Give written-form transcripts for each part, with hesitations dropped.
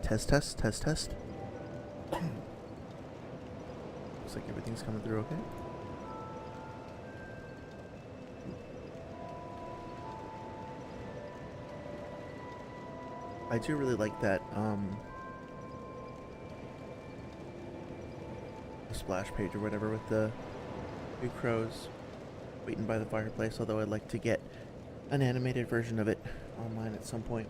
Test, test, test, test. Looks like everything's coming through okay. I do really like that, splash page or whatever with the two crows waiting by the fireplace, although I'd like to get an animated version of it online at some point.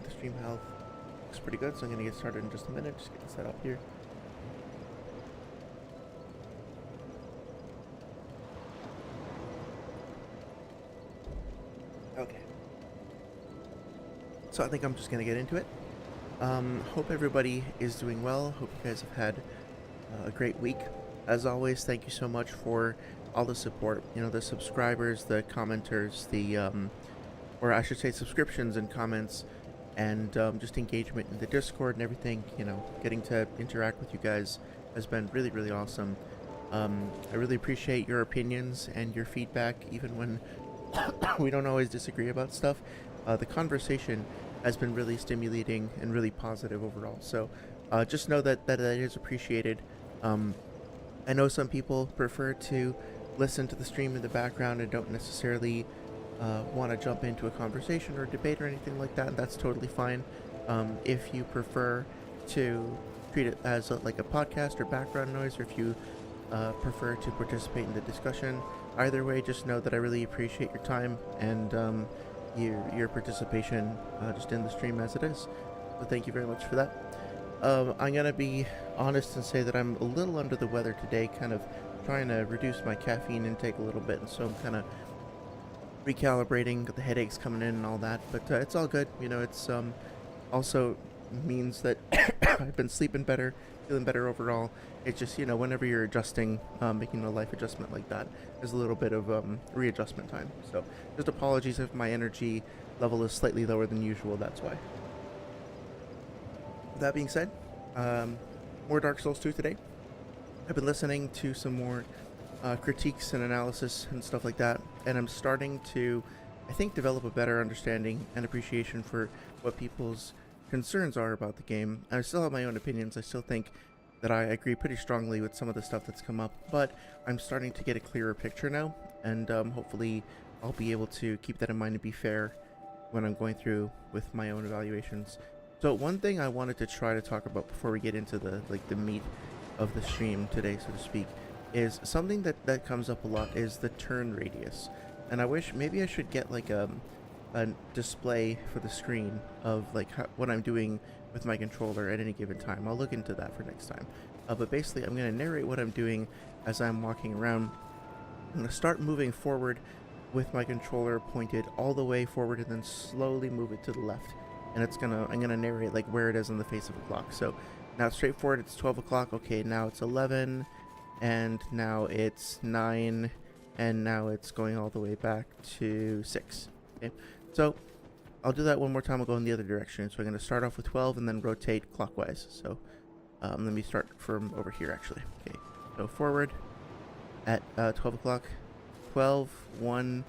The stream health looks pretty good, so I'm going to get started in just a minute. Just getting set up here. Okay. So I think I'm just going to get into it. Hope everybody is doing well. Hope you guys have had a great week. As always, thank you so much for all the support. You know, the subscribers, the commenters, or I should say subscriptions and comments, and just engagement in the Discord and everything. You know, getting to interact with you guys has been really, really awesome. I really appreciate your opinions and your feedback, even when we don't always disagree about stuff. The conversation has been really stimulating and really positive overall. So just know that is appreciated. I know some people prefer to listen to the stream in the background and don't necessarily want to jump into a conversation or debate or anything like that. And that's totally fine. If you prefer to treat it as like a podcast or background noise, or if you prefer to participate in the discussion, either way, just know that I really appreciate your time and your participation just in the stream as it is. So thank you very much for that. I'm gonna be honest and say that I'm a little under the weather today, kind of trying to reduce my caffeine intake a little bit, and so I'm kind of recalibrating, got the headaches coming in and all that, but it's all good. You know, it's also means that I've been sleeping better, feeling better overall. It's just, you know, whenever you're adjusting, making a life adjustment like that, there's a little bit of readjustment time. So just apologies if my energy level is slightly lower than usual, that's why. That being said, more Dark Souls 2 today. I've been listening to some more critiques and analysis and stuff like that, and I'm starting to, I think, develop a better understanding and appreciation for what people's concerns are about the game. I still have my own opinions. I still think that I agree pretty strongly with some of the stuff that's come up, but I'm starting to get a clearer picture now, and hopefully I'll be able to keep that in mind and be fair when I'm going through with my own evaluations. So one thing I wanted to try to talk about before we get into the meat of the stream today, so to speak, is something that comes up a lot is the turn radius. And I wish maybe I should get like a display for the screen of like what I'm doing with my controller at any given time. I'll look into that for next time. But basically I'm going to narrate what I'm doing as I'm walking around. I'm going to start moving forward with my controller pointed all the way forward and then slowly move it to the left. And I'm gonna narrate like where it is on the face of the clock. So now it's straightforward, it's 12 o'clock, okay, now it's 11, and now it's 9, and now it's going all the way back to 6. Okay, so I'll do that one more time. I'll go in the other direction. So I'm gonna start off with 12 and then rotate clockwise. So let me start from over here actually. Okay, so forward at 12 o'clock, 12, 1,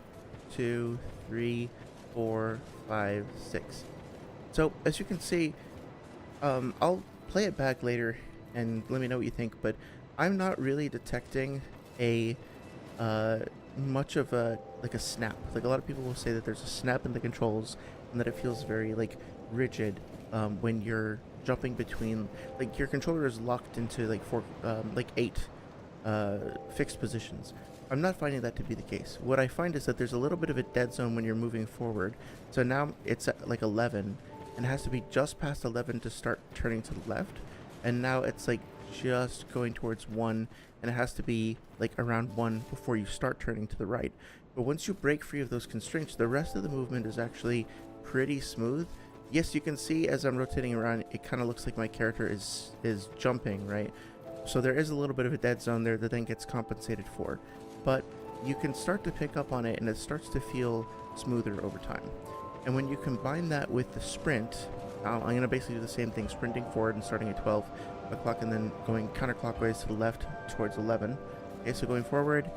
2, 3, 4, 5, 6. So, as you can see, I'll play it back later and let me know what you think, but I'm not really detecting a much of a snap. Like, a lot of people will say that there's a snap in the controls and that it feels very like rigid when you're jumping between, like, your controller is locked into like 8 fixed positions. I'm not finding that to be the case. What I find is that there's a little bit of a dead zone when you're moving forward. So now it's at like 11 and it has to be just past 11 to start turning to the left, and now it's like just going towards 1, and it has to be like around 1 before you start turning to the right. But once you break free of those constraints, the rest of the movement is actually pretty smooth. Yes, you can see as I'm rotating around, it kind of looks like my character is jumping, right? So there is a little bit of a dead zone there that then gets compensated for, but you can start to pick up on it and it starts to feel smoother over time. And when you combine that with the sprint, I'm going to basically do the same thing, sprinting forward and starting at 12 o'clock and then going counterclockwise to the left towards 11. Okay, so going forward,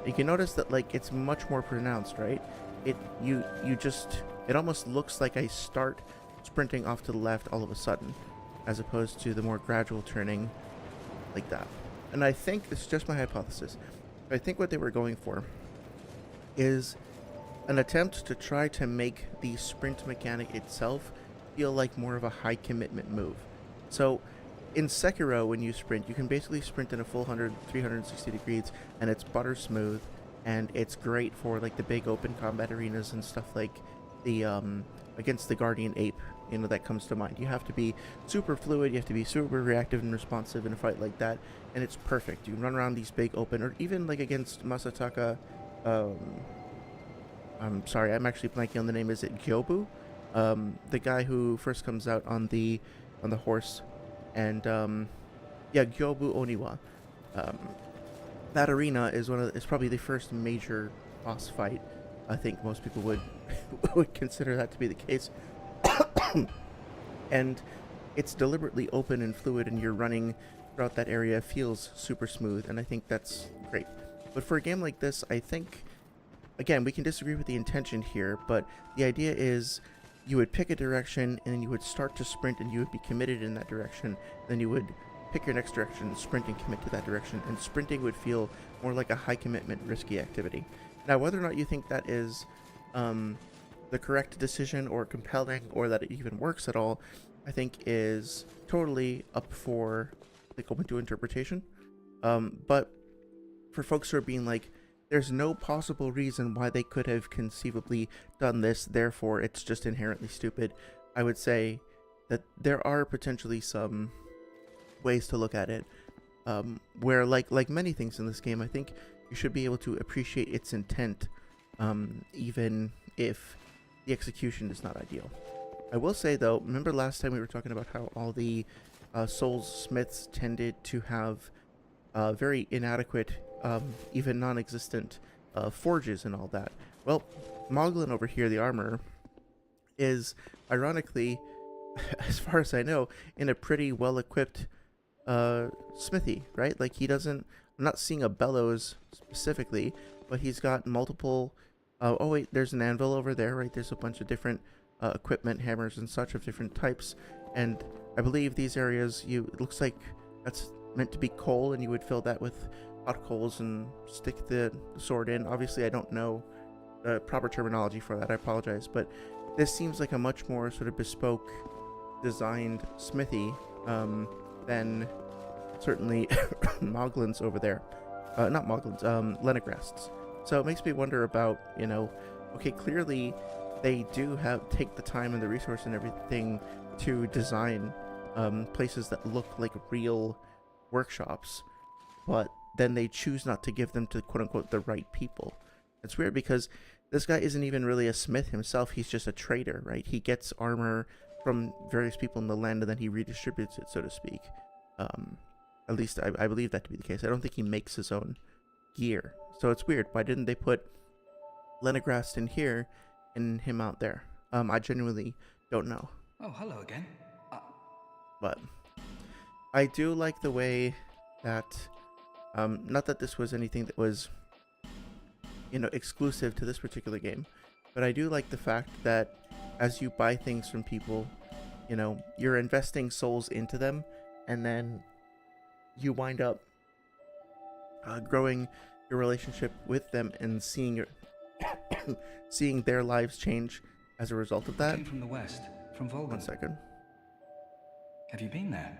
You can notice that like it's much more pronounced, right? It almost looks like I start sprinting off to the left all of a sudden, as opposed to the more gradual turning like that. And I think it's just my hypothesis. I think what they were going for is an attempt to try to make the sprint mechanic itself feel like more of a high commitment move. So in Sekiro, when you sprint, you can basically sprint in a full 360 degrees, and it's butter smooth, and it's great for like the big open combat arenas and stuff like the against the Guardian Ape. You know, that comes to mind. You have to be super fluid, you have to be super reactive and responsive in a fight like that, and it's perfect. You can run around these big open, or even like against Masataka. I'm sorry, I'm actually blanking on the name. Is it Gyobu? The guy who first comes out on the horse, and yeah, Gyobu Oniwa. That arena is probably the first major boss fight. I think most people would would consider that to be the case. And it's deliberately open and fluid, and you're running throughout that area feels super smooth, and I think that's great. But for a game like this, I think, again, we can disagree with the intention here, but the idea is you would pick a direction, and then you would start to sprint, and you would be committed in that direction. Then you would pick your next direction, sprint, and commit to that direction, and sprinting would feel more like a high commitment, risky activity. Now, whether or not you think that is the correct decision or compelling, or that it even works at all, I think is totally up for, like, open to interpretation. But for folks who are being like, there's no possible reason why they could have conceivably done this, therefore it's just inherently stupid, I would say that there are potentially some ways to look at it, where like many things in this game, I think you should be able to appreciate its intent, even if the execution is not ideal. I will say though, remember last time we were talking about how all the Souls Smiths tended to have very inadequate, even non-existent forges and all that. Well, Moglin over here, the armor, is ironically, as far as I know, in a pretty well-equipped smithy, right? Like, he doesn't, I'm not seeing a bellows specifically, but he's got multiple, oh wait, there's an anvil over there, right? There's a bunch of different equipment, hammers and such of different types, and I believe these areas, it looks like that's meant to be coal, and you would fill that with hot coals and stick the sword in. Obviously, I don't know the proper terminology for that, I apologize, but this seems like a much more sort of bespoke designed smithy than certainly Moglin's over there. Not Moglin's, Leningrast's. So it makes me wonder about, you know, okay, clearly they do take the time and the resource and everything to design places that look like real workshops, but then they choose not to give them to quote-unquote the right people. It's weird because this guy isn't even really a smith himself, he's just a trader, right? He gets armor from various people in the land and then he redistributes it, so to speak. At least I believe that to be the case. I don't think he makes his own gear. So it's weird. Why didn't they put Lenigrast in here and him out there? I genuinely don't know. Oh, hello again. But I do like the way that, not that this was anything that was, you know, exclusive to this particular game, but I do like the fact that as you buy things from people, you know, you're investing souls into them, and then you wind up growing your relationship with them and seeing seeing their lives change as a result of that. I came from the west, from Volga. 1 second. Have you been there?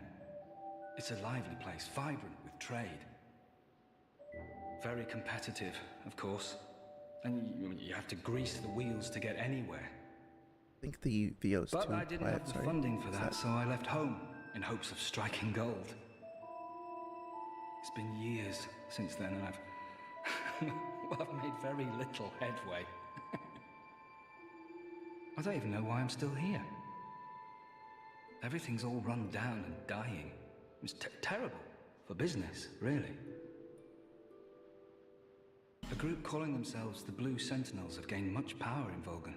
It's a lively place, vibrant with trade. Very competitive, of course. And you have to grease the wheels to get anywhere. I think the VO's too But I didn't have the funding for that, so I left home in hopes of striking gold. It's been years since then, and I've made very little headway. I don't even know why I'm still here. Everything's all run down and dying. It's terrible for business, really. A group calling themselves the Blue Sentinels have gained much power in Volgan.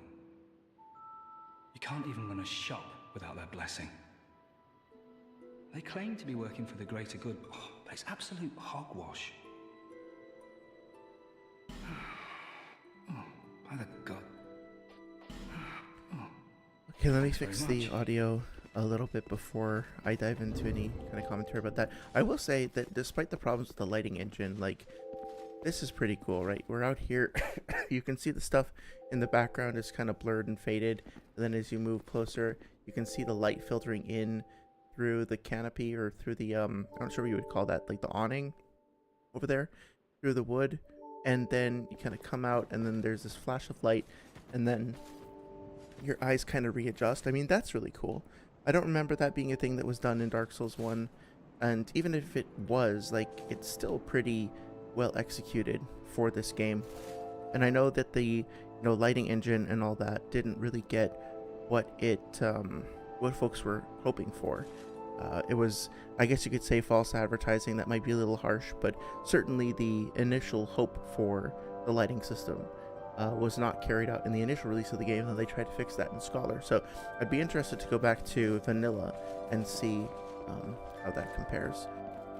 You can't even run a shop without their blessing. They claim to be working for the greater good, but it's absolute hogwash. Okay, let me Thanks very fix the much. audio a little bit before I dive into any kind of commentary about that. I will say that despite the problems with the lighting engine, like, this is pretty cool, right? We're out here. You can see the stuff in the background is kind of blurred and faded. And then as you move closer, you can see the light filtering in through the canopy or through the, I'm not sure what you would call that, like the awning over there, through the wood. And then you kind of come out and then there's this flash of light and then your eyes kind of readjust. I mean, that's really cool. I don't remember that being a thing that was done in Dark Souls 1. And even if it was, like, it's still pretty well executed for this game. And I know that the lighting engine and all that didn't really get what what folks were hoping for. It was, I guess you could say, false advertising. That might be a little harsh, but certainly the initial hope for the lighting system was not carried out in the initial release of the game, and they tried to fix that in Scholar. So I'd be interested to go back to Vanilla and see how that compares.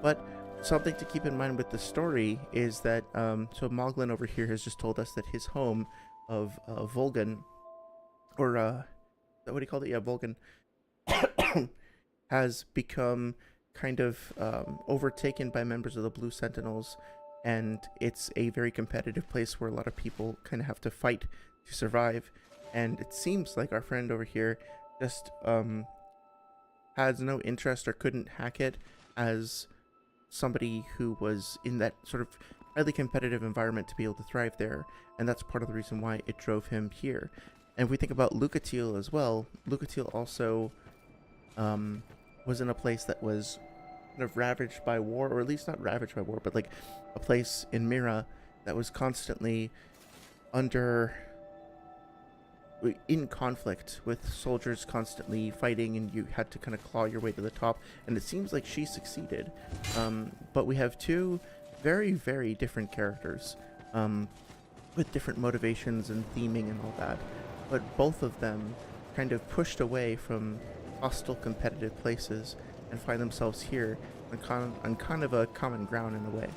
But something to keep in mind with the story is that, so Moglin over here has just told us that his home of Volgan, or is that what he called it? Yeah, Volgan, has become kind of overtaken by members of the Blue Sentinels, and it's a very competitive place where a lot of people kind of have to fight to survive. And it seems like our friend over here just has no interest or couldn't hack it as somebody who was in that sort of highly competitive environment to be able to thrive there, and that's part of the reason why it drove him here. And if we think about Lucatil as well, Lucatil also was in a place that was kind of ravaged by war, or at least not ravaged by war, but like a place in Mira that was constantly in conflict with soldiers constantly fighting, and you had to kind of claw your way to the top, and it seems like she succeeded. But we have two very, very different characters with different motivations and theming and all that, but both of them kind of pushed away from hostile competitive places and find themselves here on kind of a common ground in a way.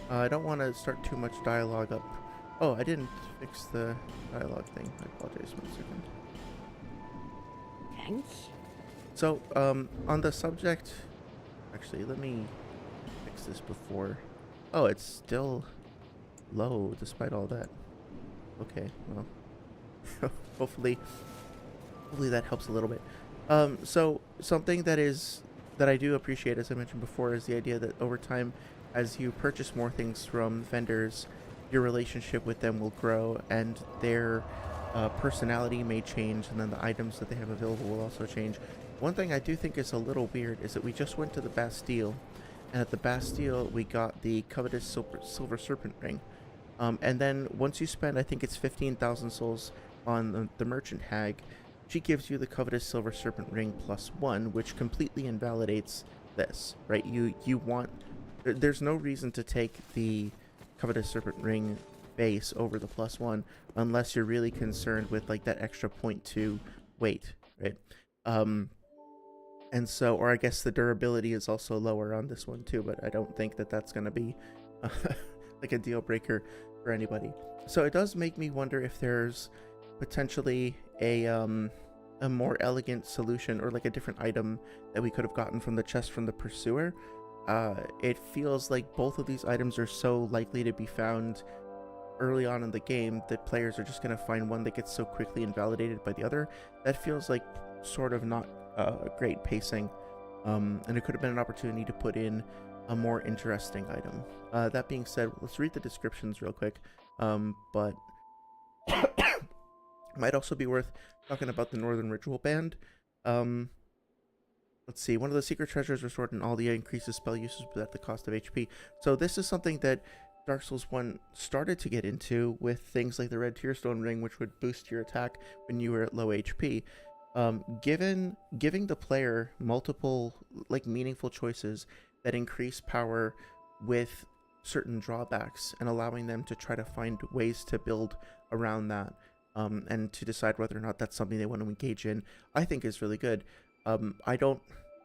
I don't want to start too much dialogue up. Oh, I didn't fix the dialogue thing. I apologize 1 second. Thanks. So, on the subject... Actually, let me fix this before... Oh, it's still low despite all that. Okay, well... hopefully that helps a little bit. So, something that I do appreciate, as I mentioned before, is the idea that over time, as you purchase more things from vendors, your relationship with them will grow, and their personality may change, and then the items that they have available will also change. One thing I do think is a little weird is that we just went to the Bastille, and at the Bastille we got the covetous silver serpent ring. And then once you spend, I think it's 15,000 souls on the merchant hag, she gives you the covetous silver serpent ring +1, which completely invalidates this, right? You want... There's no reason to take the covetous serpent ring base over the +1 unless you're really concerned with like that extra 0.2 weight, right? And so, or I guess the durability is also lower on this one too, but I don't think that that's going to be like a deal breaker for anybody. So it does make me wonder if there's potentially a more elegant solution, or like a different item that we could have gotten from the chest from the pursuer. It feels like both of these items are so likely to be found early on in the game that players are just going to find one that gets so quickly invalidated by the other. That feels like sort of not great pacing, and it could have been an opportunity to put in a more interesting item. That being said, let's read the descriptions real quick, but might also be worth talking about the Northern Ritual Band. Let's see. One of the secret treasures restored in all the increases spell uses, but at the cost of HP. So this is something that Dark Souls 1 started to get into with things like the Red Tearstone Ring, which would boost your attack when you were at low HP. Giving the player multiple like meaningful choices that increase power with certain drawbacks, and allowing them to try to find ways to build around that, and to decide whether or not that's something they want to engage in, I think is really good. I don't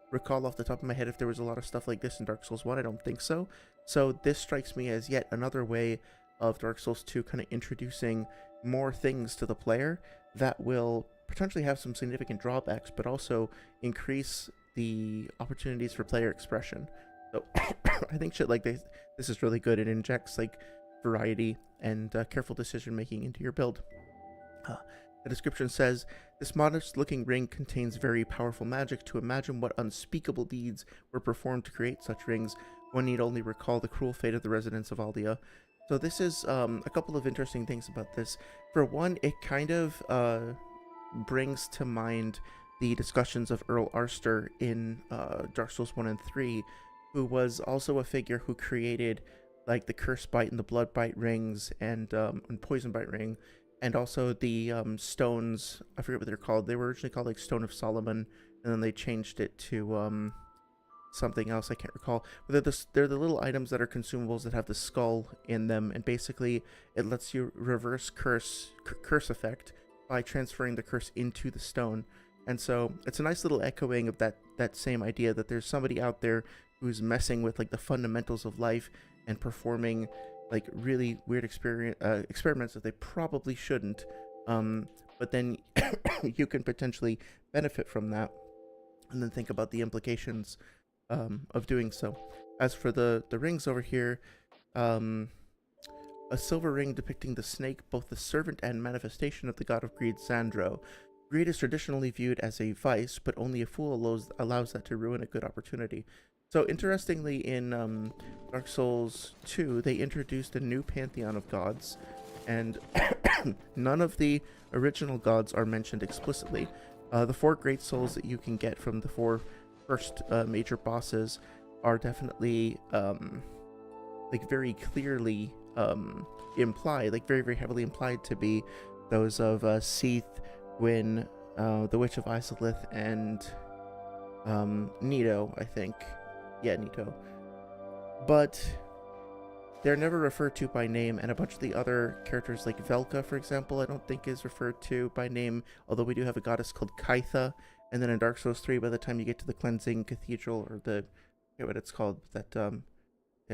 recall off the top of my head if there was a lot of stuff like this in Dark Souls 1. I don't think so. So this strikes me as yet another way of Dark Souls 2 kind of introducing more things to the player that will potentially have some significant drawbacks, but also increase the opportunities for player expression. So I think shit like this is really good. It injects like variety and careful decision making into your build. The description says, this modest-looking ring contains very powerful magic. To imagine what unspeakable deeds were performed to create such rings, one need only recall the cruel fate of the residents of Aldea. So this is a couple of interesting things about this. For one, it kind of brings to mind the discussions of Earl Arster in Dark Souls 1 and 3, who was also a figure who created like the Curse Bite and the Blood Bite rings and Poison Bite ring, and also the stones. I forget what they're called. They were originally called like Stone of Solomon, and then they changed it to something else I can't recall. But they're the little items that are consumables that have the skull in them, and basically it lets you reverse curse effect by transferring the curse into the stone. And so it's a nice little echoing of that same idea that there's somebody out there who's messing with like the fundamentals of life and performing like really weird experiments that they probably shouldn't, but then you can potentially benefit from that, and then think about the implications of doing so. As for the rings over here, a silver ring depicting the snake, both the servant and manifestation of the god of greed, Sandro. Greed is traditionally viewed as a vice, but only a fool allows that to ruin a good opportunity. So interestingly, in Dark Souls 2, they introduced a new pantheon of gods, and none of the original gods are mentioned explicitly. The 4 great souls that you can get from the 4 first major bosses are definitely like very clearly implied, like very, very heavily implied to be those of Seath, Gwyn, the Witch of Isolith, and Nito, I think. Yeah, Nito. But they're never referred to by name, and a bunch of the other characters, like Velka, for example, I don't think is referred to by name, although we do have a goddess called Kaitha. And then in Dark Souls 3, by the time you get to the Cleansing Cathedral, or I forget what it's called, that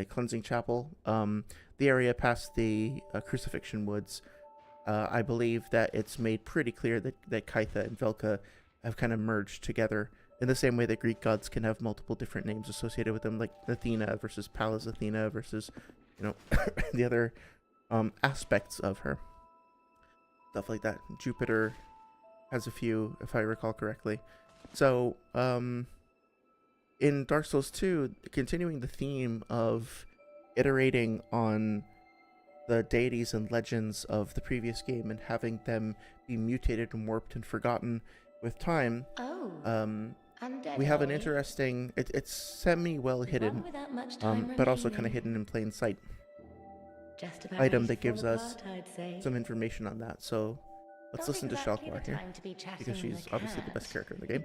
Cleansing Chapel, the area past the Crucifixion Woods, I believe that it's made pretty clear that Kaitha and Velka have kind of merged together, in the same way that Greek gods can have multiple different names associated with them, like Athena versus Pallas Athena versus, the other aspects of her. Stuff like that. Jupiter has a few, if I recall correctly. So, in Dark Souls 2, continuing the theme of iterating on the deities and legends of the previous game and having them be mutated and warped and forgotten with time, we have an interesting, it's semi-well hidden, but also kind of hidden in plain sight, item that gives us some information on that. So let's listen to Shalquar here, because she's obviously the best character in the game.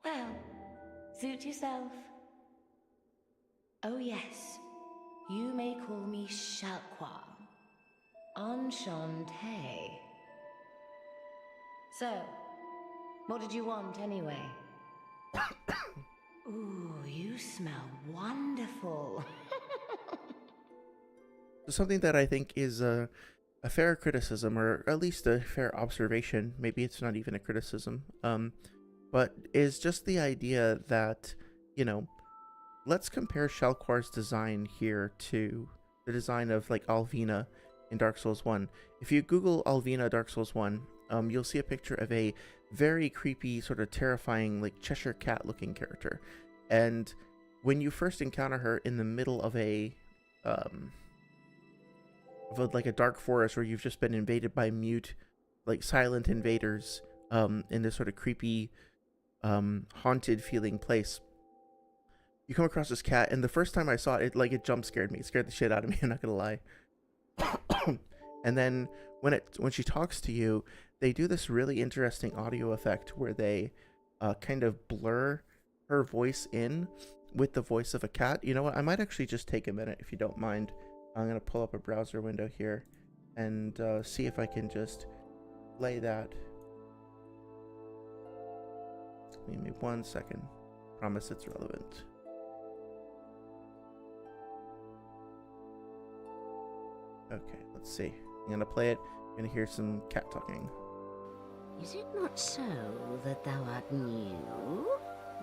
Well, suit yourself. Oh yes, you may call me Shalquar. Enchanté. So, what did you want anyway? Ooh, you smell wonderful. So something that I think is a fair criticism, or at least a fair observation, maybe it's not even a criticism, but is just the idea that, let's compare Shalquar's design here to the design of like Alvina in Dark Souls 1. If you Google Alvina Dark Souls 1, you'll see a picture of a very creepy, sort of terrifying, like Cheshire Cat looking character. And when you first encounter her in the middle of a dark forest where you've just been invaded by mute, like silent invaders, in this sort of creepy, haunted feeling place, you come across this cat, and the first time I saw it, it jump scared me. It scared the shit out of me, I'm not gonna lie. And then when she talks to you, they do this really interesting audio effect where they kind of blur her voice in with the voice of a cat. You know what? I might actually just take a minute, if you don't mind. I'm going to pull up a browser window here and see if I can just play that. Give me 1 second. Promise it's relevant. Okay, let's see. I'm gonna play it. I'm gonna hear some cat talking. Is it not so that thou art new?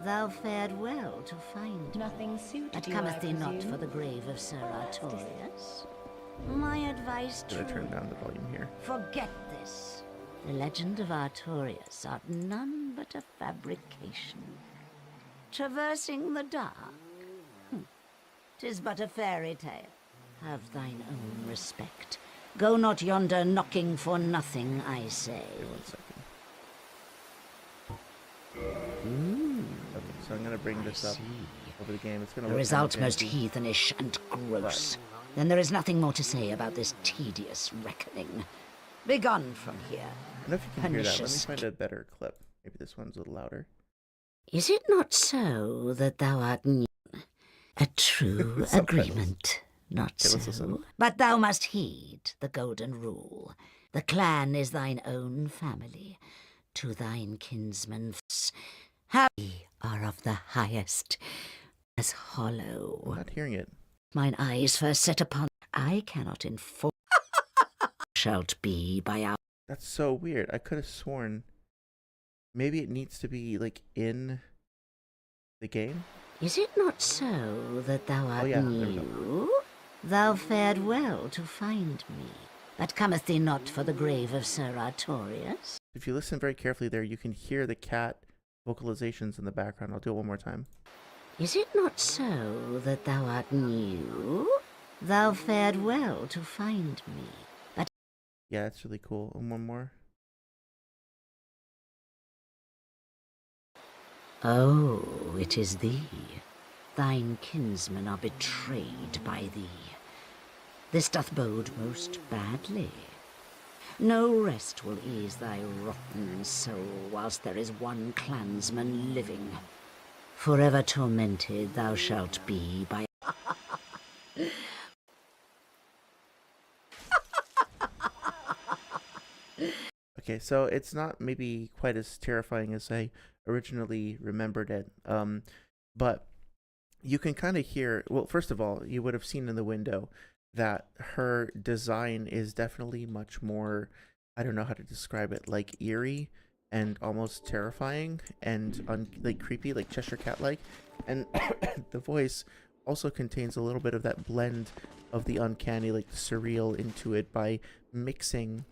Thou fared well to find Nothing suited But you, cometh I thee not presume? for the grave of Sir Artorius? My advice I'm gonna turn true. down the volume here. Forget this. The legend of Artorius art none but a fabrication. Traversing the dark. 'Tis but a fairy tale. Have thine own respect. Go not yonder knocking for nothing, I say. Wait 1 second. Okay, so I'm gonna bring this up over the game. It's gonna The look result kinda most janky. heathenish and gross. Then there is nothing more to say about this tedious reckoning. Begone from here. I don't know if you can hear that. Let me Pernicious find a better clip. Maybe this one's a little louder. Is it not so that thou art new? A true Subtitles. agreement, not Okay, let's so. listen. But thou must heed the golden rule. The clan is thine own family. To thine kinsmen, we are of the highest, as hollow. I'm not hearing it. Mine eyes first set upon, I cannot inform. Shalt be by our. That's so weird. I could have sworn maybe it needs to be like in the game. Is it not so that thou art yeah, there we go. new? Thou fared well to find me. But cometh thee not for the grave of Sir Artorius? If you listen very carefully there, you can hear the cat vocalizations in the background. I'll do it one more time. Is it not so that thou art new? Thou fared well to find me. But Yeah, it's really cool. And one more. oh, it is thee. Thine kinsmen are betrayed by thee. This doth bode most badly. No rest will ease thy rotten soul whilst there is one clansman living. Forever tormented thou shalt be by... Okay, so it's not maybe quite as terrifying as I originally remembered it. But you can kind of hear, well, first of all, you would have seen in the window that her design is definitely much more, I don't know how to describe it, like eerie and almost terrifying and like creepy, like Cheshire Cat-like. And the voice also contains a little bit of that blend of the uncanny, like surreal into it by mixing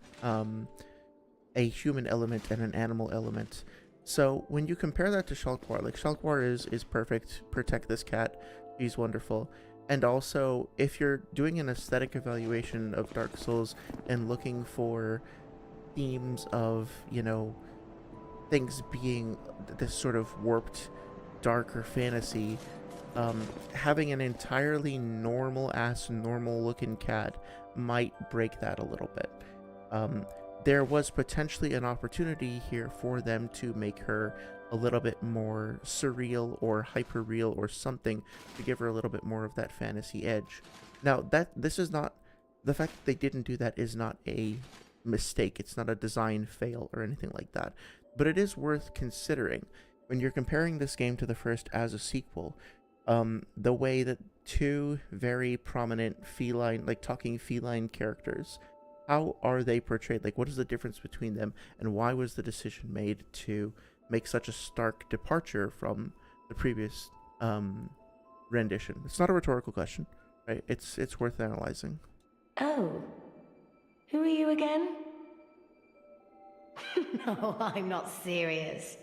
a human element and an animal element. So when you compare that to Shalkwar, like Shalkwar is perfect. Protect this cat. She's wonderful. And also, if you're doing an aesthetic evaluation of Dark Souls and looking for themes of, you know, things being this sort of warped, darker fantasy, having an entirely normal looking cat might break that a little bit. There was potentially an opportunity here for them to make her a little bit more surreal or hyper real or something to give her a little bit more of that fantasy edge. Now, this is not, the fact that they didn't do that is not a mistake. It's not a design fail or anything like that. But it is worth considering when you're comparing this game to the first as a sequel. The way that two very prominent feline, like talking feline characters, how are they portrayed? Like, what is the difference between them, and why was the decision made to make such a stark departure from the previous rendition? It's not a rhetorical question, right? It's worth analyzing. Oh. Who are you again? No, I'm not serious.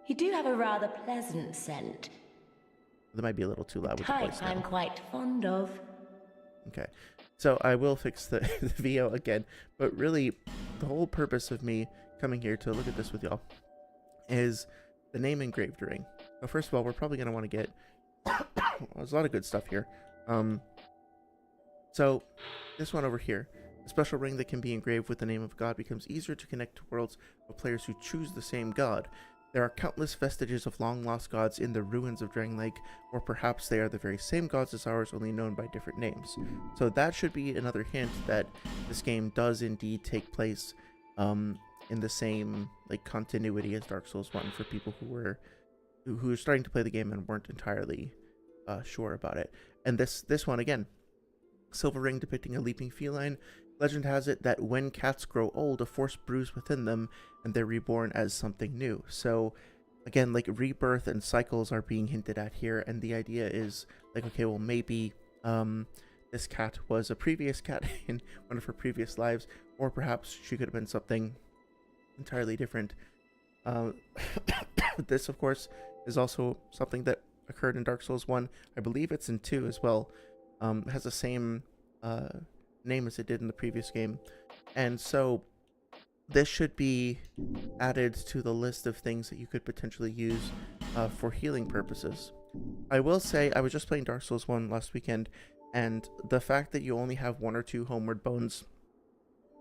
You do have a rather pleasant scent. That might be a little too loud with the Type voice I'm now. quite fond of. Okay, so I will fix the VO again, but really the whole purpose of me coming here to look at this with y'all is the name engraved ring. Now, first of all, we're probably going to want to get there's a lot of good stuff here. So this one over here, a special ring that can be engraved with the name of God becomes easier to connect to worlds of players who choose the same god. There are countless vestiges of long-lost gods in the ruins of Drangleic, or perhaps they are the very same gods as ours, only known by different names. So that should be another hint that this game does indeed take place in the same like continuity as Dark Souls 1 for people who were starting to play the game and weren't entirely sure about it. And this one again, Silver ring depicting a leaping feline. Legend has it that when cats grow old, a force brews within them and they're reborn as something new. So again, like rebirth and cycles are being hinted at here, and the idea is like, okay, well maybe this cat was a previous cat in one of her previous lives, or perhaps she could have been something entirely different. This, of course, is also something that occurred in Dark Souls 1. I believe it's in 2 as well. It has the same name as it did in the previous game. And so this should be added to the list of things that you could potentially use for healing purposes. I will say, I was just playing Dark Souls 1 last weekend, and the fact that you only have 1 or 2 homeward bones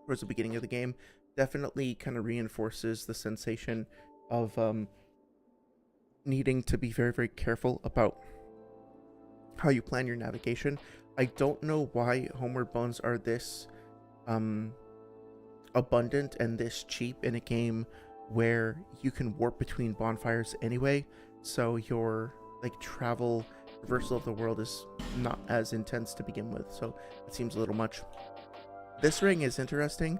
towards the beginning of the game definitely kind of reinforces the sensation of needing to be very, very careful about how you plan your navigation. I don't know why homeward bones are this abundant and this cheap in a game where you can warp between bonfires anyway, so your like travel reversal of the world is not as intense to begin with, so it seems a little much. This ring is interesting.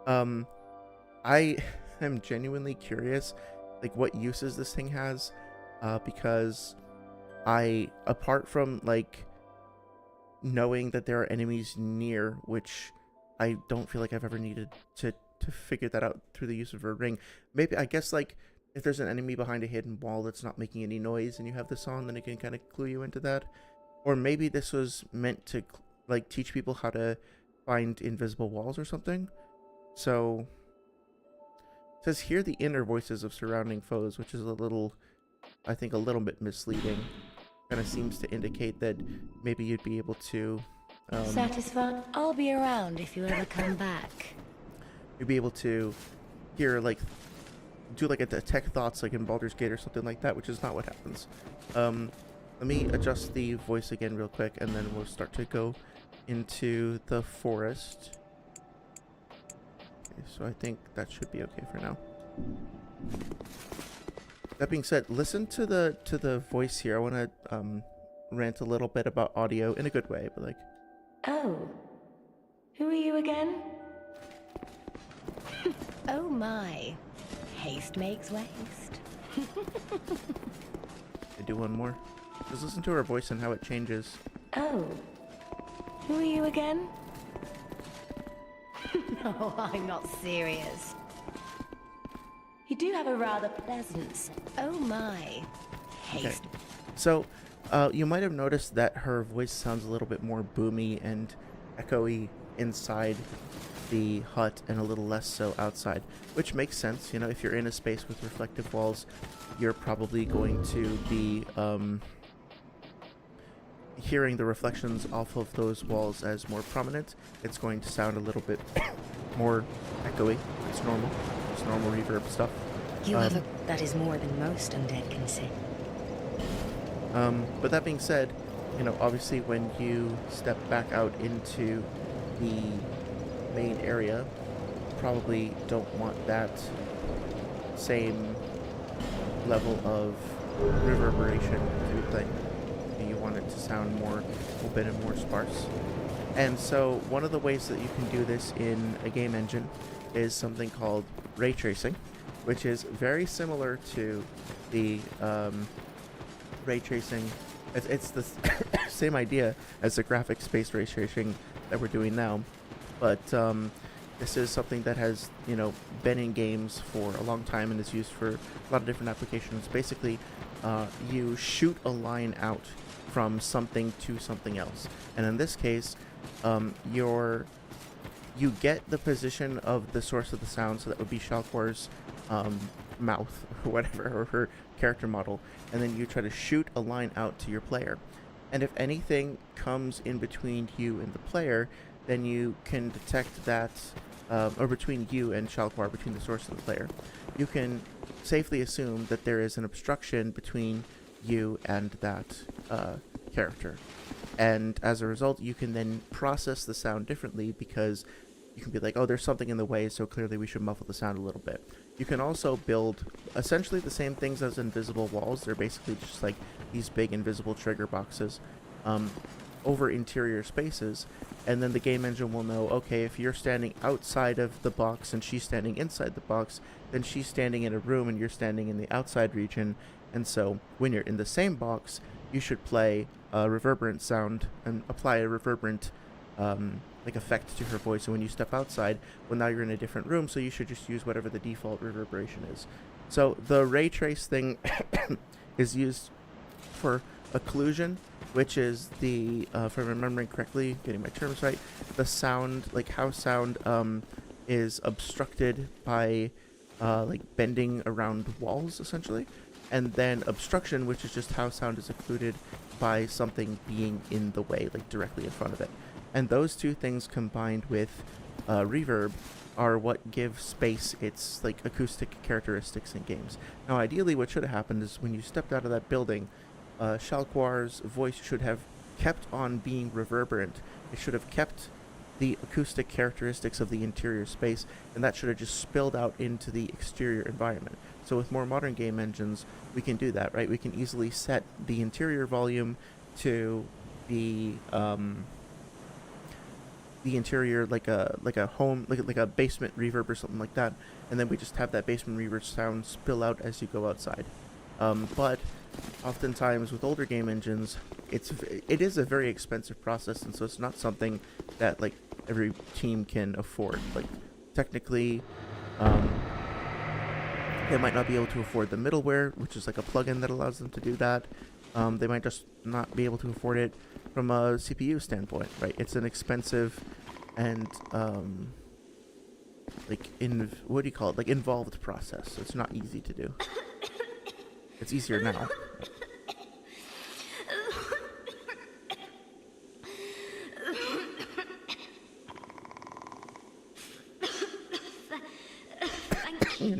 I am genuinely curious like what uses this thing has, because apart from like knowing that there are enemies near, which I don't feel like I've ever needed to figure that out through the use of a ring. Maybe, I guess, like if there's an enemy behind a hidden wall that's not making any noise and you have this on, then it can kind of clue you into that. Or maybe this was meant to like teach people how to find invisible walls or something. So it says hear the inner voices of surrounding foes, which is a little, I think, a little bit misleading. Kind of seems to indicate that maybe you'd be able to Satisfied? I'll be around if you ever come back. you'd be able to hear like do like a detect thoughts like in Baldur's Gate or something like that, which is not what happens. Let me adjust the voice again real quick, and then we'll start to go into the forest. Okay, so I think that should be okay for now. That being said, listen to the voice here. I want to rant a little bit about audio in a good way, but like. Oh. Who are you again? Oh my. Haste makes waste. I do one more. Just listen to her voice and how it changes. Oh. Who are you again? No, I'm not serious. You do have a rather pleasant... Oh my. Haste. Okay. So, you might have noticed that her voice sounds a little bit more boomy and echoey inside the hut and a little less so outside, which makes sense. You know, if you're in a space with reflective walls, you're probably going to be hearing the reflections off of those walls as more prominent. It's going to sound a little bit more echoey. It's normal. It's normal reverb stuff. You have a... That is more than most undead can say. But that being said, you know, obviously when you step back out into the main area, you probably don't want that same level of reverberation to be playing. You want it to sound more open and more sparse. And so one of the ways that you can do this in a game engine is something called ray tracing, which is very similar to the ray tracing. It's the same idea as the graphics-based ray tracing that we're doing now, but this is something that has, you know, been in games for a long time and is used for a lot of different applications. Basically, you shoot a line out from something to something else, and in this case, you get the position of the source of the sound, so that would be Shalquar's mouth or whatever, or her character model, and then you try to shoot a line out to your player. And if anything comes in between you and the player, then you can detect that, or between you and Shalquar, between the source and the player, you can safely assume that there is an obstruction between you and that character. And as a result, you can then process the sound differently, because you can be like, oh, there's something in the way, so clearly we should muffle the sound a little bit. You can also build essentially the same things as invisible walls. They're basically just like these big invisible trigger boxes. over interior spaces, and then the game engine will know, okay, if you're standing outside of the box and she's standing inside the box, then she's standing in a room and you're standing in the outside region. And so when you're in the same box, you should play a reverberant sound and apply a reverberant like effect to her voice. And when you step outside, well, now you're in a different room, so you should just use whatever the default reverberation is. So the ray trace thing is used for occlusion, which is the, if I'm remembering correctly, getting my terms right, the sound, like how sound is obstructed by like bending around walls, essentially. And then obstruction, which is just how sound is occluded by something being in the way, like directly in front of it. And those two things combined with reverb are what give space its like acoustic characteristics in games. Now, ideally, what should have happened is when you stepped out of that building, Shalquar's voice should have kept on being reverberant. It should have kept the acoustic characteristics of the interior space, and that should have just spilled out into the exterior environment. So with more modern game engines, we can do that, right? We can easily set the interior volume to the interior like a home, like a basement reverb or something like that, and then we just have that basement reverb sound spill out as you go outside. But oftentimes with older game engines, it is a very expensive process, and so it's not something that like every team can afford. Like technically, they might not be able to afford the middleware, which is like a plugin that allows them to do that. They might just not be able to afford it from a CPU standpoint, right? It's an expensive and what do you call it? Like involved process. So it's not easy to do. It's easier now.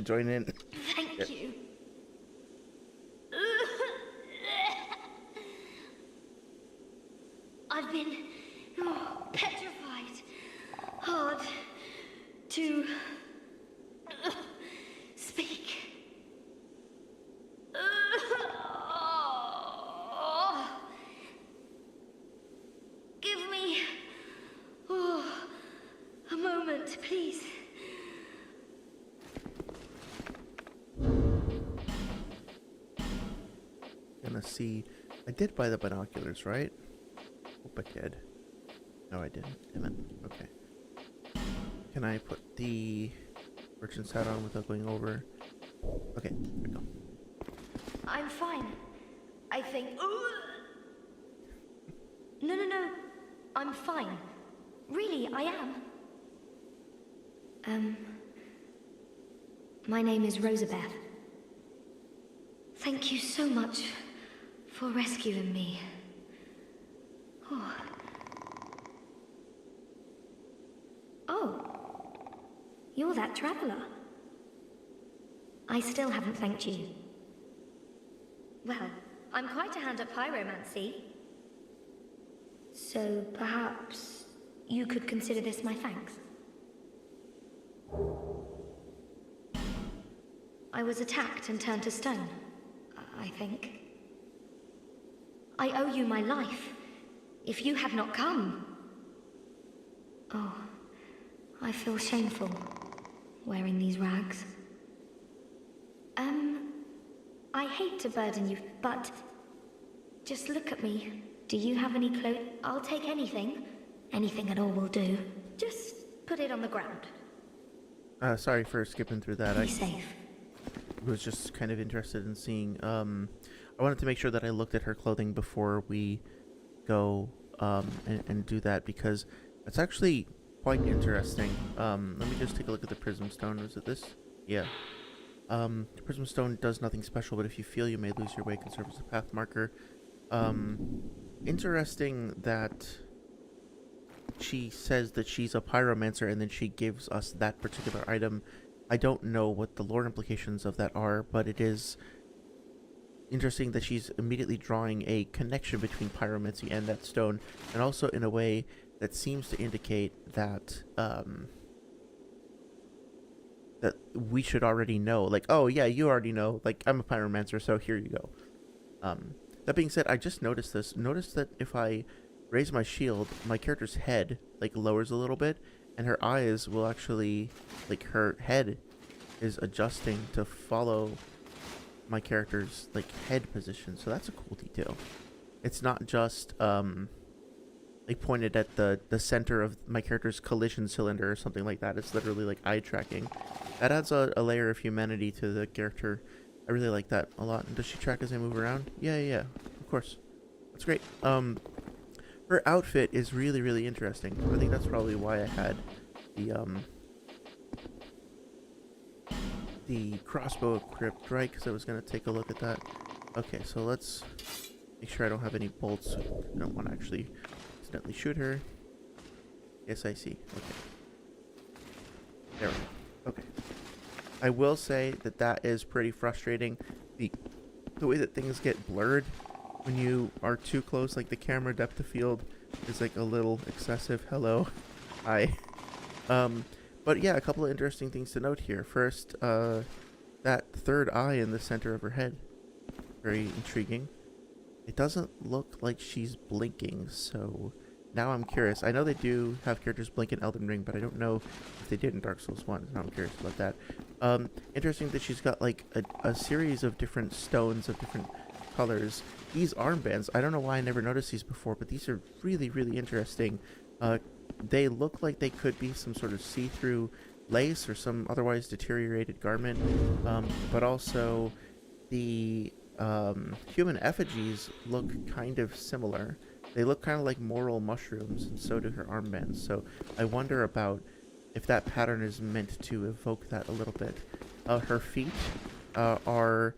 Join in. Thank you. I've been petrified. Hard to speak. Give me a moment, please. Gonna see. I did buy the binoculars, right? Hope I did. No, I didn't. Damn it. Okay. Can I put the merchant's hat on without going over? Okay, there we go. I'm fine. I think. No. I'm fine. Really, I am. My name is Rosabeth. Thank you so much for rescuing me. Oh, you're that traveler. I still haven't thanked you. Well, I'm quite a hand at pyromancy. So perhaps you could consider this my thanks. I was attacked and turned to stone, I think. I owe you my life. If you had not come... Oh, I feel shameful wearing these rags. I hate to burden you, but just look at me. Do you have any clothes? I'll take anything. Anything at all will do. Just put it on the ground. Sorry for skipping through that. Be safe. Was just kind of interested in seeing. I wanted to make sure that I looked at her clothing before we go and do that, because it's actually quite interesting. Let me just take a look at the prism stone. Was it this? Yeah. The prism stone does nothing special, but if you feel you may lose your way, can serve as a path marker. Interesting that she says that she's a pyromancer and then she gives us that particular item. I don't know what the lore implications of that are, but it is interesting that she's immediately drawing a connection between pyromancy and that stone, and also in a way that seems to indicate that that we should already know. Like, oh yeah, you already know. Like, I'm a pyromancer, so here you go. That being said, I just noticed this. Notice that if I raise my shield, my character's head like lowers a little bit, and her eyes will actually, like, her head is adjusting to follow my character's like head position. So that's a cool detail. It's not just like pointed at the center of my character's collision cylinder or something like that. It's literally like eye tracking. That adds a layer of humanity to the character. I really like that a lot. Does she track as I move around? Yeah, of course. That's great. Her outfit is really, really interesting. I think that's probably why I had the crossbow equipped, right? Because I was going to take a look at that. Okay, so let's make sure I don't have any bolts. I don't want to actually accidentally shoot her. Yes, I see. Okay. There we go. Okay. I will say that that is pretty frustrating. The way that things get blurred when you are too close, like the camera depth of field is like a little excessive. Hello. Hi. But yeah, a couple of interesting things to note here. First, that third eye in the center of her head. Very intriguing. It doesn't look like she's blinking, so now I'm curious. I know they do have characters blink in Elden Ring, but I don't know if they did in Dark Souls 1. Now I'm curious about that. Interesting that she's got like a series of different stones of different colors. These armbands, I don't know why I never noticed these before, but these are really, really interesting. They look like they could be some sort of see-through lace or some otherwise deteriorated garment, but also the human effigies look kind of similar. They look kind of like moral mushrooms, and so do her armbands. So I wonder about if that pattern is meant to evoke that a little bit. Her feet are...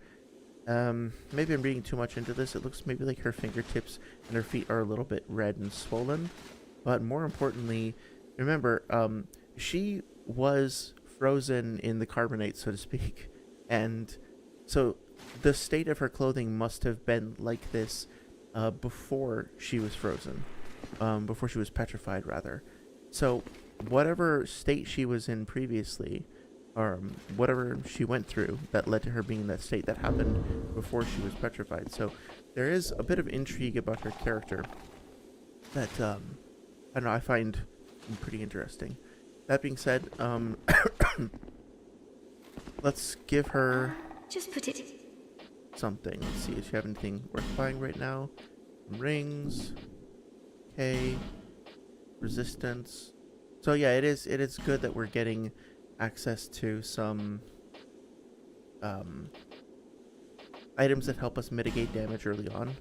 maybe I'm reading too much into this. It looks maybe like her fingertips and her feet are a little bit red and swollen. But more importantly, remember, she was frozen in the carbonate, so to speak. And so the state of her clothing must have been like this before she was frozen. Before she was petrified, rather. So whatever state she was in previously, or whatever she went through that led to her being in that state, that happened before she was petrified. So there is a bit of intrigue about her character that I don't know, I find pretty interesting. That being said, let's give her Just put it... something. Let's see if you have anything worth buying right now. Rings. Okay. Resistance. So yeah, it is good that we're getting access to some items that help us mitigate damage early on.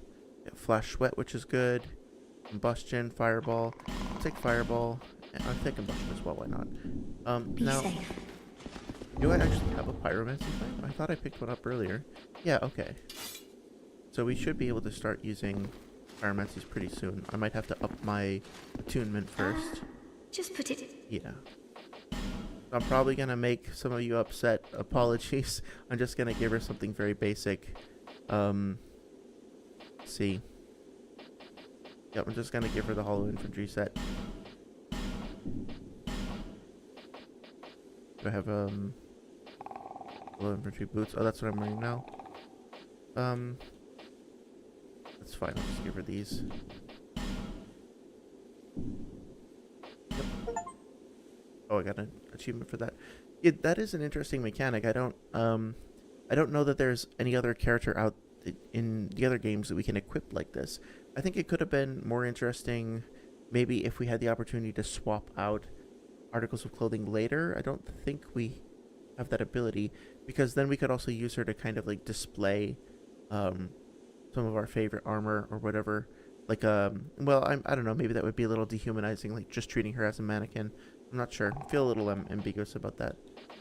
Flash sweat, which is good. Combustion, fireball. I'll take fireball. I'll take combustion as well, why not? Be now, safe. do I actually have a pyromancy flame? I thought I picked one up earlier. Yeah, okay. So we should be able to start using pyromancies pretty soon. I might have to up my attunement first. Just put it... Yeah. I'm probably going to make some of you upset. Apologies. I'm just going to give her something very basic. Let's see. Yep, I'm just going to give her the hollow infantry set. Do I have hollow infantry boots? Oh, that's what I'm wearing now. That's fine. I'll just give her these. Yep. Oh, I got an achievement for that. Yeah, that is an interesting mechanic. I don't know that there's any other character out in the other games that we can equip like this. I think it could have been more interesting maybe if we had the opportunity to swap out articles of clothing later. I don't think we have that ability, because then we could also use her to kind of like display some of our favorite armor or whatever. Like well, I don't know, maybe that would be a little dehumanizing, like just treating her as a mannequin. I'm not sure. I feel a little ambiguous about that.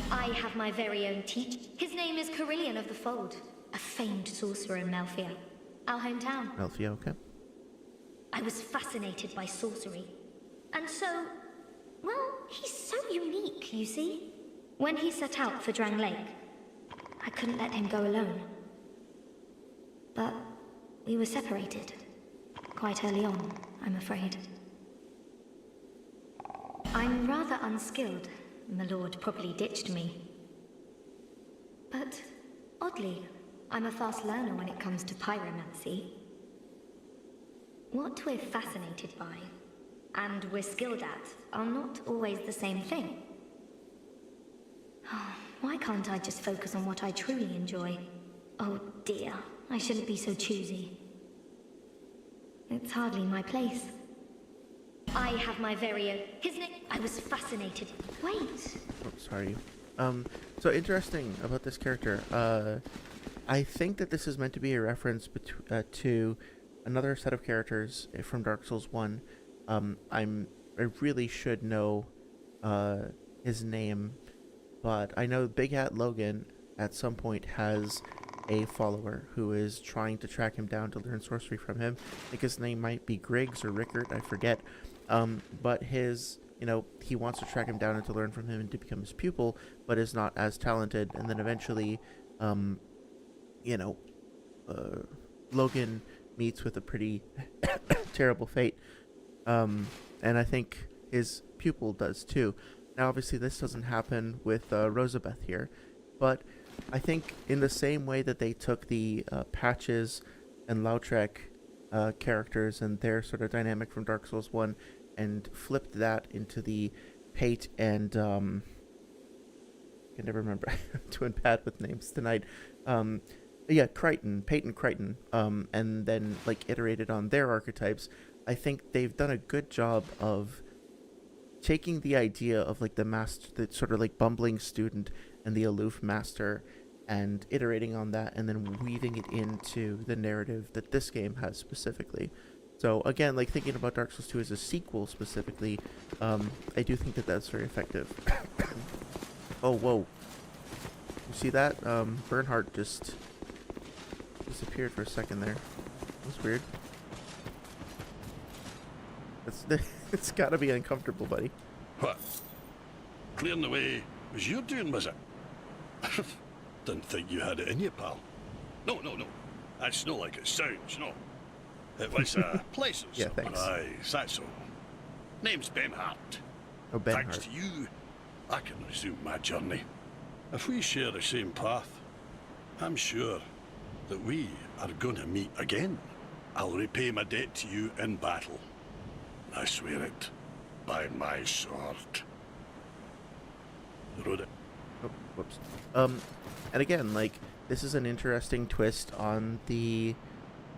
I have my very own teacher. His name is Carillion of the Fold, a famed sorcerer in Melfia, our hometown. Melfia, okay. I was fascinated by sorcery. And so, well, he's so unique, you see. When he set out for Drangleic, I couldn't let him go alone. But we were separated. Quite early on, I'm afraid. I'm rather unskilled. My lord probably ditched me. But, oddly, I'm a fast learner when it comes to pyromancy. What we're fascinated by, and we're skilled at, are not always the same thing. Why can't I just focus on what I truly enjoy? Oh dear, I shouldn't be so choosy. It's hardly my place. I have my very own... His name... I was fascinated. Wait. Oh, sorry. So interesting about this character. I think that this is meant to be a reference to another set of characters from Dark Souls 1. I really should know his name, but I know Big Hat Logan at some point has a follower who is trying to track him down to learn sorcery from him. I think his name might be Griggs or Rickard, I forget. But his, he wants to track him down and to learn from him and to become his pupil, but is not as talented. And then eventually, Logan meets with a pretty terrible fate. And I think his pupil does too. Now, obviously, this doesn't happen with Rosabeth here, but I think in the same way that they took the Patches and Lautrec characters and their sort of dynamic from Dark Souls 1 and flipped that into the Pate and I can never remember. I'm doing bad with names tonight. Crichton, Pate and Crichton, and then like iterated on their archetypes. I think they've done a good job of taking the idea of like the master, the sort of like bumbling student and the aloof master, and iterating on that and then weaving it into the narrative that this game has specifically. So again, like thinking about Dark Souls 2 as a sequel specifically, I do think that that's very effective. Oh, whoa. You see that? Bernhardt just disappeared for a second there. That's weird. It's gotta be uncomfortable, buddy. What? Clearing the way was you doing, was it? Didn't think you had it in you, pal. No. That's not like it sounds, no. It was places. Yeah, thanks. Aye, that's all. Name's Benhart. Oh, Benhart. Thanks to you, I can resume my journey. If we share the same path, I'm sure that we are going to meet again. I'll repay my debt to you in battle. I swear it by my sword. Wrote it. Oh, whoops. And again, like, this is an interesting twist on the,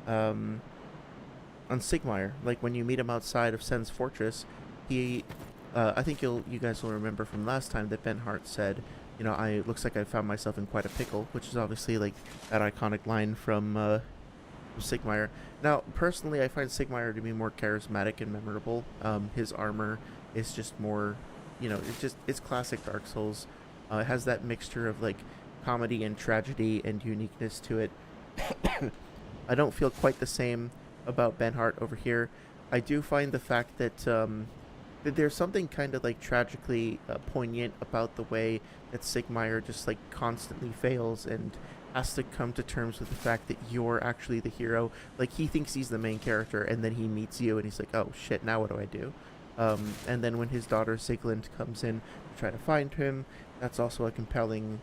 on Sigmire. Like, when you meet him outside of Sen's fortress, he, I think you guys will remember from last time that Benhart said, looks like I found myself in quite a pickle, which is obviously, like, that iconic line from Sigmire. Now, personally, I find Sigmire to be more charismatic and memorable. His armor is just more, it's classic Dark Souls. It has that mixture of, like, comedy and tragedy and uniqueness to it. I don't feel quite the same about Benhart over here. I do find the fact that that there's something kind of, like, tragically poignant about the way that Sigmire just, like, constantly fails and has to come to terms with the fact that you're actually the hero. Like, he thinks he's the main character, and then he meets you, and he's like, oh, shit, now what do I do? And then when his daughter Sieglind comes in to try to find him, that's also a compelling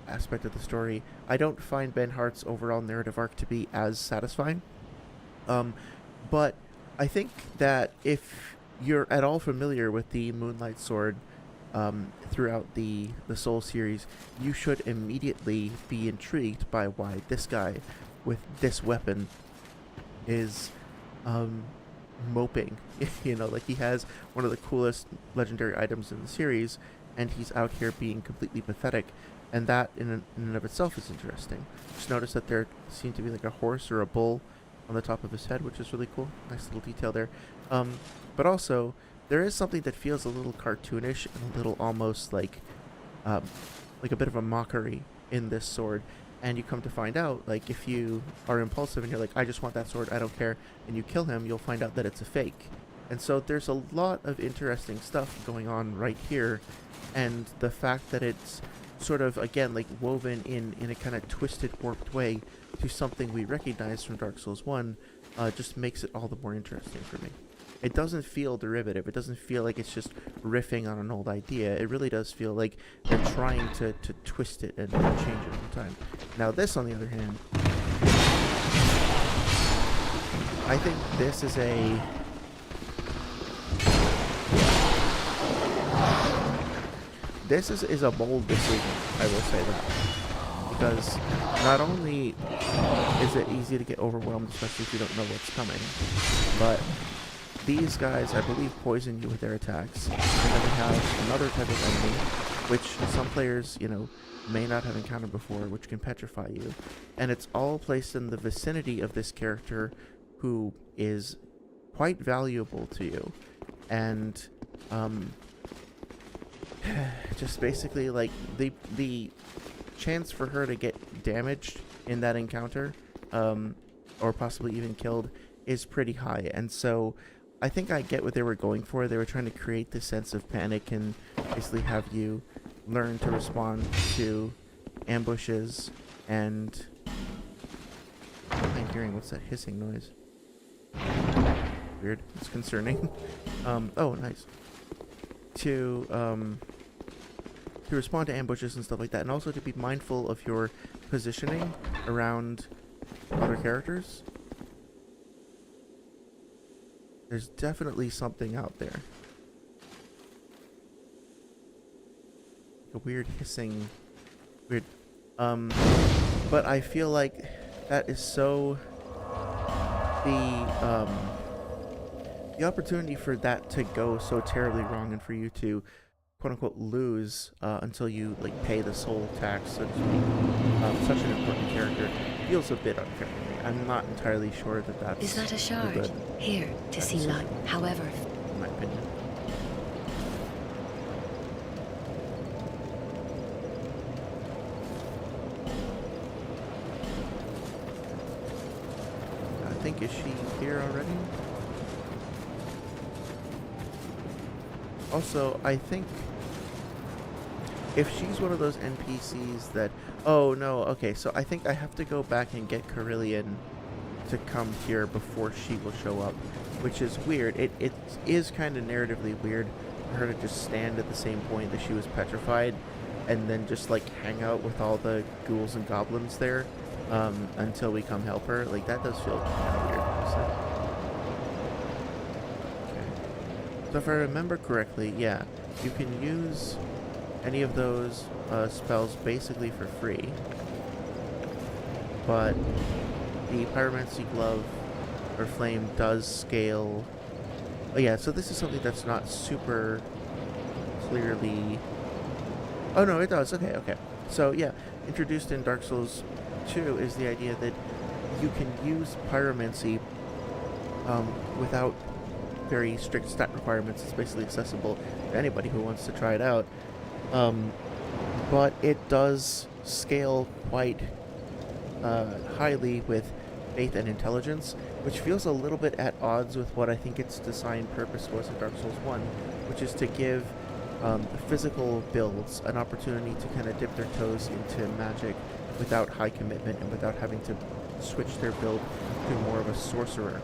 aspect of the story. I don't find Benhart's overall narrative arc to be as satisfying. But I think that if you're at all familiar with the Moonlight Sword throughout the Soul series, you should immediately be intrigued by why this guy with this weapon is moping. Like, he has one of the coolest legendary items in the series, and he's out here being completely pathetic, and that in and of itself is interesting. Just notice that there seemed to be like a horse or a bull on the top of his head, which is really cool. Nice little detail there. But also, there is something that feels a little cartoonish and a little almost like a bit of a mockery in this sword. And you come to find out, like, if you are impulsive and you're like, I just want that sword, I don't care, and you kill him, you'll find out that it's a fake. And so there's a lot of interesting stuff going on right here. And the fact that it's sort of, again, like, woven in a kind of twisted, warped way to something we recognize from Dark Souls 1 just makes it all the more interesting for me. It doesn't feel derivative. It doesn't feel like it's just riffing on an old idea. It really does feel like they're trying to twist it and change it over time. Now this, on the other hand... I think this is a... This is a bold decision, I will say that. Because not only is it easy to get overwhelmed, especially if you don't know what's coming, but these guys, I believe, poison you with their attacks. And then we have another type of enemy, which some players, you know, may not have encountered before, which can petrify you. And it's all placed in the vicinity of this character who is quite valuable to you. And, just basically, like, the chance for her to get damaged in that encounter, or possibly even killed, is pretty high. And so I think I get what they were going for. They were trying to create this sense of panic and basically have you learn to respond to ambushes. And I'm hearing, what's that hissing noise? Weird. It's concerning. Oh, nice. To respond to ambushes and stuff like that, and also to be mindful of your positioning around other characters. There's definitely something out there. A weird hissing, weird. But I feel like that is so... The opportunity for that to go so terribly wrong and for you to quote-unquote lose until you like pay the soul tax, so to speak, such an important character feels a bit unfair to me. I'm not entirely sure that that's... Is that a shard? Good. Here, to see luck. However... In my opinion. I think, is she here already? Also, I think if she's one of those NPCs that... Oh, no, okay, so I think I have to go back and get Carillion to come here before she will show up, which is weird. It is kind of narratively weird for her to just stand at the same point that she was petrified and then just, like, hang out with all the ghouls and goblins there until we come help her. Like, that does feel kind of weird, honestly. So if I remember correctly, yeah, you can use any of those spells basically for free. But the Pyromancy Glove or Flame does scale... Oh yeah, so this is something that's not super clearly... Oh no, it does. Okay, okay. So yeah, introduced in Dark Souls 2 is the idea that you can use Pyromancy without very strict stat requirements. It's basically accessible to anybody who wants to try it out. But it does scale quite highly with faith and intelligence, which feels a little bit at odds with what I think its design purpose was in Dark Souls 1, which is to give physical builds an opportunity to kind of dip their toes into magic without high commitment and without having to switch their build to more of a sorcerer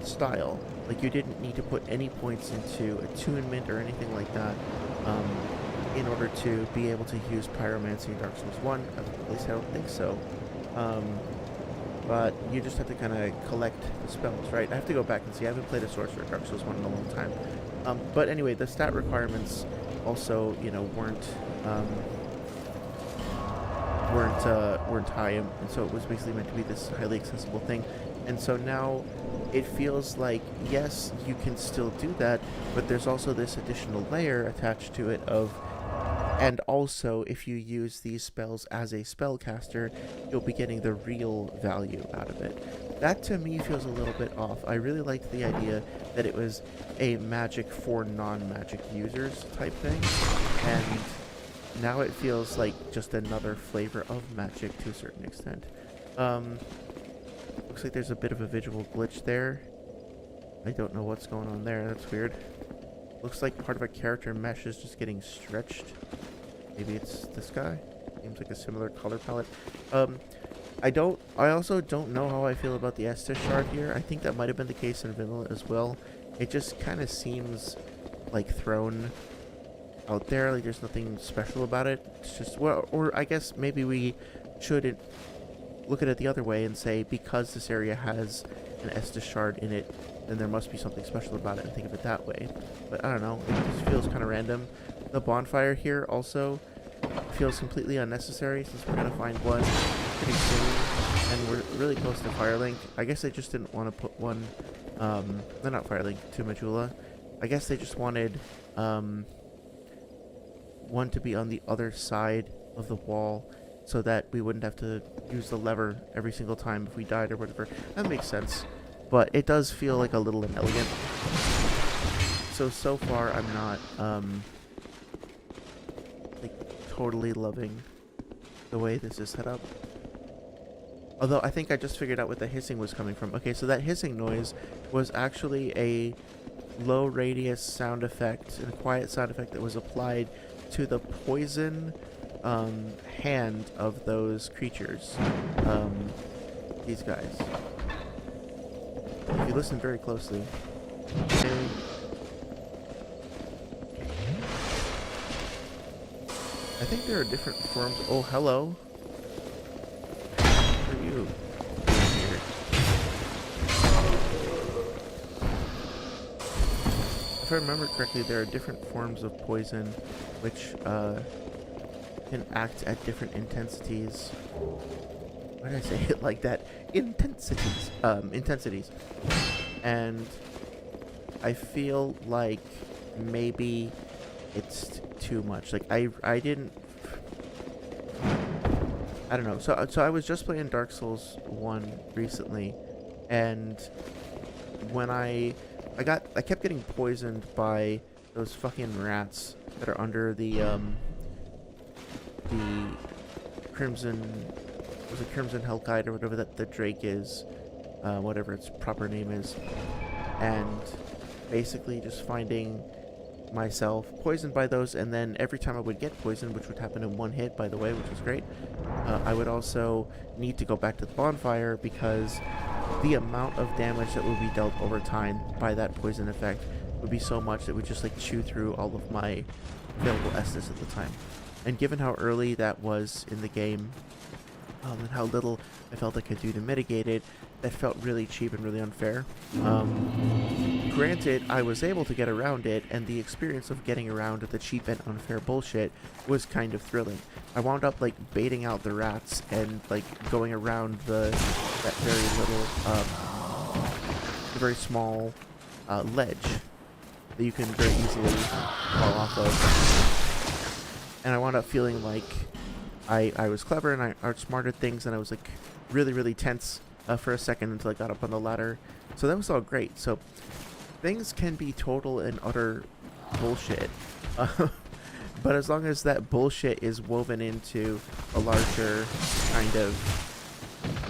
style. Like, you didn't need to put any points into attunement or anything like that in order to be able to use Pyromancy in Dark Souls 1. At least I don't think so. But you just have to kind of collect the spells, right? I have to go back and see. I haven't played a sorcerer in Dark Souls 1 in a long time. But anyway, the stat requirements also, you know, weren't high, and so it was basically meant to be this highly accessible thing. And so now it feels like, yes, you can still do that, but there's also this additional layer attached to it of, and also if you use these spells as a spellcaster, you'll be getting the real value out of it. That to me feels a little bit off. I really liked the idea that it was a magic for non-magic users type thing, and now it feels like just another flavor of magic to a certain extent. Looks like there's a bit of a visual glitch there. I don't know what's going on there. That's weird. Looks like part of a character mesh is just getting stretched. Maybe it's this guy. Seems like a similar color palette. I also don't know how I feel about the Estus shard here. I think that might have been the case in vanilla as well. It just kind of seems like thrown out there. Like there's nothing special about it. It's just, well, or I guess maybe we shouldn't look at it the other way and say, because this area has an Estus shard in it, then there must be something special about it, and think of it that way. But I don't know, it just feels kind of random. The bonfire here also feels completely unnecessary, since we're going to find one pretty soon, and we're really close to Firelink. I guess they just didn't want to put one, no, not Firelink, to Majula. I guess they just wanted one to be on the other side of the wall, so that we wouldn't have to use the lever every single time if we died or whatever. That makes sense. But it does feel like a little inelegant. So far I'm not, like, totally loving the way this is set up. Although I think I just figured out what the hissing was coming from. Okay, so that hissing noise was actually a low radius sound effect, and a quiet sound effect that was applied to the poison hand of those creatures. These guys. If you listen very closely. Okay. I think there are different forms. Oh, hello. Who are you? Here. If I remember correctly, there are different forms of poison which can act at different intensities. Why did I say it like that? Intensities. And I feel like maybe it's too much. Like I don't know. So I was just playing Dark Souls 1 recently, and when I kept getting poisoned by those fucking rats that are under the Crimson, was it Crimson Hellkite or whatever that the Drake is, whatever its proper name is, and basically just finding myself poisoned by those, and then every time I would get poisoned, which would happen in one hit, by the way, which was great, I would also need to go back to the bonfire because the amount of damage that would be dealt over time by that poison effect would be so much that would just like chew through all of my available Estus at the time. And given how early that was in the game, and how little I felt I could do to mitigate it, that felt really cheap and really unfair. Granted, I was able to get around it, and the experience of getting around the cheap and unfair bullshit was kind of thrilling. I wound up like baiting out the rats and like going around that very little, the very small ledge that you can very easily fall off of. And I wound up feeling like I was clever and I outsmarted things, and I was like really, really tense for a second until I got up on the ladder. So that was all great. So things can be total and utter bullshit. But as long as that bullshit is woven into a larger kind of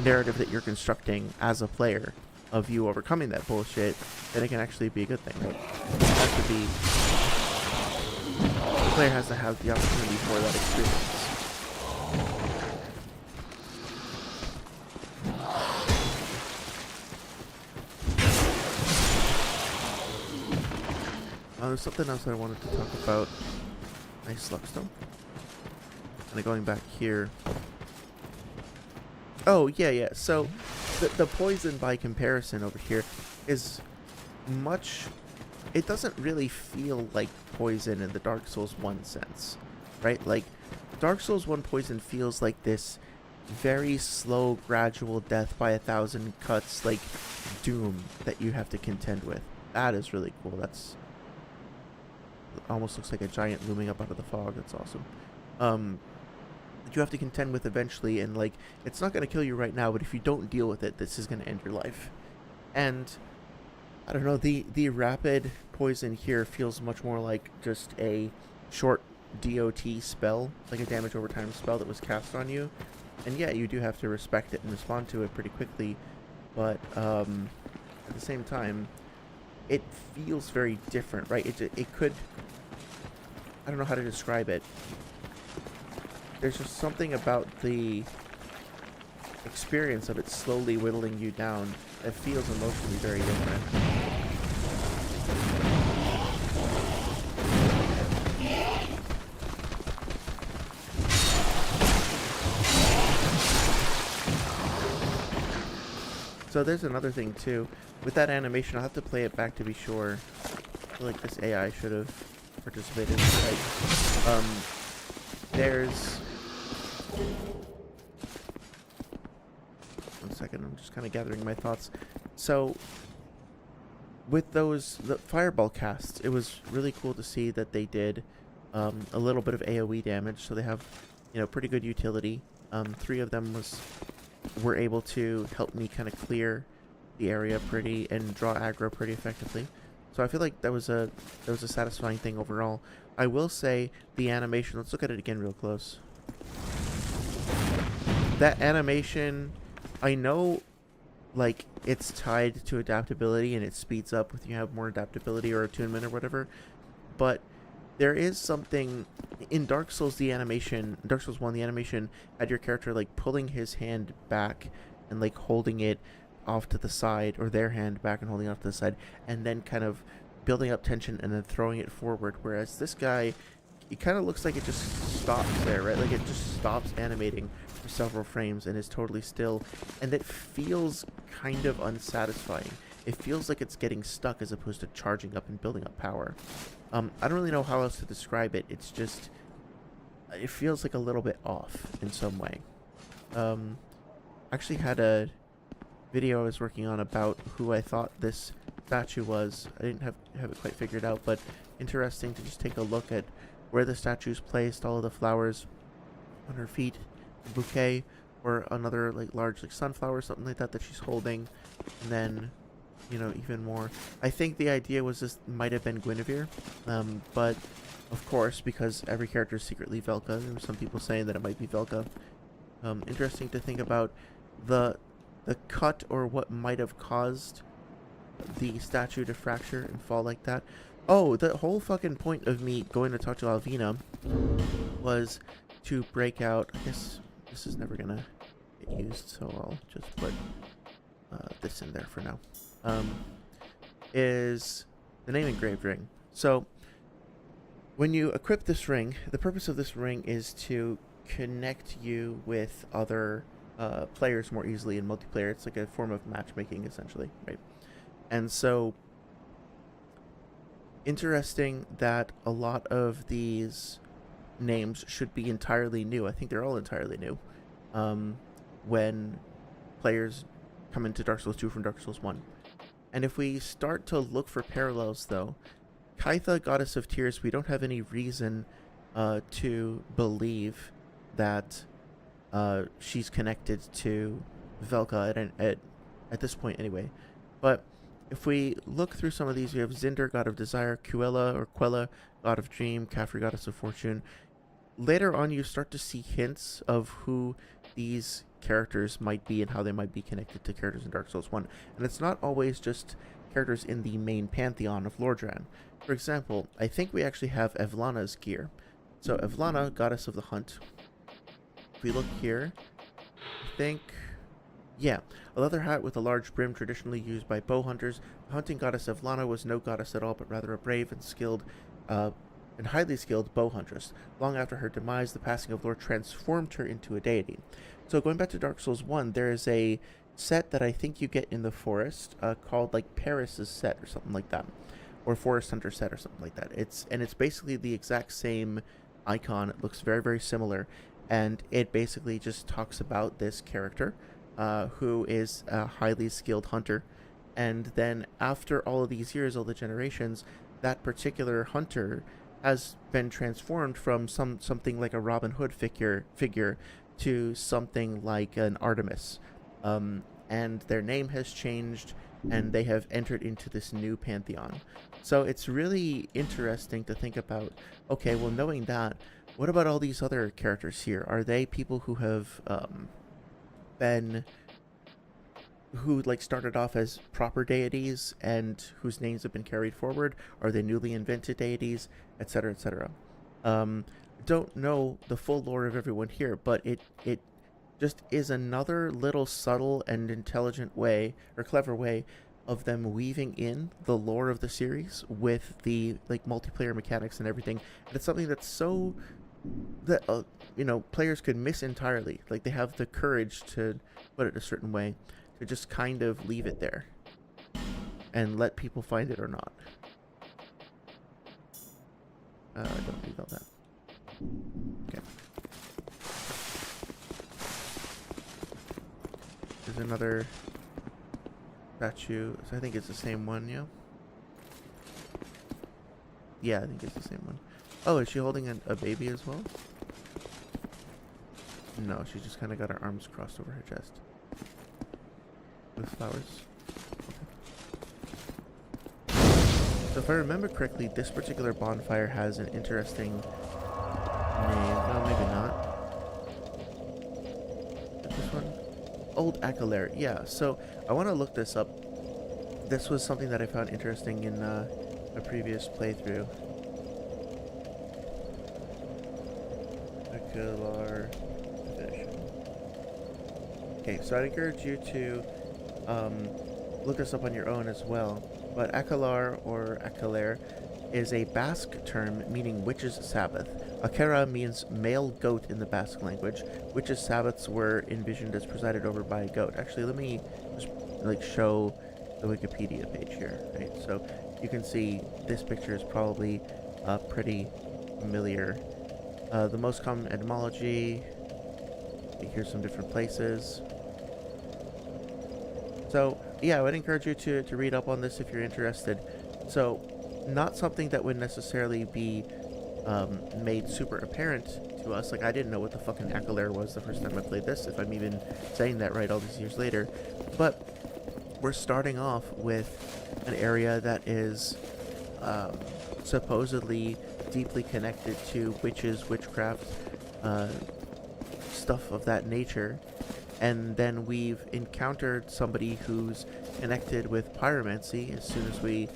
narrative that you're constructing as a player of you overcoming that bullshit, then it can actually be a good thing, right? It has to be, the player has to have the opportunity for that experience. There's something else I wanted to talk about. Nice slugstone. And going back here. Oh, yeah. So, the poison by comparison over here is much... It doesn't really feel like poison in the Dark Souls 1 sense, right? Like, Dark Souls 1 poison feels like this very slow, gradual death by 1,000 cuts, like, doom that you have to contend with. That is really cool. That's... almost looks like a giant looming up out of the fog. That's awesome. That you have to contend with eventually, and like it's not going to kill you right now, but if you don't deal with it, this is going to end your life. And I don't know, the rapid poison here feels much more like just a short DOT spell, like a damage over time spell that was cast on you. And yeah, you do have to respect it and respond to it pretty quickly, but at the same time, it feels very different, right? It could... I don't know how to describe it. There's just something about the experience of it slowly whittling you down that feels emotionally very different. So there's another thing too. With that animation, I'll have to play it back to be sure. I feel like this AI should have participated. Like, there's... One second, I'm just kind of gathering my thoughts. So, with the fireball casts, it was really cool to see that they did a little bit of AoE damage. So they have, pretty good utility. 3 of them were able to help me kind of clear the area and draw aggro pretty effectively. So I feel like that was a satisfying thing overall. I will say the animation. Let's look at it again real close. That animation, I know, like, it's tied to adaptability and it speeds up if you have more adaptability or attunement or whatever, but there is something in Dark Souls 1, the animation had your character like pulling his hand back and like holding it off to the side, or their hand back and holding it off to the side, and then kind of building up tension and then throwing it forward, whereas this guy, it kind of looks like it just stops there, right? Like it just stops animating for several frames and is totally still, and it feels kind of unsatisfying. It feels like it's getting stuck as opposed to charging up and building up power. I don't really know how else to describe it. It's just, it feels like a little bit off in some way. Actually had a video I was working on about who I thought this statue was. I didn't have it quite figured out, but interesting to just take a look at where the statue's placed, all of the flowers on her feet, a bouquet, or another like large like sunflower, something like that she's holding, and then even more. I think the idea was this might have been Guinevere, but of course, because every character is secretly Velka, there were some people saying that it might be Velka. Interesting to think about the cut or what might have caused the statue to fracture and fall like that. Oh, the whole fucking point of me going to talk to Alvina was to break out. I guess this is never gonna get used, so I'll just put this in there for now. Is the name engraved ring. So when you equip this ring, the purpose of this ring is to connect you with other players more easily in multiplayer. It's like a form of matchmaking, essentially, right? And so interesting that a lot of these names should be entirely new. I think they're all entirely new when players come into Dark Souls 2 from Dark Souls 1. And if we start to look for parallels, though, Kaitha, Goddess of Tears, we don't have any reason to believe that she's connected to Velka at this point anyway. But if we look through some of these, we have Zinder, God of Desire, Quella, God of Dream, Kafri, Goddess of Fortune. Later on, you start to see hints of who these characters might be and how they might be connected to characters in Dark Souls 1. And it's not always just characters in the main pantheon of Lordran. For example, I think we actually have Evlana's gear. So Evlana, Goddess of the Hunt. If we look here, I think... yeah, a leather hat with a large brim traditionally used by bow hunters. The hunting goddess Evlana was no goddess at all, but rather a brave and skilled and highly skilled bow huntress. Long after her demise, the passing of Lord transformed her into a deity. So going back to Dark Souls 1, there is a set that I think you get in the forest called like Paris's set or something like that, or Forest Hunter set or something like that. It's basically the exact same icon. It looks very, very similar, and it basically just talks about this character who is a highly skilled hunter, and then after all of these years, all the generations, that particular hunter has been transformed from something like a Robin Hood figure to something like an Artemis, and their name has changed, and they have entered into this new pantheon. So it's really interesting to think about, okay, well, knowing that, what about all these other characters here? Are they people who have who like started off as proper deities and whose names have been carried forward? Are they newly invented deities, etc., etc.? Don't know the full lore of everyone here, but it just is another little subtle and intelligent way, or clever way, of them weaving in the lore of the series with the like multiplayer mechanics and everything. And it's something that's so that players could miss entirely. Like, they have the courage to put it a certain way. to just kind of leave it there and let people find it or not. Don't need all that. Okay. There's another statue. So I think it's the same one, yeah? Yeah, I think it's the same one. Oh, is she holding a baby as well? No, she just kind of got her arms crossed over her chest. With flowers. So if I remember correctly, this particular bonfire has an interesting name. No, maybe not. Is this one? Old Akalair. Yeah, so I want to look this up. This was something that I found interesting in a previous playthrough. Akalair. Okay, so I'd encourage you to look this up on your own as well. But Akalar or Akalair is a Basque term meaning witch's Sabbath. Akara means male goat in the Basque language. Witches' Sabbaths were envisioned as presided over by a goat. Actually, let me just like show the Wikipedia page here. Right, so you can see this picture is probably pretty familiar. The most common etymology. Here's some different places. So, yeah, I would encourage you to read up on this if you're interested. So, not something that would necessarily be made super apparent to us. Like, I didn't know what the fucking Akalair was the first time I played this, if I'm even saying that right all these years later. But we're starting off with an area that is supposedly deeply connected to witches, witchcraft, stuff of that nature. And then we've encountered somebody who's connected with pyromancy as soon as we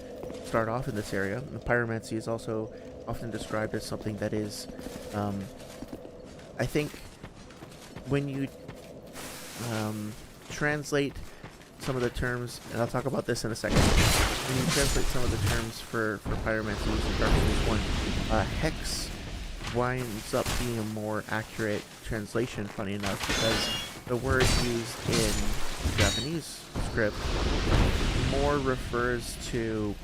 start off in this area. And pyromancy is also often described as something that is, I think, when you translate some of the terms, and I'll talk about this in a second, when you translate some of the terms for pyromancy using Dark Souls 1, hex winds up being a more accurate translation, funny enough, because the word used in Japanese script more refers to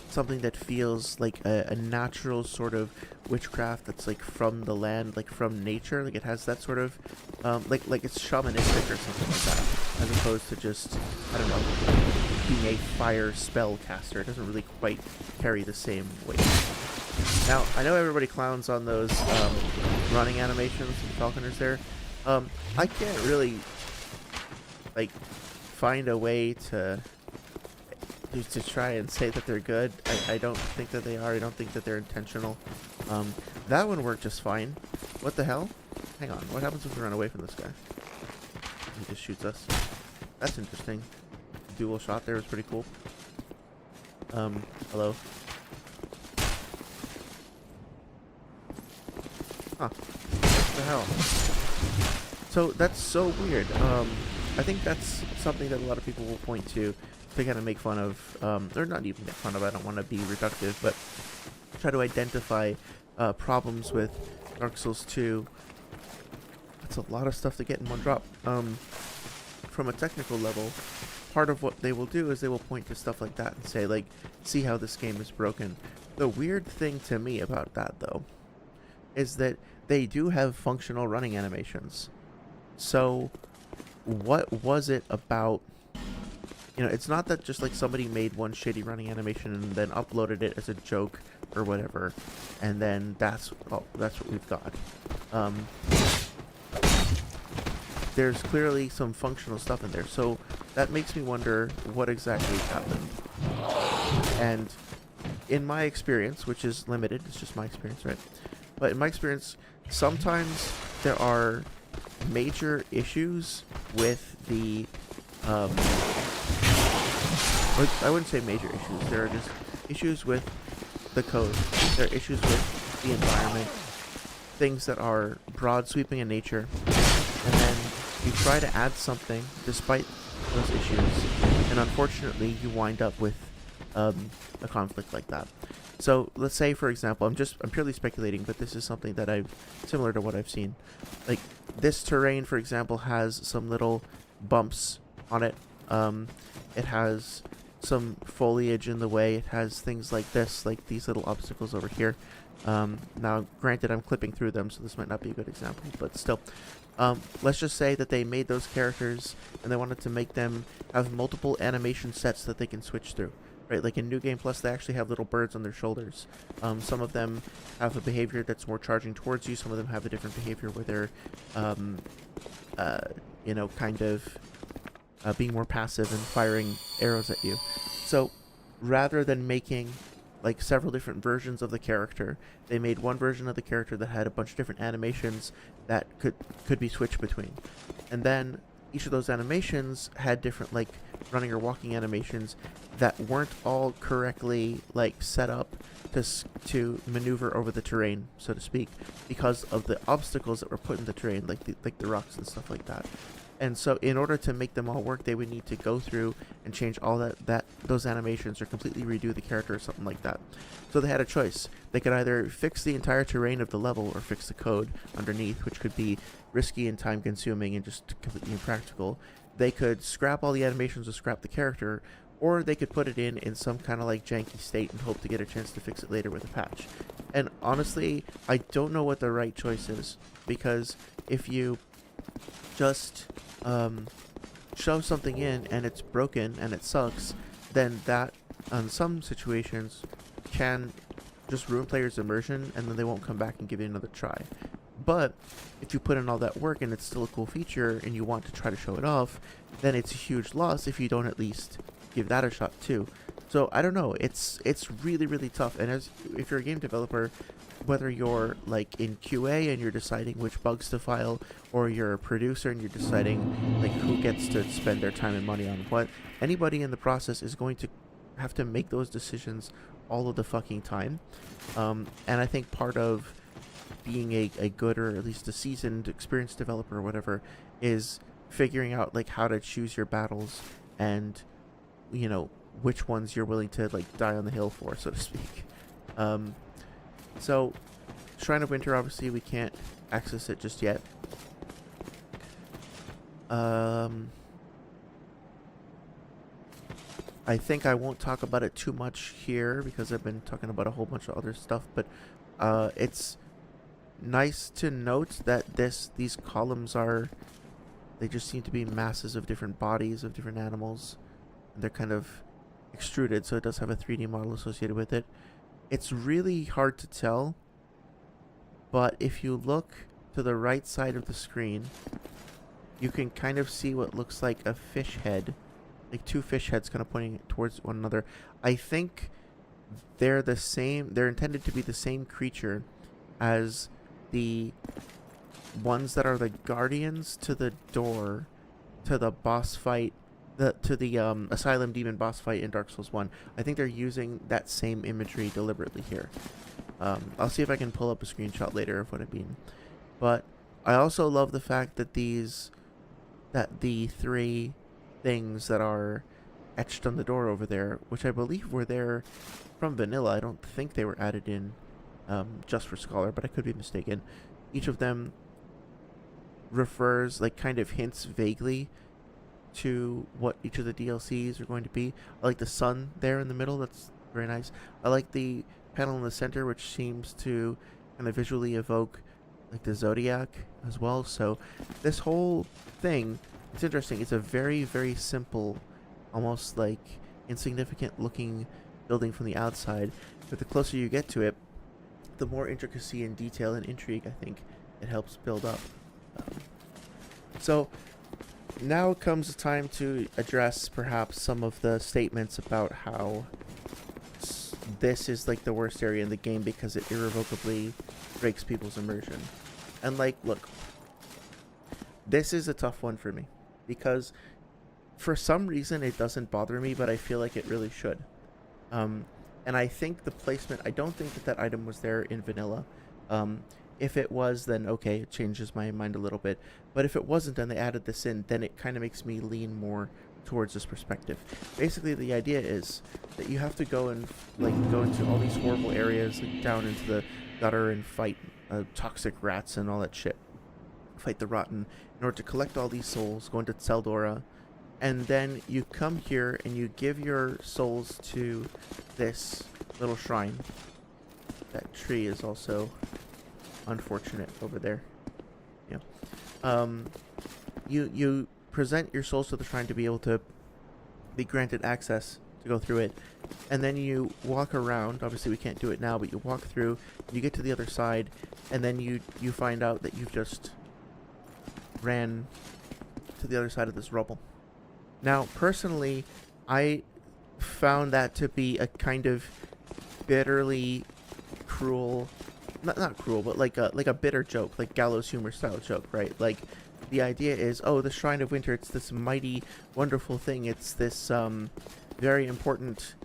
something that feels like a natural sort of witchcraft that's like from the land, like from nature. Like it has that sort of like it's shamanistic or something like that, as opposed to just, I don't know, being a fire spell caster. It doesn't really quite carry the same weight. Now, I know everybody clowns on those running animations and falconers there. I can't really like find a way to try and say that they're good. I don't think that they are. I don't think that they're intentional. That one worked just fine. What the hell? Hang on. What happens if we run away from this guy? He just shoots us. That's interesting. Dual shot there was pretty cool. Hello. Huh. What the hell? So that's so weird. I think that's something that a lot of people will point to kind of make fun of, or not even make fun of, I don't want to be reductive, but try to identify problems with Dark Souls 2. That's a lot of stuff to get in one drop. From a technical level, part of what they will do is they will point to stuff like that and say, like, see how this game is broken. The weird thing to me about that, though, is that they do have functional running animations. So, what was it about... You know, it's not that just like somebody made one shitty running animation and then uploaded it as a joke or whatever, and then that's what we've got. There's clearly some functional stuff in there, so that makes me wonder what exactly happened. And in my experience, which is limited, it's just my experience, right? But in my experience, sometimes there are major issues with the I wouldn't say major issues. There are just issues with the code. There are issues with the environment. Things that are broad sweeping in nature. And then you try to add something despite those issues. And unfortunately, you wind up with a conflict like that. So let's say, for example, I'm purely speculating, but this is something that similar to what I've seen. Like this terrain, for example, has some little bumps on it. It has some foliage in the way. It has things like this, like these little obstacles over here. Now, granted, I'm clipping through them, so this might not be a good example, but still. Let's just say that they made those characters and they wanted to make them have multiple animation sets that they can switch through. Right, like in New Game Plus, they actually have little birds on their shoulders. Some of them have a behavior that's more charging towards you. Some of them have a different behavior where they're, kind of being more passive and firing arrows at you. So, rather than making like several different versions of the character, they made one version of the character that had a bunch of different animations that could be switched between, and then each of those animations had different like running or walking animations that weren't all correctly like set up to maneuver over the terrain, so to speak, because of the obstacles that were put in the terrain, like the rocks and stuff like that. And so in order to make them all work, they would need to go through and change all those animations or completely redo the character or something like that. So they had a choice. They could either fix the entire terrain of the level or fix the code underneath, which could be risky and time consuming and just completely impractical. They could scrap all the animations or scrap the character, or they could put it in some kind of like janky state and hope to get a chance to fix it later with a patch. And honestly, I don't know what the right choice is, because if you just shove something in and it's broken and it sucks, then that, on some situations, can just ruin players' immersion, and then they won't come back and give it another try. But if you put in all that work and it's still a cool feature and you want to try to show it off, then it's a huge loss if you don't at least give that a shot too. So I don't know, it's really, really tough. And if you're a game developer, whether you're like in QA and you're deciding which bugs to file, or you're a producer and you're deciding like who gets to spend their time and money on what, anybody in the process is going to have to make those decisions all of the fucking time. And I think part of being a good, or at least a seasoned, experienced developer or whatever, is figuring out like how to choose your battles and, you know, which ones you're willing to like die on the hill for, so to speak. So Shrine of Winter, obviously we can't access it just yet. I think I won't talk about it too much here because I've been talking about a whole bunch of other stuff, but it's nice to note that these columns they just seem to be masses of different bodies of different animals, and they're kind of extruded, so it does have a 3D model associated with it. It's really hard to tell, but if you look to the right side of the screen, you can kind of see what looks like a fish head, like two fish heads kind of pointing towards one another. I think they're the same, they're intended to be the same creature as the ones that are the guardians to the door to the boss fight, to the Asylum Demon boss fight in Dark Souls 1. I think they're using that same imagery deliberately here. I'll see if I can pull up a screenshot later of what I mean. But I also love the fact that the three things that are etched on the door over there, which I believe were there from vanilla. I don't think they were added in just for Scholar, but I could be mistaken. Each of them refers, like, kind of hints vaguely to what each of the DLCs are going to be. I like the sun there in the middle. That's very nice. I like the panel in the center, which seems to kind of visually evoke like the Zodiac as well. So this whole thing, it's interesting. It's a very, very simple, almost like insignificant looking building from the outside, but the closer you get to it, the more intricacy and detail and intrigue I think it helps build up. So now comes the time to address perhaps some of the statements about how this is like the worst area in the game because it irrevocably breaks people's immersion. And like, look, this is a tough one for me because for some reason it doesn't bother me, but I feel like it really should. And I think the placement, I don't think that item was there in vanilla. If it was, then okay, it changes my mind a little bit. But if it wasn't and they added this in, then it kind of makes me lean more towards this perspective. Basically, the idea is that you have to go and go into all these horrible areas, like down into the gutter and fight toxic rats and all that shit. fight the Rotten, in order to collect all these souls, go into Tseldora, and then you come here and you give your souls to this little shrine. That tree is also unfortunate over there. Yeah. You present your souls to the shrine to be able to be granted access to go through it, and then you walk around. Obviously we can't do it now, but you walk through, you get to the other side, and then you find out that you've just ran to the other side of this rubble. Now personally, I found that to be a kind of bitterly cruel, not cruel, but like a bitter joke, like gallows humor style joke, right? Like, the idea is, oh, the Shrine of Winter, it's this mighty, wonderful thing. It's this very important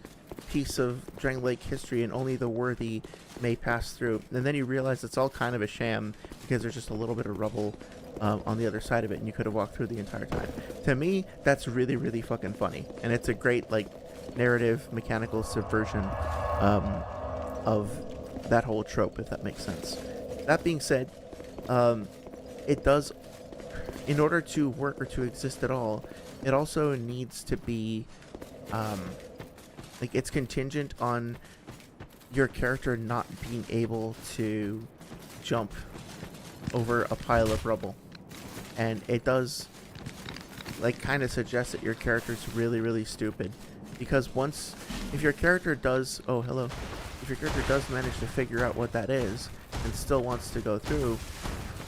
piece of Drangleic history, and only the worthy may pass through. And then you realize it's all kind of a sham, because there's just a little bit of rubble on the other side of it, and you could have walked through the entire time. To me, that's really, really fucking funny. And it's a great, like, narrative, mechanical subversion of that whole trope, if that makes sense. That being said, it does, in order to work or to exist at all, it also needs to be, like, it's contingent on your character not being able to jump over a pile of rubble. And it does, like, kind of suggest that your character's really, really stupid. Because if your character does, oh, hello. If your character does manage to figure out what that is, and still wants to go through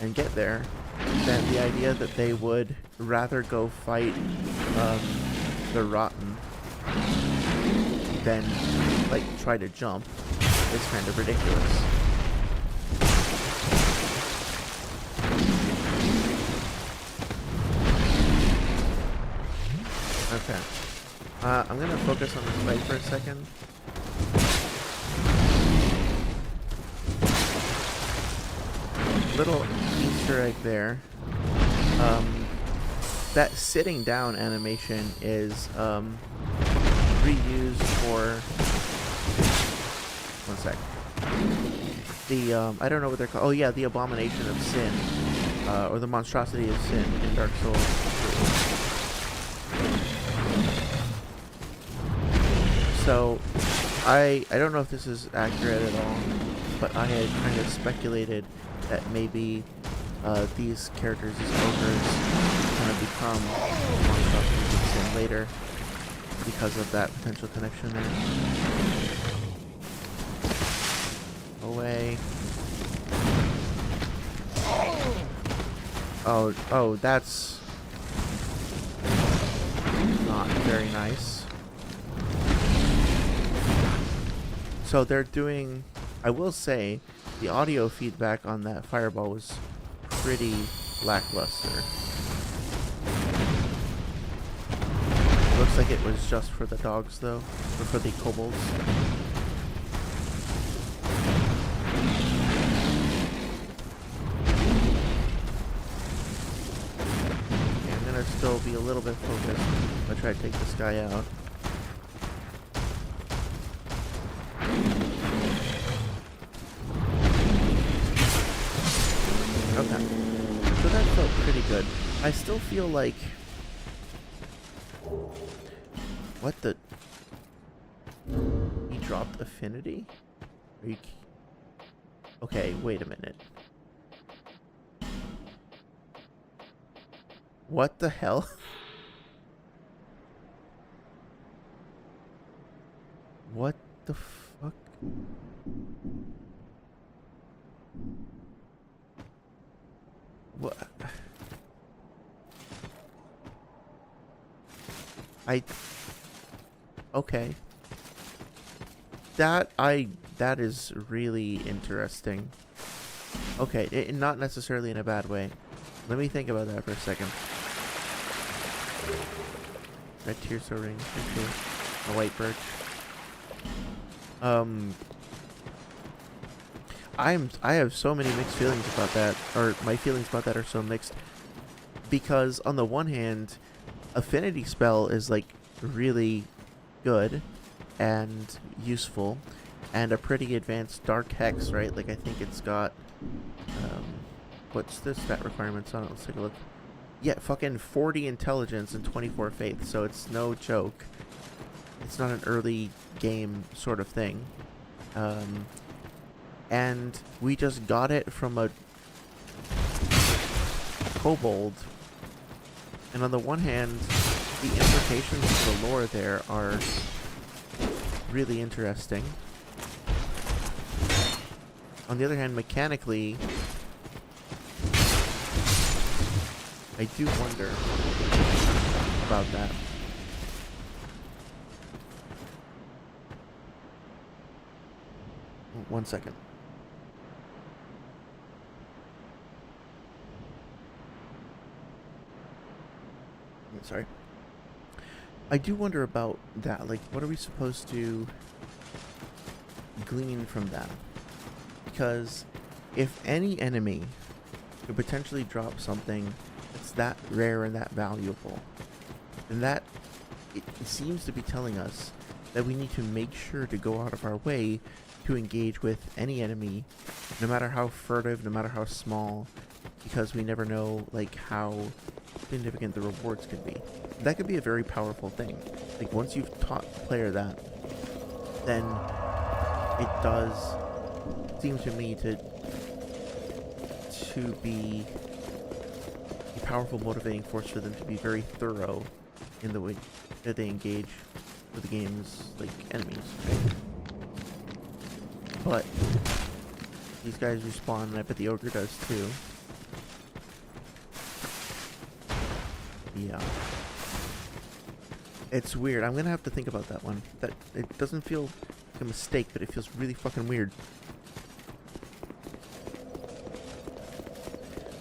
and get there, then the idea that they would rather go fight the Rotten than, like, try to jump is kind of ridiculous. Okay. I'm gonna focus on this fight for a second. Little Easter egg there. That sitting down animation is reused for, one sec. The I don't know what they're called. Oh yeah, the Abomination of Sin, or the Monstrosity of Sin in Dark Souls 3. So I don't know if this is accurate at all, but I had kind of speculated that maybe these characters, these ogres, kind of become Monstrosities of Sin later because of that potential connection there. Away. Oh, that's not very nice. So they're doing, I will say, the audio feedback on that fireball was pretty lackluster. Looks like it was just for the dogs, though, or for the kobolds. Okay, I'm gonna still be a little bit focused. I'm gonna try to take this guy out. Okay, so that felt pretty good. I still feel like... What the... He dropped affinity? Are you... Okay, wait a minute. What the hell? What the fuck? What? Okay. That is really interesting. Okay, not necessarily in a bad way. Let me think about that for a second. Red Tearso ring, a white birch. I have so many mixed feelings about that, or my feelings about that are so mixed, because on the one hand, affinity spell is like really good and useful, and a pretty advanced dark hex, right? Like I think it's got what's the stat requirements on it? Let's take a look. Yeah, fucking 40 intelligence and 24 faith, so it's no joke. It's not an early game sort of thing. And we just got it from a kobold. And on the one hand, the implications of the lore there are really interesting. On the other hand, mechanically, I do wonder about that. One second. Sorry. I do wonder about that. Like, what are we supposed to glean from that? Because if any enemy could potentially drop something that's that rare and that valuable, then that it seems to be telling us that we need to make sure to go out of our way to engage with any enemy, no matter how furtive, no matter how small, because we never know like how significant the rewards could be. That could be a very powerful thing. Like, once you've taught the player that, then it does seem to me to be a powerful motivating force for them to be very thorough in the way that they engage with the game's like enemies, right? But these guys respawn, and I bet the ogre does too. Yeah. It's weird. I'm gonna have to think about that one. That it doesn't feel like a mistake, but it feels really fucking weird.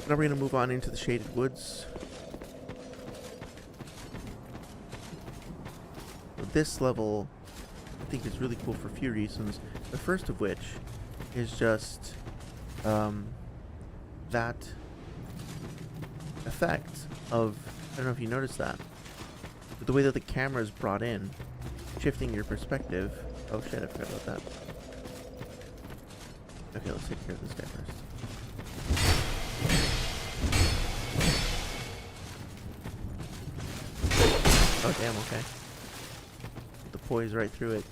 Now we're gonna move on into the shaded woods. This level, I think, is really cool for a few reasons. The first of which is just that effect of, I don't know if you noticed that, but the way that the camera is brought in, shifting your perspective. Oh shit, I forgot about that. Okay, let's take care of this guy first. Oh damn, okay. The poise right through it.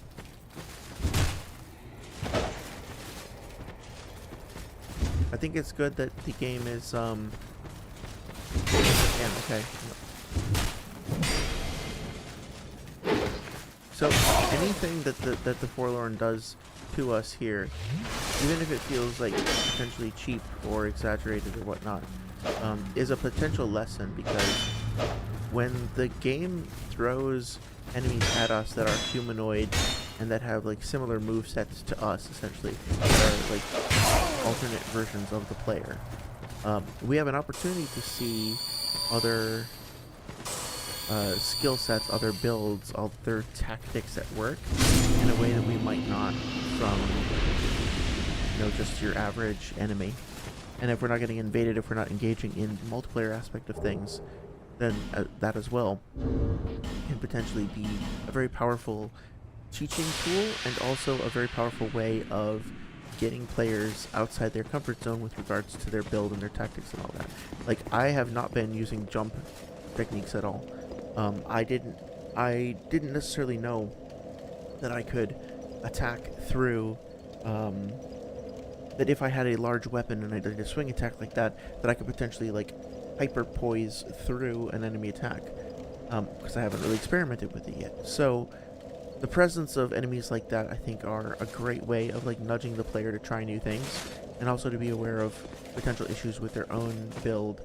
I think it's good that the game is damn, okay. So anything that the Forlorn does to us here, even if it feels like potentially cheap or exaggerated or whatnot, is a potential lesson, because when the game throws enemies at us that are humanoid and that have like similar movesets to us, essentially, that are like alternate versions of the player, we have an opportunity to see other skill sets, other builds, other tactics at work in a way that we might not from, you know, just your average enemy. And if we're not getting invaded, if we're not engaging in the multiplayer aspect of things, then that as well can potentially be a very powerful teaching tool, and also a very powerful way of getting players outside their comfort zone with regards to their build and their tactics and all that. Like, I have not been using jump techniques at all. I didn't necessarily know that I could attack through, that if I had a large weapon and I did a swing attack like that, that I could potentially like hyper poise through an enemy attack, because I haven't really experimented with it yet. So the presence of enemies like that, I think, are a great way of like nudging the player to try new things, and also to be aware of potential issues with their own build,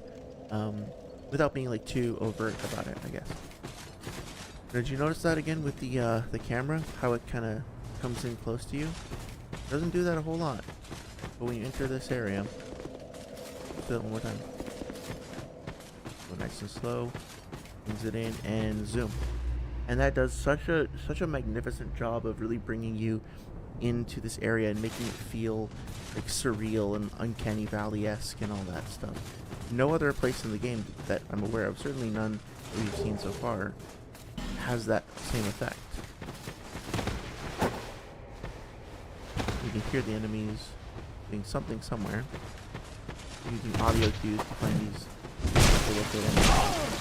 without being like too overt about it, I guess. Did you notice that again with the camera, how it kind of comes in close to you? It doesn't do that a whole lot, but when you enter this area, do it one more time. Go nice and slow, brings it in, and zoom. And that does such a magnificent job of really bringing you into this area and making it feel like surreal and uncanny valley-esque and all that stuff. No other place in the game that I'm aware of, certainly none that we've seen so far, has that same effect. You can hear the enemies doing something somewhere. using audio cues to find these located enemies.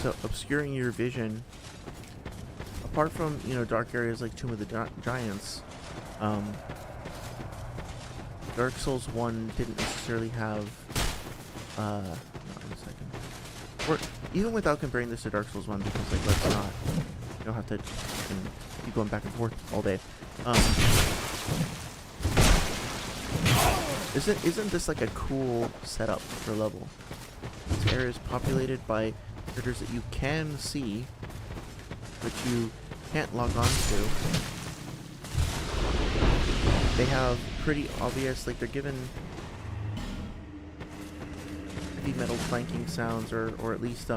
So obscuring your vision, apart from, you know, dark areas like Tomb of the Giants, Dark Souls 1 didn't necessarily have, not in a second, or even without comparing this to Dark Souls 1, because, like, let's not, you don't have to keep going back and forth all day. Isn't this like a cool setup for a level? This area is populated by critters that you can see, but you can't log on to. They have pretty obvious, like, they're given heavy metal clanking sounds, or at least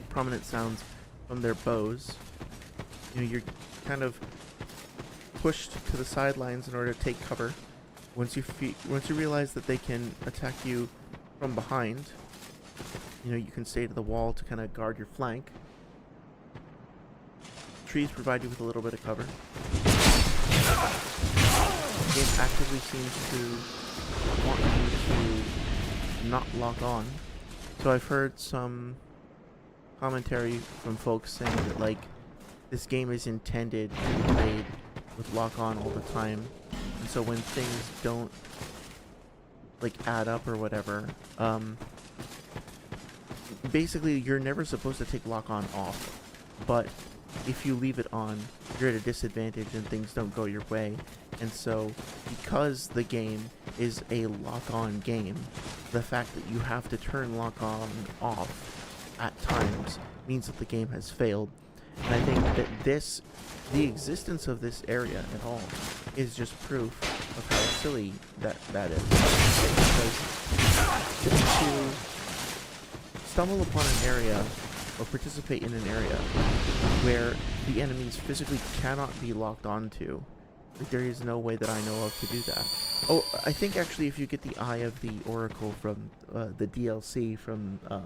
prominent sounds from their bows. You know, you're kind of pushed to the sidelines in order to take cover. Once you realize that they can attack you from behind, you know, you can stay to the wall to kind of guard your flank. Trees provide you with a little bit of cover. The game actively seems to want you to not lock on. So I've heard some commentary from folks saying that, like, this game is intended to be played with lock on all the time. And so when things don't, like, add up or whatever, basically you're never supposed to take lock on off, but if you leave it on, you're at a disadvantage and things don't go your way. And so, because the game is a lock-on game, the fact that you have to turn lock-on off at times means that the game has failed. And I think that the existence of this area at all is just proof of how silly that is. Because to stumble upon an area or participate in an area where the enemies physically cannot be locked onto, like, there is no way that I know of to do that. Oh, I think actually if you get the Eye of the Oracle from the DLC from the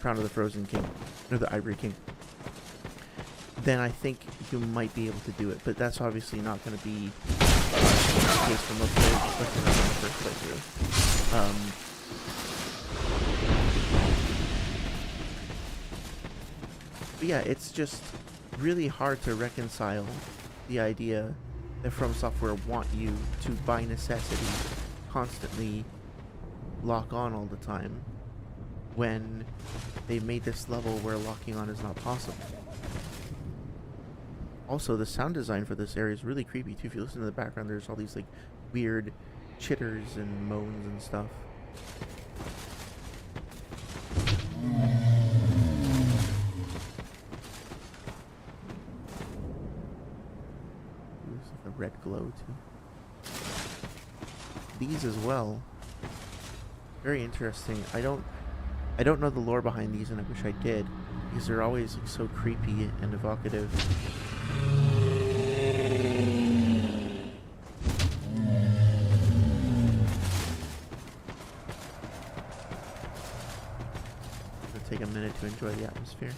Crown of the Frozen King, or the Ivory King, then I think you might be able to do it. But that's obviously not going to be the case for most players, especially not on the first playthrough. But yeah, it's just really hard to reconcile the idea that From Software want you to, by necessity, constantly lock on all the time, when they made this level where locking on is not possible. Also, the sound design for this area is really creepy too. If you listen to the background, there's all these, like, weird chitters and moans and stuff. Red glow too. These as well. Very interesting. I don't know the lore behind these, and I wish I did, because they're always, like, so creepy and evocative. It'll take a minute to enjoy the atmosphere.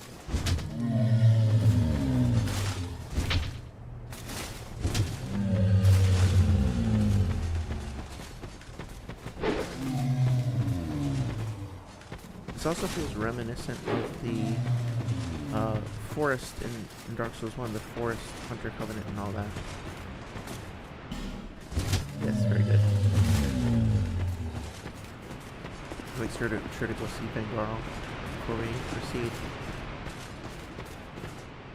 This also feels reminiscent of the forest in Dark Souls 1, the Forest Hunter Covenant and all that. Yes, very good. Make sure to go see Bengarl before we proceed.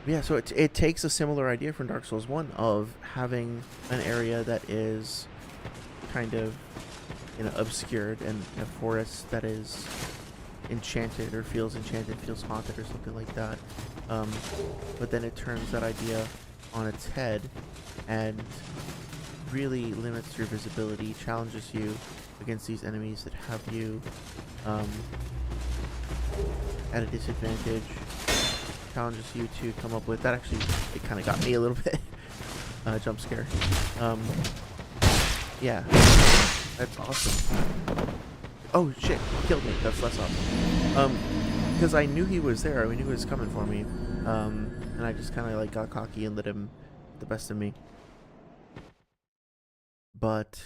Yeah, so it takes a similar idea from Dark Souls 1 of having an area that is kind of, you know, obscured, and a forest that is enchanted, or feels haunted, or something like that. But then it turns that idea on its head and really limits your visibility, challenges you against these enemies that have you at a disadvantage, challenges you to come up with, that actually, it kind of got me a little bit, jump scare. Yeah. That's awesome. Oh shit, he killed me. That's less awesome. Because I knew he was there. I knew he was coming for me. And I just kind of like got cocky and let him get the best of me. But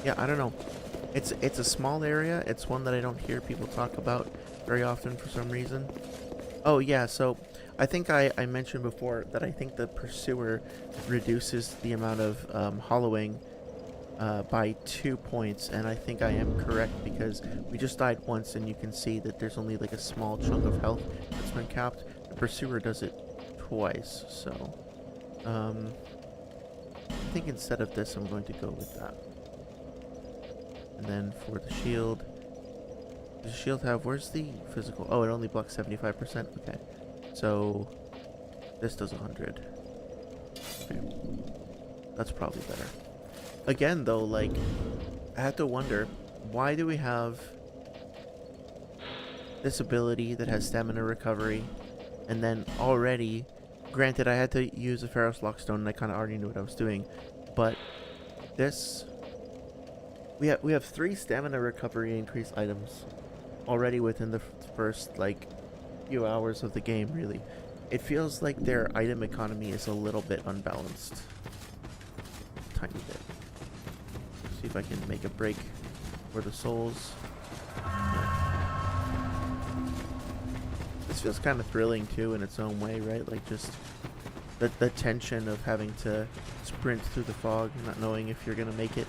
yeah, I don't know. It's a small area. It's one that I don't hear people talk about very often for some reason. Oh yeah, so I think I mentioned before that I think the pursuer reduces the amount of hollowing by 2 points, and I think I am correct because we just died once and you can see that there's only like a small chunk of health that's been capped. The pursuer does it twice, so I think instead of this I'm going to go with that. And then for the shield, does the shield have, where's the physical? Oh, it only blocks 75%. Okay, so this does 100. Okay, that's probably better. Again though, like, I have to wonder, why do we have this ability that has stamina recovery, and then already, granted I had to use a Pharaoh's Lockstone and I kind of already knew what I was doing, but this, we have 3 stamina recovery increase items already within the first like few hours of the game. Really, it feels like their item economy is a little bit unbalanced, tiny bit. See if I can make a break for the souls. This feels kind of thrilling too in its own way, right? Like just the tension of having to sprint through the fog, not knowing if you're gonna make it,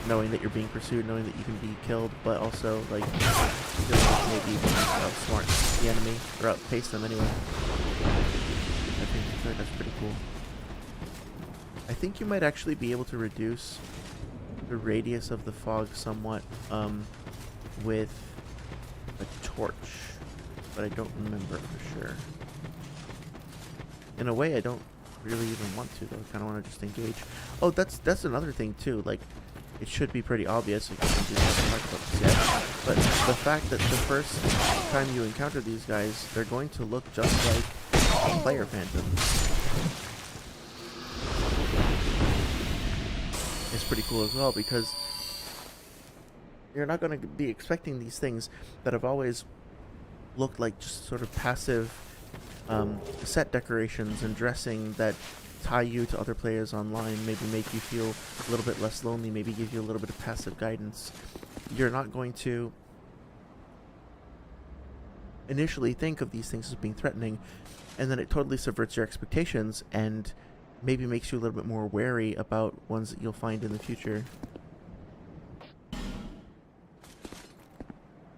knowing that you're being pursued, knowing that you can be killed, but also like maybe you can outsmart the enemy or outpace them anyway. I feel like that's pretty cool. I think you might actually be able to reduce the radius of the fog somewhat with a torch, but I don't remember for sure. In a way, I don't really even want to, though. I kind of want to just engage. Oh, that's another thing too. Like, it should be pretty obvious if you can do that yet. But the fact that the first time you encounter these guys, they're going to look just like player phantoms. It's pretty cool as well, because you're not going to be expecting these things that have always looked like just sort of passive set decorations and dressing that tie you to other players online, maybe make you feel a little bit less lonely, maybe give you a little bit of passive guidance. You're not going to initially think of these things as being threatening, and then it totally subverts your expectations and maybe makes you a little bit more wary about ones that you'll find in the future.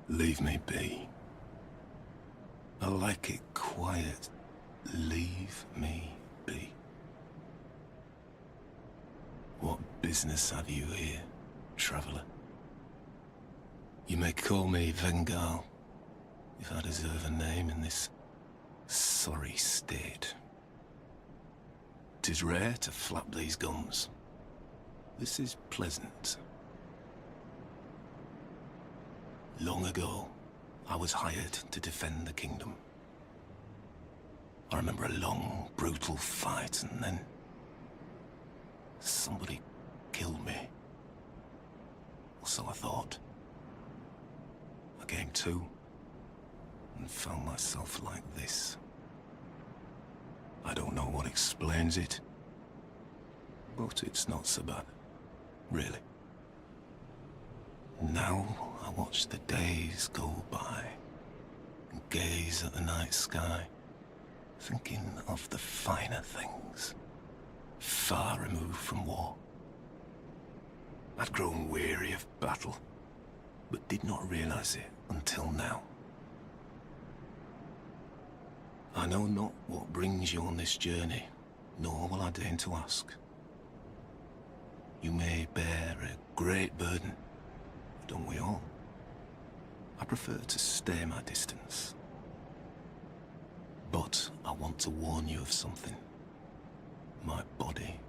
Leave me be. I like it quiet. Leave me be. What business have you here, traveller? You may call me Vengal, if I deserve a name in this sorry state. 'Tis rare to flap these gums. This is pleasant. Long ago, I was hired to defend the kingdom. I remember a long, brutal fight, and then somebody killed me. Or so I thought. I came to and found myself like this. I don't know what explains it, but it's not so bad, really. Now I watch the days go by and gaze at the night sky, thinking of the finer things, far removed from war. I'd grown weary of battle, but did not realize it until now. I know not what brings you on this journey, nor will I deign to ask. You may bear a great burden, don't we all? I prefer to stay my distance. But I want to warn you of something. My body.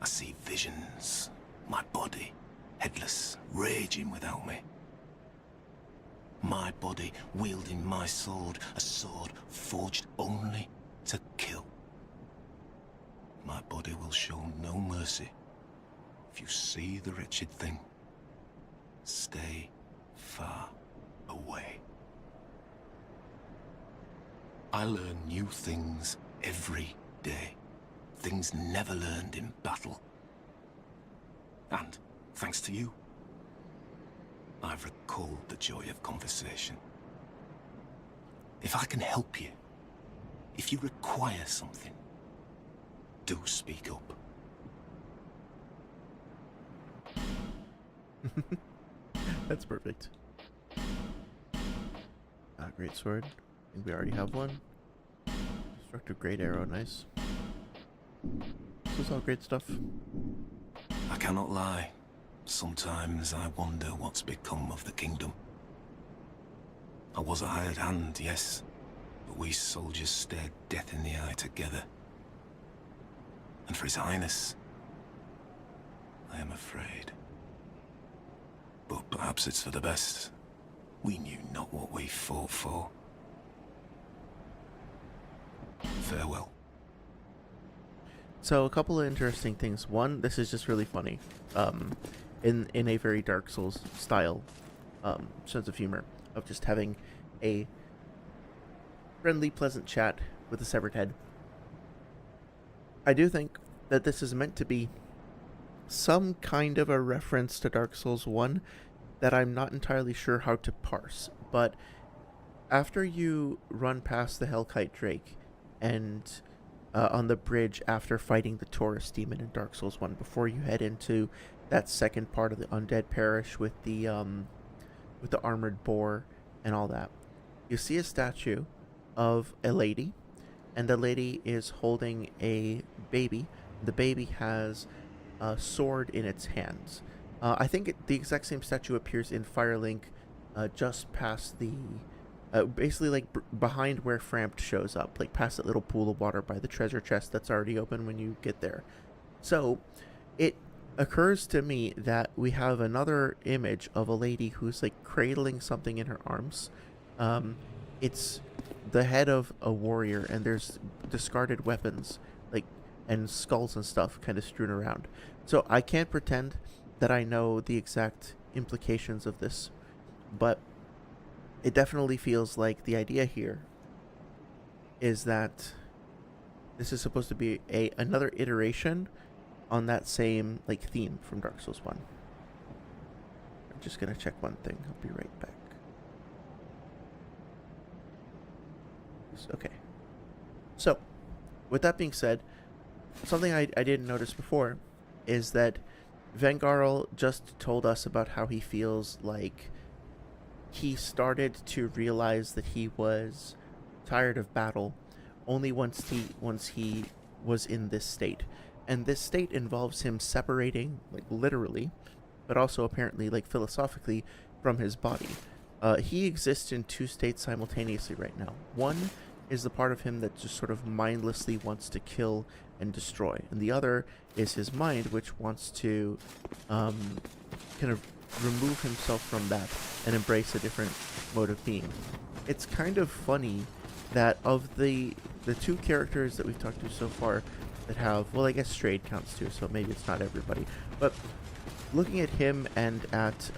I see visions. My body, headless, raging without me. My body wielding my sword, a sword forged only to kill. my body will show no mercy. If you see the wretched thing, stay far away. I learn new things every day. Things never learned in battle. And, thanks to you, I've recalled the joy of conversation. If I can help you, if you require something, do speak up. That's perfect. Great sword. I think we already have one. Destructive great arrow, nice. This is all great stuff. I cannot lie. Sometimes I wonder what's become of the kingdom. I was a hired hand, yes, but we soldiers stared death in the eye together. And for His Highness, I am afraid. But perhaps it's for the best. We knew not what we fought for. Farewell. So a couple of interesting things. One, this is just really funny. In a very Dark Souls style sense of humor of just having a friendly, pleasant chat with a severed head. I do think that this is meant to be some kind of a reference to Dark Souls 1 that I'm not entirely sure how to parse. But after you run past the Hellkite Drake and on the bridge after fighting the Taurus demon in Dark Souls 1, before you head into that second part of the Undead Parish with the armored boar and all that, you see a statue of a lady, and the lady is holding a baby. The baby has a sword in its hands. I think the exact same statue appears in Firelink, just past the, basically like behind where Frampt shows up, like past that little pool of water by the treasure chest that's already open when you get there. So it occurs to me that we have another image of a lady who's like cradling something in her arms. It's the head of a warrior, and there's discarded weapons, like, and skulls and stuff kind of strewn around. So I can't pretend that I know the exact implications of this, but it definitely feels like the idea here is that this is supposed to be another iteration on that same like theme from Dark Souls 1. I'm just gonna check one thing. I'll be right back. Okay. So, with that being said, something I didn't notice before is that Vengarl just told us about how he feels like he started to realize that he was tired of battle only once he was in this state. And this state involves him separating, like literally, but also apparently like philosophically, from his body. He exists in two states simultaneously right now. One is the part of him that just sort of mindlessly wants to kill and destroy, and the other is his mind, which wants to kind of remove himself from that and embrace a different mode of being. It's kind of funny that of the two characters that we've talked to so far that have, well, I guess Strayed counts too, so maybe it's not everybody, but looking at him and at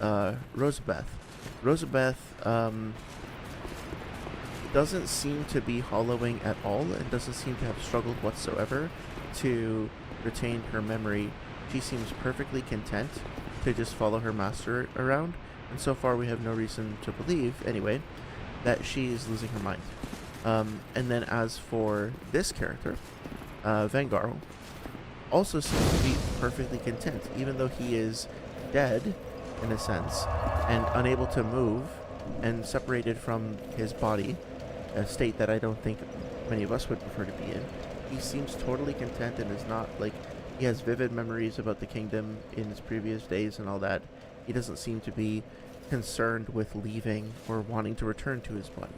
Rosabeth doesn't seem to be hollowing at all, and doesn't seem to have struggled whatsoever to retain her memory. She seems perfectly content to just follow her master around, and so far we have no reason to believe, anyway, that she is losing her mind. And then as for this character, Vengarl, also seems to be perfectly content, even though he is dead, in a sense, and unable to move, and separated from his body, a state that I don't think many of us would prefer to be in. He seems totally content and is not, like, he has vivid memories about the kingdom in his previous days and all that. He doesn't seem to be concerned with leaving or wanting to return to his body.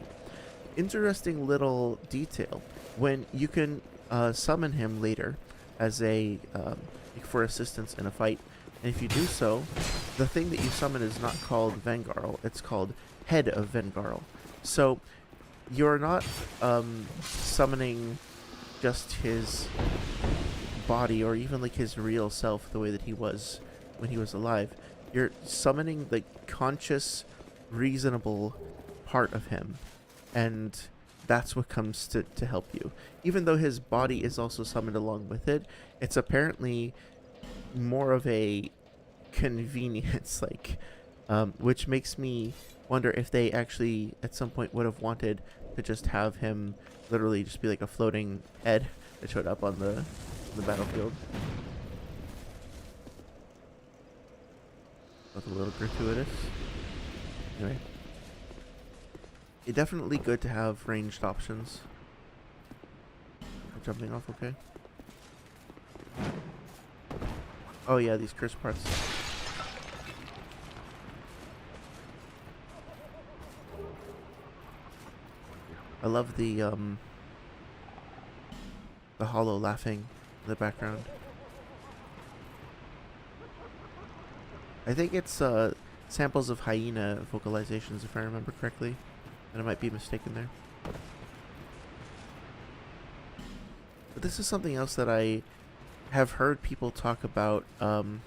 Interesting little detail. When you can summon him later as a for assistance in a fight, and if you do so, the thing that you summon is not called Vengarl, it's called Head of Vengarl. So you're not summoning just his body, or even like his real self, the way that he was when he was alive. You're summoning the conscious, reasonable part of him, and that's what comes to help you. Even though his body is also summoned along with it, it's apparently more of a convenience, like, which makes me wonder if they actually at some point would have wanted to just have him literally just be like a floating head that showed up on the battlefield. That's a little gratuitous. Anyway. It's definitely good to have ranged options. Jumping off, okay. Oh yeah, these curse parts. I love the hollow laughing in the background. I think it's samples of hyena vocalizations, if I remember correctly. And I might be mistaken there. But this is something else that I have heard people talk about. 1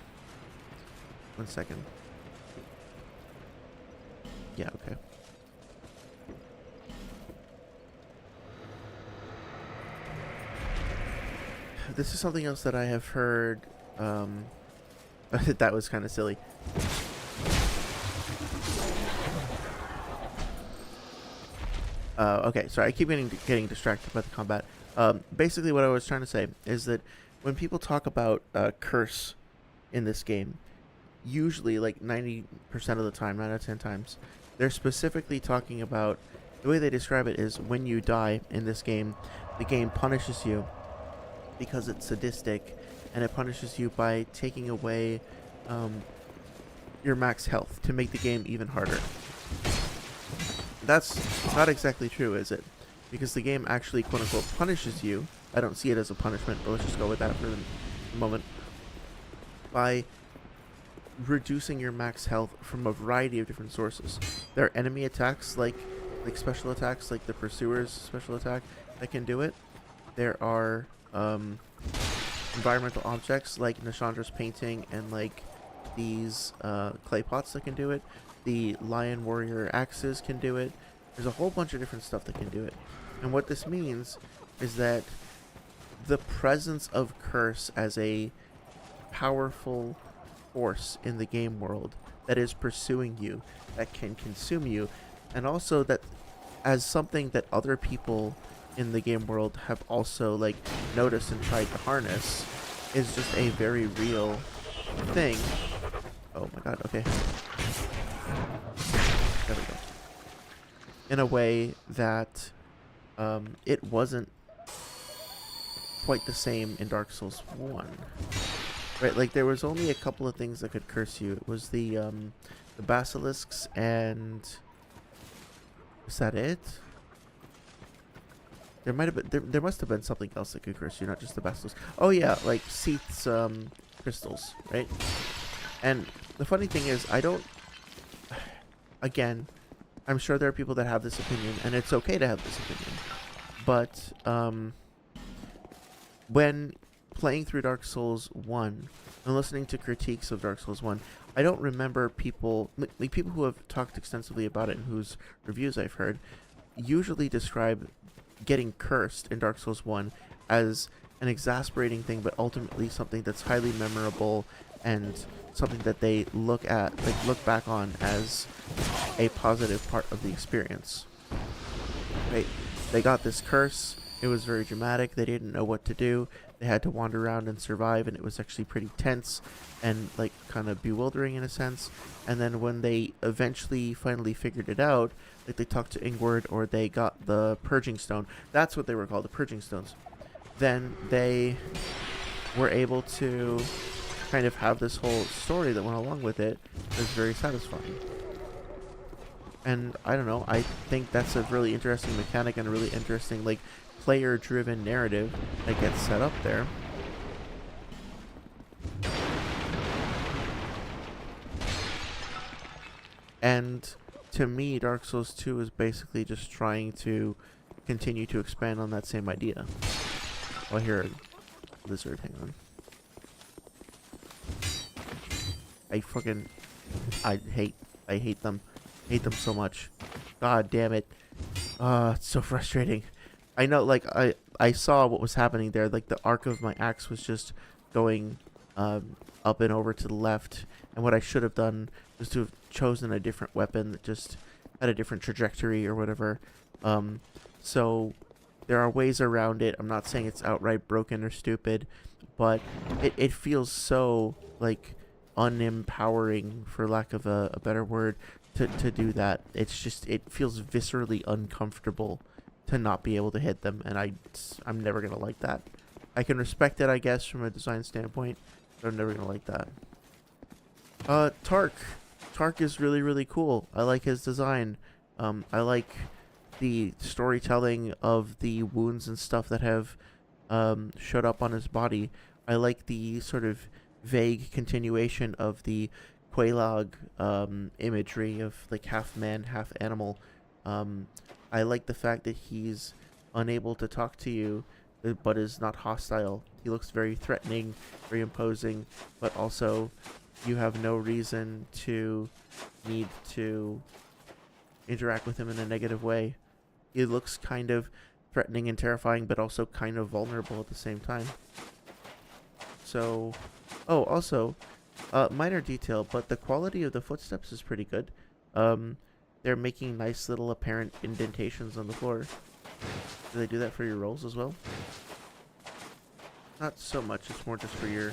second. Yeah, okay. This is something else that I have heard. That was kind of silly. Okay, sorry, I keep getting distracted by the combat. Basically what I was trying to say is that when people talk about curse in this game, usually like 90% of the time, 9 out of 10 times, they're specifically talking about, the way they describe it is when you die in this game, the game punishes you because it's sadistic, and it punishes you by taking away your max health to make the game even harder. That's not exactly true, is it? Because the game actually, quote-unquote, punishes you. I don't see it as a punishment, but let's just go with that for the moment. By reducing your max health from a variety of different sources. There are enemy attacks, like special attacks, like the Pursuer's special attack, that can do it. There are environmental objects, like Nashandra's painting, and like these clay pots that can do it. The Lion Warrior axes can do it. There's a whole bunch of different stuff that can do it. And what this means is that the presence of curse as a powerful force in the game world that is pursuing you, that can consume you, and also that as something that other people in the game world have also like noticed and tried to harness, is just a very real thing. Oh my god, okay. There we go. In a way that it wasn't quite the same in Dark Souls 1. Right, like there was only a couple of things that could curse you. It was the basilisks, and was that it? There might have been there must have been something else that could curse you, not just the basilisk. Oh yeah, like Seath's crystals, right? And the funny thing is, I don't. Again, I'm sure there are people that have this opinion, and it's okay to have this opinion. But when playing through Dark Souls 1 and listening to critiques of Dark Souls 1, I don't remember people, like people who have talked extensively about it and whose reviews I've heard, usually describe getting cursed in Dark Souls 1 as an exasperating thing, but ultimately something that's highly memorable and something that they look back on as a positive part of the experience. Right? They got this curse. It was very dramatic. They didn't know what to do. They had to wander around and survive, and it was actually pretty tense and like kind of bewildering in a sense. And then when they eventually finally figured it out, like they talked to Ingward or they got the Purging Stone. That's what they were called, the Purging Stones. Then they were able to kind of have this whole story that went along with it. It was very satisfying. And I don't know, I think that's a really interesting mechanic and a really interesting like player-driven narrative that gets set up there. And to me, Dark Souls 2 is basically just trying to continue to expand on that same idea. Oh, here, lizard. Hang on. I hate them. Hate them so much. God damn it. It's so frustrating. I know, like, I saw what was happening there. Like, the arc of my axe was just going up and over to the left. And what I should have done was to have chosen a different weapon that just had a different trajectory or whatever. So there are ways around it. I'm not saying it's outright broken or stupid, but it feels so, like, unempowering, for lack of a better word, to do that. It's just, it feels viscerally uncomfortable to not be able to hit them, and I'm never gonna like that. I can respect it, I guess, from a design standpoint, but I'm never gonna like that. Tark is really, really cool. I like his design. I like the storytelling of the wounds and stuff that have showed up on his body. I like the sort of vague continuation of the Quelaag imagery of, like, half man, half animal. I like the fact that he's unable to talk to you, but is not hostile. He looks very threatening, very imposing, but also you have no reason to need to interact with him in a negative way. He looks kind of threatening and terrifying, but also kind of vulnerable at the same time. So, oh, also, minor detail, but the quality of the footsteps is pretty good. They're making nice little apparent indentations on the floor. Do they do that for your rolls as well? Not so much, it's more just for your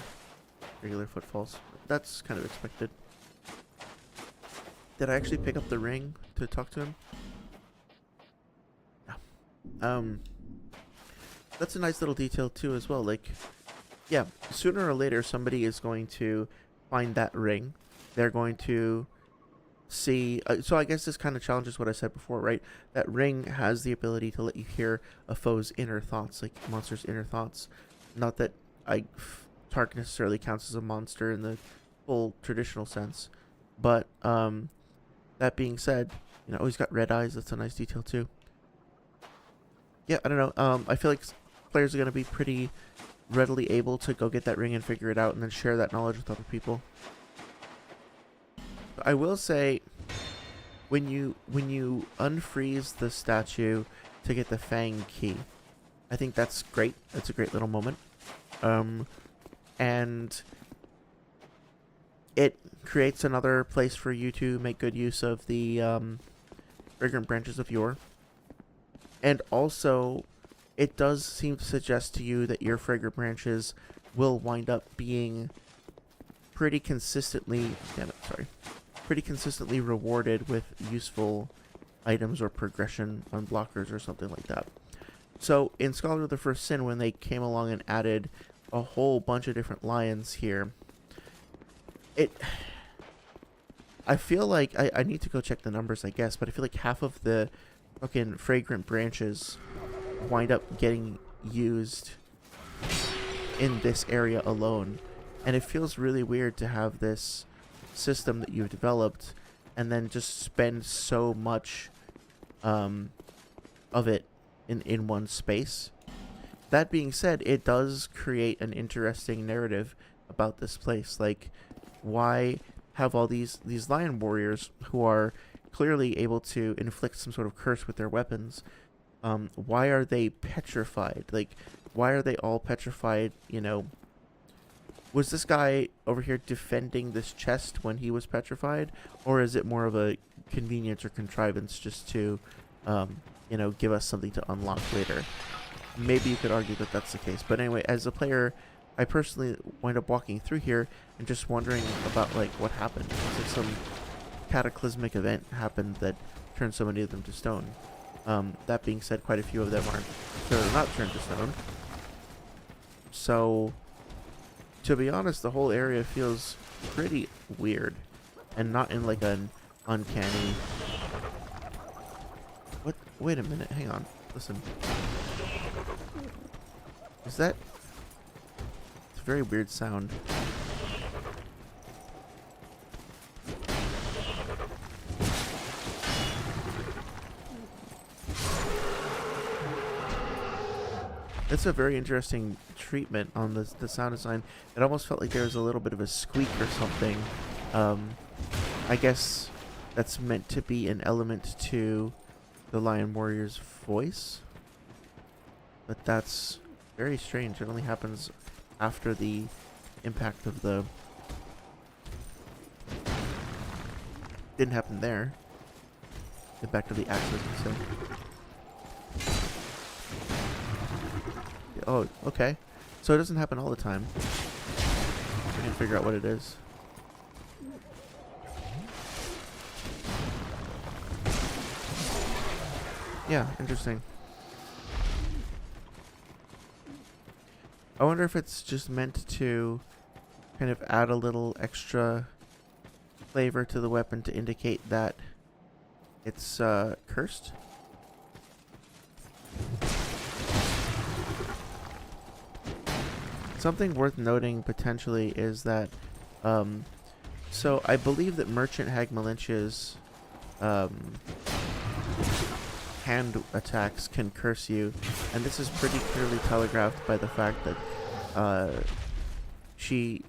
regular footfalls. That's kind of expected. Did I actually pick up the ring to talk to him? No. That's a nice little detail too as well. Like, yeah, sooner or later somebody is going to find that ring. They're going to see, so I guess this kind of challenges what I said before, right? That ring has the ability to let you hear a foe's inner thoughts, like monster's inner thoughts. Not that Tark necessarily counts as a monster in the full traditional sense, but that being said, you know, he's got red eyes. That's a nice detail too. Yeah, I don't know. I feel like players are going to be pretty readily able to go get that ring and figure it out and then share that knowledge with other people. I will say, when you unfreeze the statue to get the Fang key, I think that's great. That's a great little moment. And it creates another place for you to make good use of the fragrant branches of yore. And also, it does seem to suggest to you that your fragrant branches will wind up being pretty consistently rewarded with useful items or progression on blockers or something like that. So in Scholar of the First Sin, when they came along and added a whole bunch of different lions here, I feel like I need to go check the numbers, I guess, but I feel like half of the fucking fragrant branches wind up getting used in this area alone. And it feels really weird to have this system that you've developed and then just spend so much of it in one space. That being said, it does create an interesting narrative about this place. Like, why have all these lion warriors who are clearly able to inflict some sort of curse with their weapons? Why are they petrified? Like, why are they all petrified? You know, was this guy over here defending this chest when he was petrified, or is it more of a convenience or contrivance just to, you know, give us something to unlock later? Maybe you could argue that that's the case. But anyway, as a player, I personally wind up walking through here and just wondering about, like, what happened. It's like some cataclysmic event happened that turned so many of them to stone. That being said, quite a few of them are not turned to stone. So, to be honest, the whole area feels pretty weird, and not in like an uncanny. What? Wait a minute. Hang on. Listen. Is that? It's a very weird sound. It's a very interesting treatment on the sound design. It almost felt like there was a little bit of a squeak or something. I guess that's meant to be an element to the Lion Warrior's voice. But that's very strange. It only happens after the impact of the... Didn't happen there. Impact of the axis, so... Oh, okay. So it doesn't happen all the time. I can figure out what it is. Yeah, interesting. I wonder if it's just meant to kind of add a little extra flavor to the weapon to indicate that it's cursed. Something worth noting potentially is that, so I believe that Merchant Hag Malentia's hand attacks can curse you, and this is pretty clearly telegraphed by the fact that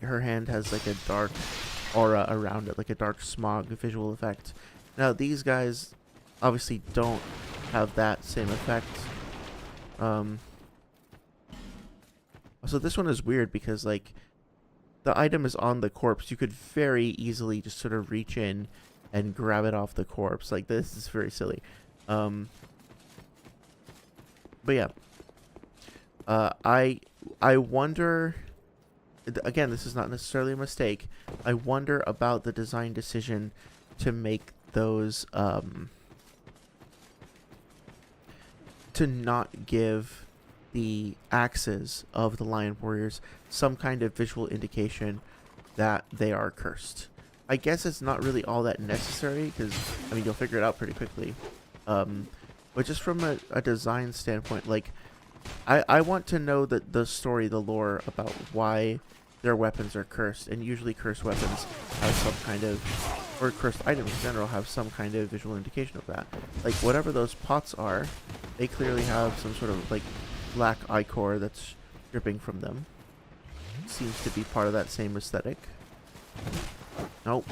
her hand has like a dark aura around it, like a dark smog visual effect. Now these guys obviously don't have that same effect. So this one is weird because like the item is on the corpse. You could very easily just sort of reach in and grab it off the corpse. Like this is very silly. But yeah, I wonder. Again, this is not necessarily a mistake. I wonder about the design decision to make those to not give the axes of the Lion Warriors some kind of visual indication that they are cursed. I guess it's not really all that necessary because, I mean, you'll figure it out pretty quickly. But just from a design standpoint, like, I want to know that the story, the lore about why their weapons are cursed, and usually cursed weapons have some kind of, or cursed items in general have some kind of visual indication of that. Like, whatever those pots are, they clearly have some sort of, like, black ichor that's dripping from them. Seems to be part of that same aesthetic. Nope.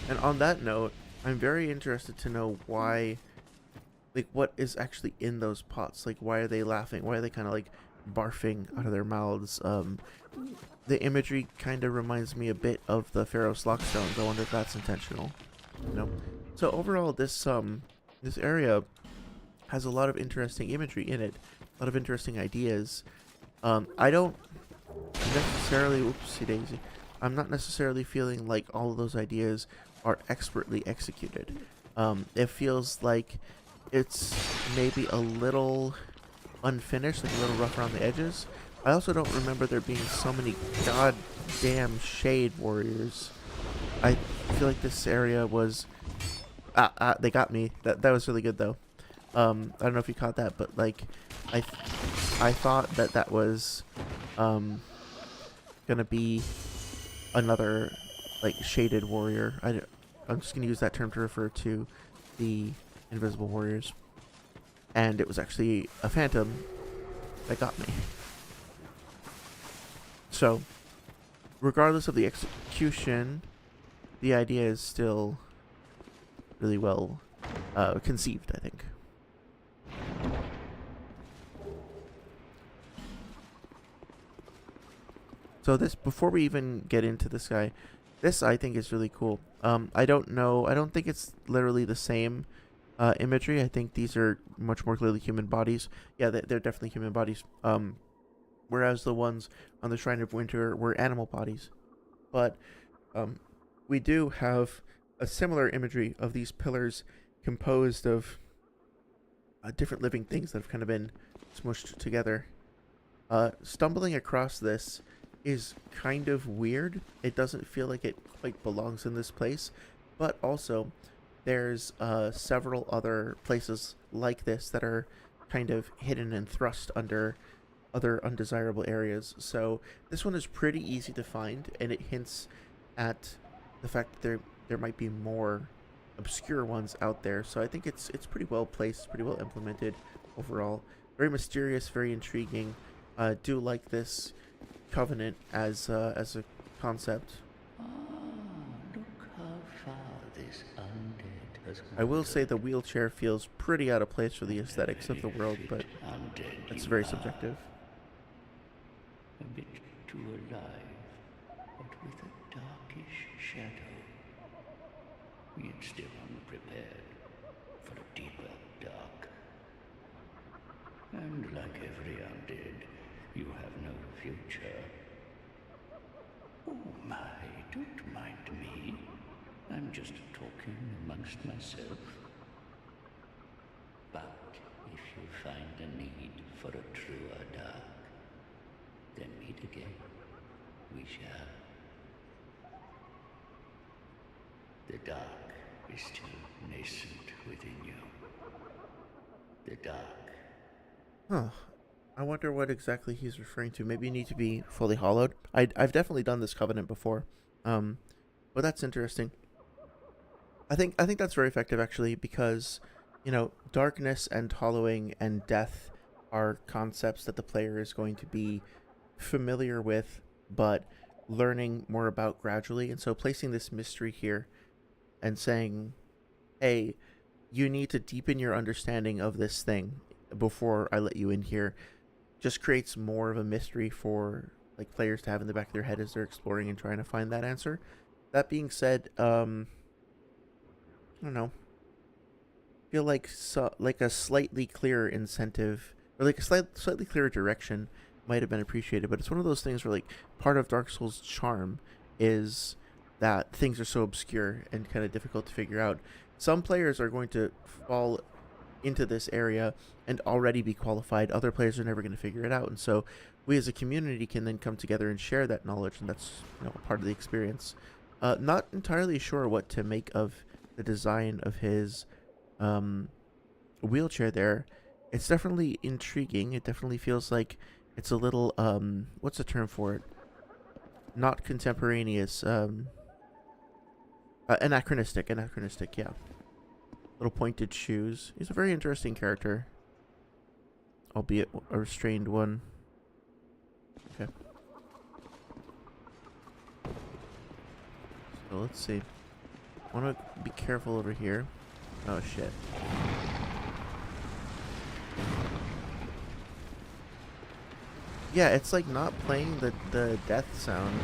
And on that note, I'm very interested to know why, like, what is actually in those pots. Like, why are they laughing? Why are they kind of, like, barfing out of their mouths? The imagery kind of reminds me a bit of the Pharaoh's Lockstones. I wonder if that's intentional. No. So overall, this area has a lot of interesting imagery in it, a lot of interesting ideas. I don't necessarily, oopsie daisy, I'm not necessarily feeling like all of those ideas are expertly executed. It feels like it's maybe a little unfinished, like a little rough around the edges. I also don't remember there being so many goddamn shade warriors. I feel like this area was... they got me. That was really good, though. I don't know if you caught that, but, like, I thought that was gonna be another, like, shaded warrior. I'm just gonna use that term to refer to the invisible warriors. And it was actually a phantom that got me. So, regardless of the execution, the idea is still really well conceived, I think. So this, before we even get into this guy, this I think is really cool. I don't know, I don't think it's literally the same imagery. I think these are much more clearly human bodies. Yeah, they're definitely human bodies. Whereas the ones on the Shrine of Winter were animal bodies. But we do have a similar imagery of these pillars composed of different living things that have kind of been smushed together. Stumbling across this is kind of weird. It doesn't feel like it quite belongs in this place. But also, there's several other places like this that are kind of hidden and thrust under other undesirable areas. So this one is pretty easy to find, and it hints at the fact that there might be more obscure ones out there. So I think it's pretty well placed, pretty well implemented overall. Very mysterious, very intriguing. Do like this covenant as a concept. Look how far this undead has I will say the wheelchair feels pretty out of place for the aesthetics of the world, but undead it's you very are. subjective. A bit too alive, but with a darkish shadow. Yet still unprepared for a deeper dark. And like every undead, you have no future. Oh my, don't mind me. I'm just talking amongst myself. But if you find a need for a truer dark, then meet again. We shall. The dark is still nascent within you. The dark. Huh. I wonder what exactly he's referring to. Maybe you need to be fully hollowed. I've definitely done this covenant before. But that's interesting. I think that's very effective actually, because darkness and hollowing and death are concepts that the player is going to be familiar with but learning more about gradually. And so placing this mystery here and saying, hey, you need to deepen your understanding of this thing before I let you in here, just creates more of a mystery for like players to have in the back of their head as they're exploring and trying to find that answer. That being said, I don't know. I feel like a slightly clearer incentive, or like a slightly clearer direction might have been appreciated. But it's one of those things where like part of Dark Souls' charm is that things are so obscure and kind of difficult to figure out. Some players are going to fall into this area and already be qualified. Other players are never going to figure it out, and so we as a community can then come together and share that knowledge, and that's a part of the experience. Not entirely sure what to make of the design of his wheelchair there. It's definitely intriguing. It definitely feels like it's a little what's the term for it? Not contemporaneous. Anachronistic, yeah. Little pointed shoes. He's a very interesting character, albeit a restrained one. Okay. So let's see. I want to be careful over here. Oh shit. Yeah, it's like not playing the death sound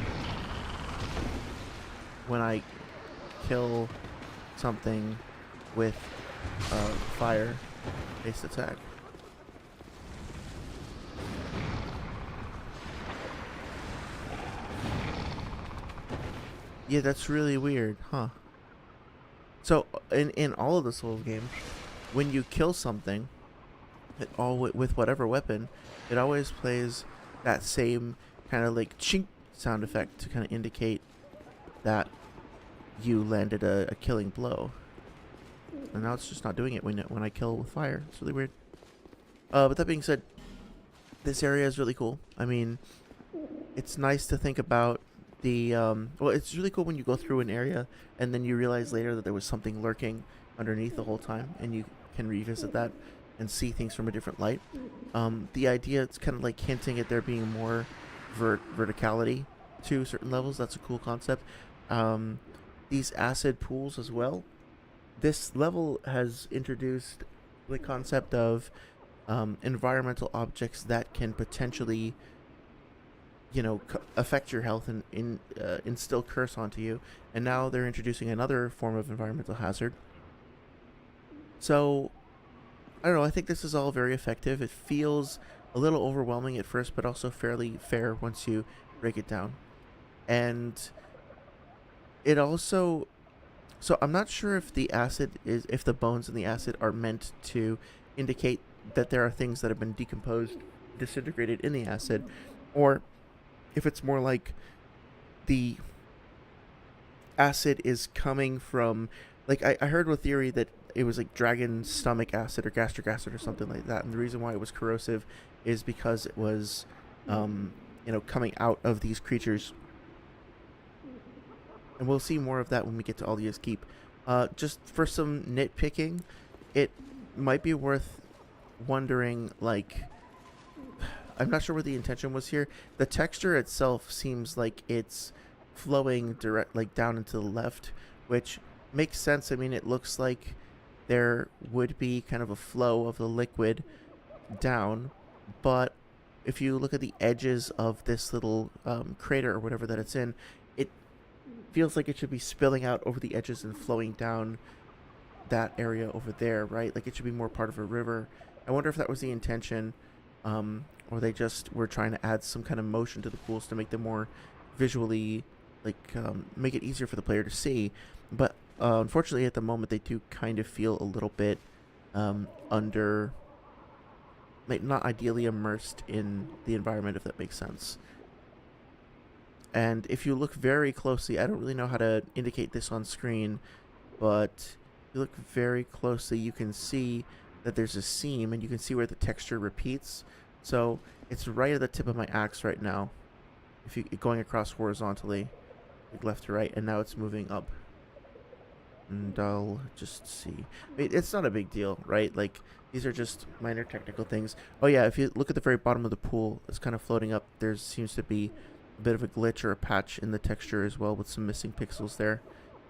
when I kill something with fire-based attack. Yeah, that's really weird, huh? So in all of the Souls games, when you kill something, with whatever weapon, it always plays that same kind of like chink sound effect to kind of indicate that you landed a killing blow. And now it's just not doing it when I kill with fire. It's really weird. But that being said, this area is really cool. I mean, it's nice to think about the well, it's really cool when you go through an area and then you realize later that there was something lurking underneath the whole time, and you can revisit that and see things from a different light. The idea, it's kind of like hinting at there being more verticality to certain levels. That's a cool concept. These acid pools as well. This level has introduced the concept of environmental objects that can potentially, affect your health and instill curse onto you. And now they're introducing another form of environmental hazard. So, I don't know, I think this is all very effective. It feels a little overwhelming at first, but also fairly fair once you break it down. And it also... So I'm not sure if if the bones in the acid are meant to indicate that there are things that have been decomposed, disintegrated in the acid, or if it's more like the acid is coming from, like I heard a theory that it was like dragon stomach acid or gastric acid or something like that, and the reason why it was corrosive is because it was coming out of these creatures. And we'll see more of that when we get to Alia's Keep. Just for some nitpicking, it might be worth wondering, like, I'm not sure what the intention was here. The texture itself seems like it's flowing direct, like down into the left, which makes sense. I mean, it looks like there would be kind of a flow of the liquid down, but if you look at the edges of this little crater or whatever that it's in, it feels like it should be spilling out over the edges and flowing down that area over there, right? Like it should be more part of a river. I wonder if that was the intention, or they just were trying to add some kind of motion to the pools to make them more visually, like, make it easier for the player to see. But unfortunately, at the moment, they do kind of feel a little bit under, like, not ideally immersed in the environment, if that makes sense. And if you look very closely, I don't really know how to indicate this on screen, but if you look very closely, you can see that there's a seam, and you can see where the texture repeats. So it's right at the tip of my axe right now, if you going across horizontally, like left to right, and now it's moving up. And I'll just see. I mean, it's not a big deal, right? Like, these are just minor technical things. Oh yeah, if you look at the very bottom of the pool, it's kind of floating up. There seems to be a bit of a glitch or a patch in the texture as well, with some missing pixels there.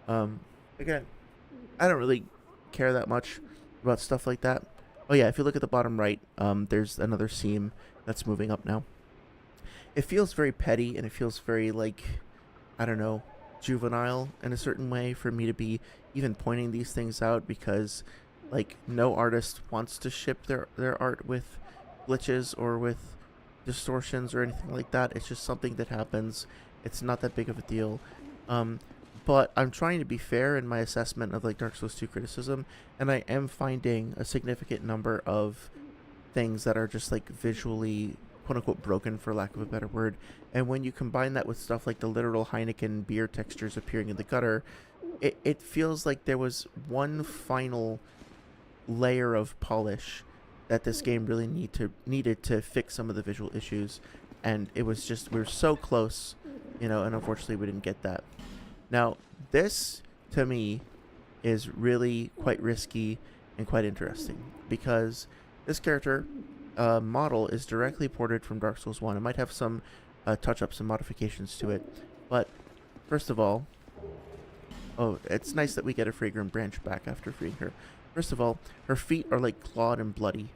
Again, I don't really care that much about stuff like that. Oh yeah, if you look at the bottom right, there's another seam that's moving up now. It feels very petty, and it feels very, like, I don't know, juvenile in a certain way for me to be even pointing these things out, because, like, no artist wants to ship their art with glitches or with distortions or anything like that. It's just something that happens. It's not that big of a deal. But I'm trying to be fair in my assessment of, like, Dark Souls 2 criticism, and I am finding a significant number of things that are just, like, visually, quote-unquote, broken, for lack of a better word. And when you combine that with stuff like the literal Heineken beer textures appearing in the gutter, it feels like there was one final layer of polish that this game really needed to fix some of the visual issues. And it was just, we were so close, you know, and unfortunately we didn't get that. Now, this, to me, is really quite risky and quite interesting, because this character model is directly ported from Dark Souls 1. It might have some touch-ups and modifications to it, but first of all, oh, it's nice that we get a fragrant branch back after freeing her. First of all, her feet are, like, clawed and bloody.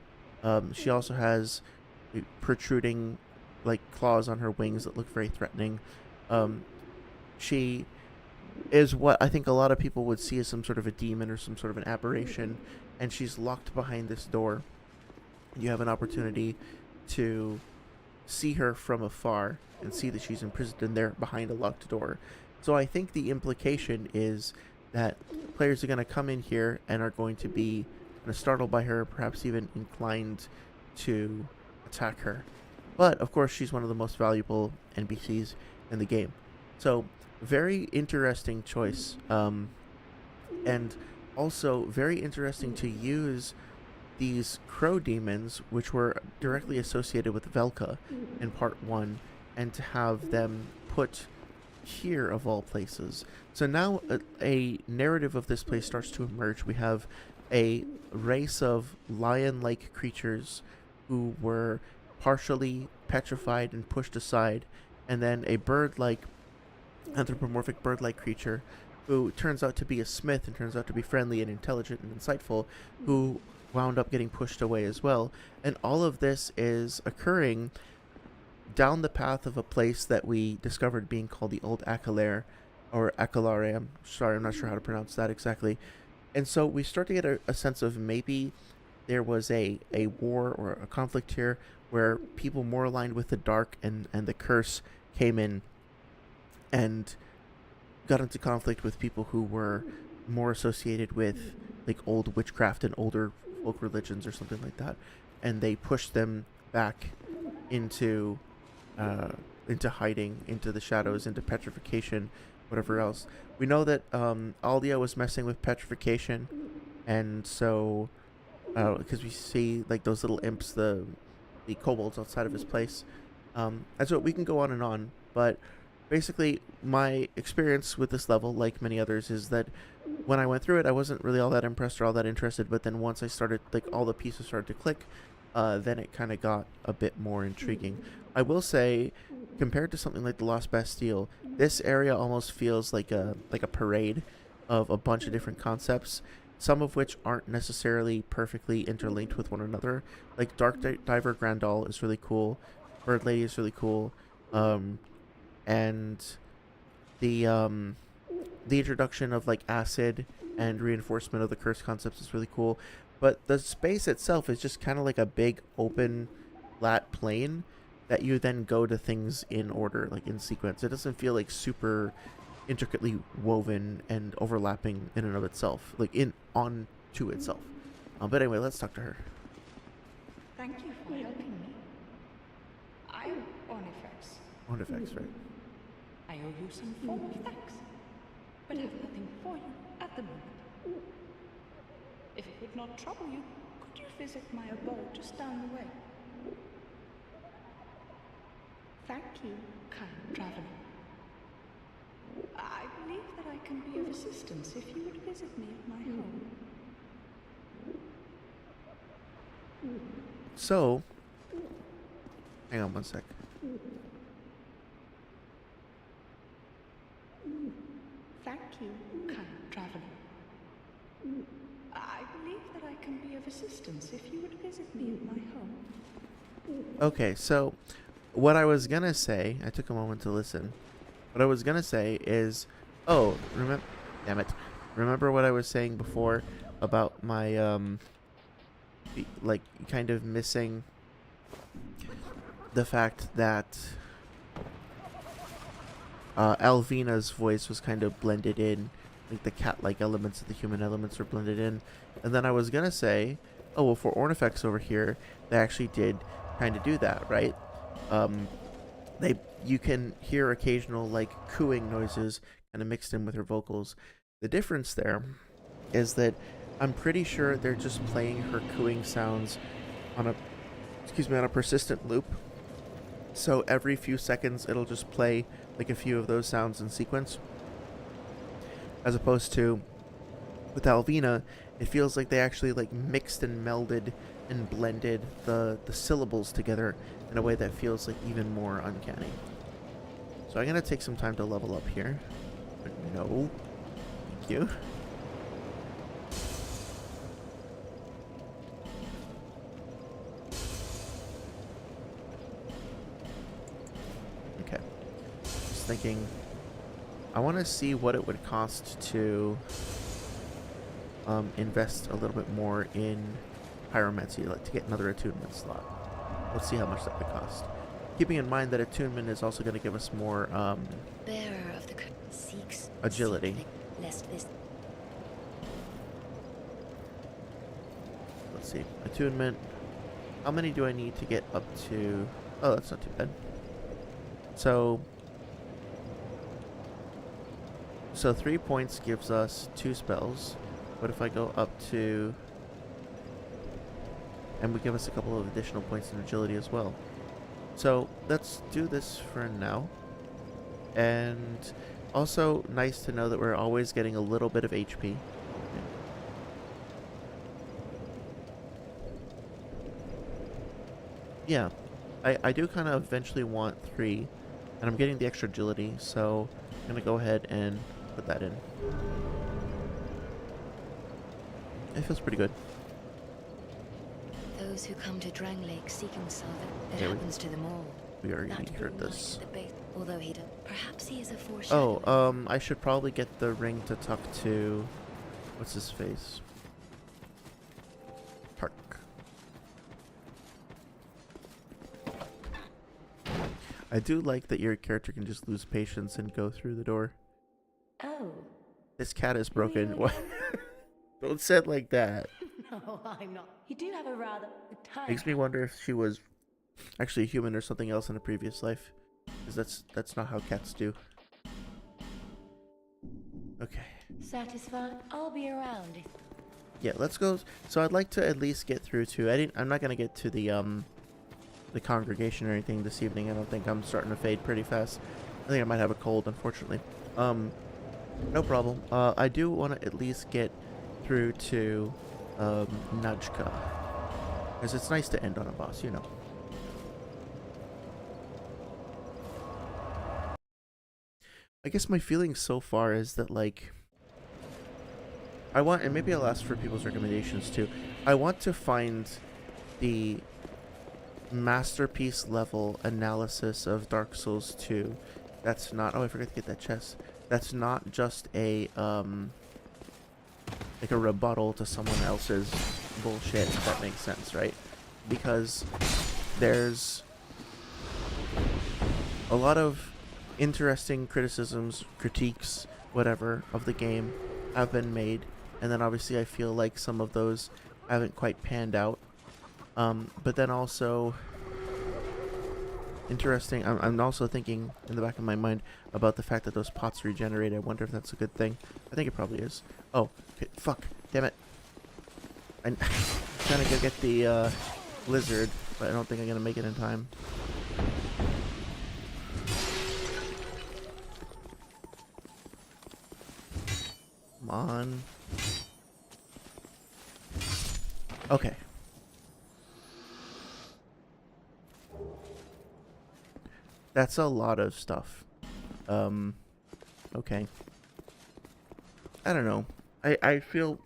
She also has protruding, like, claws on her wings that look very threatening. She is what I think a lot of people would see as some sort of a demon or some sort of an aberration, and she's locked behind this door. You have an opportunity to see her from afar and see that she's imprisoned in there behind a locked door. So I think the implication is that players are going to come in here and are going to be kind of startled by her, perhaps even inclined to attack her. But of course, she's one of the most valuable NPCs in the game. So very interesting choice, and also very interesting to use these crow demons, which were directly associated with Velka in part 1, and to have them put here, of all places. So now a narrative of this place starts to emerge. We have a race of lion-like creatures who were partially petrified and pushed aside, and then a bird-like, anthropomorphic bird-like creature who turns out to be a smith and turns out to be friendly and intelligent and insightful, who wound up getting pushed away as well. And all of this is occurring down the path of a place that we discovered being called the Old Akelar, or Akelare. I'm sorry, I'm not sure how to pronounce that exactly. And so we start to get a sense of maybe there was a war or a conflict here where people more aligned with the dark and the curse came in and got into conflict with people who were more associated with, like, old witchcraft and older folk religions or something like that, and they pushed them back into hiding, into the shadows, into petrification, whatever else. We know that Aldia was messing with petrification, and so because we see, like, those little imps, the kobolds outside of his place, and so we can go on and on, but basically my experience with this level, like many others, is that when I went through it, I wasn't really all that impressed or all that interested, but then once I started, like, all the pieces started to click, then it kind of got a bit more intriguing. I will say, compared to something like the Lost Bastille, this area almost feels like a parade of a bunch of different concepts, some of which aren't necessarily perfectly interlinked with one another. Like Diver Grandal is really cool, Bird Lady is really cool, and the introduction of like acid and reinforcement of the curse concepts is really cool. But the space itself is just kind of like a big open flat plane that you then go to things in order, like in sequence. It doesn't feel like super intricately woven and overlapping in and of itself, like onto itself. But anyway, let's talk to her. Thank you for helping me. I'm Ornifex. Ornifex, right? I owe you some form of thanks, but have nothing for you at the moment. If it would not trouble you, could you visit my abode just down the way? Thank you, kind traveler. I believe that I can be of assistance if you would visit me at my home. So, hang on one sec. Thank you, kind traveler. I believe that I can be of assistance if you would visit me at my home. Okay, so what I was gonna say, I took a moment to listen. What I was gonna say is, damn it. Remember what I was saying before about my, like, kind of missing the fact that Alvina's voice was kind of blended in, like the cat-like elements of the human elements were blended in. And then I was gonna say, oh, well, for Ornifex over here, they actually did kind of do that, right? You can hear occasional, like, cooing noises kind of mixed in with her vocals. The difference there is that I'm pretty sure they're just playing her cooing sounds on a persistent loop. So every few seconds it'll just play like a few of those sounds in sequence. As opposed to with Alvina, it feels like they actually like mixed and melded and blended the syllables together in a way that feels like even more uncanny. So I'm gonna take some time to level up here. But no. Thank you. Okay. Just thinking, I want to see what it would cost to invest a little bit more in pyromancy, like to get another attunement slot. Let's see how much that would cost. Keeping in mind that attunement is also going to give us more Bearer of the seeks agility. Lest this Let's see. Attunement. How many do I need to get up to? Oh, that's not too bad. So 3 points gives us 2 spells. What if I go up to... and we give us a couple of additional points in agility as well. So let's do this for now. And also nice to know that we're always getting a little bit of HP. Yeah, I do kind of eventually want 3, and I'm getting the extra agility, so I'm going to go ahead and put that in. It feels pretty good. those who come to Drangleic seeking salvation, it Yeah, happens to them all. We already That heard good this. knight, the base, although he don't. Perhaps he is a foreshadowing. Oh, I should probably get the ring to talk to... what's his face? Park. I do like that your character can just lose patience and go through the door. Oh. This cat is broken. Really? What? Don't say it like that. No, I'm not. You do have a rather tired. Makes me wonder if she was actually a human or something else in a previous life. Because that's not how cats do. Okay. Satisfied? I'll be around. Yeah, let's go. So I'd like to at least get through to... I'm not gonna get to the congregation or anything this evening. I don't think. I'm starting to fade pretty fast. I think I might have a cold, unfortunately. No problem. I do want to at least get through to Najka. Because it's nice to end on a boss, you know. I guess my feeling so far is that, like, I want, and maybe I'll ask for people's recommendations too. I want to find the masterpiece level analysis of Dark Souls 2. That's not, oh, I forgot to get that chest. That's not just a, like a rebuttal to someone else's bullshit, if that makes sense, right? Because there's a lot of interesting criticisms, critiques, whatever, of the game have been made, and then obviously I feel like some of those haven't quite panned out. But then also, interesting, I'm also thinking in the back of my mind about the fact that those pots regenerate. I wonder if that's a good thing. I think it probably is. Oh, okay, fuck, damn it. I'm trying to go get the lizard, but I don't think I'm going to make it in time. Come on. Okay. That's a lot of stuff. Okay. I don't know. I feel...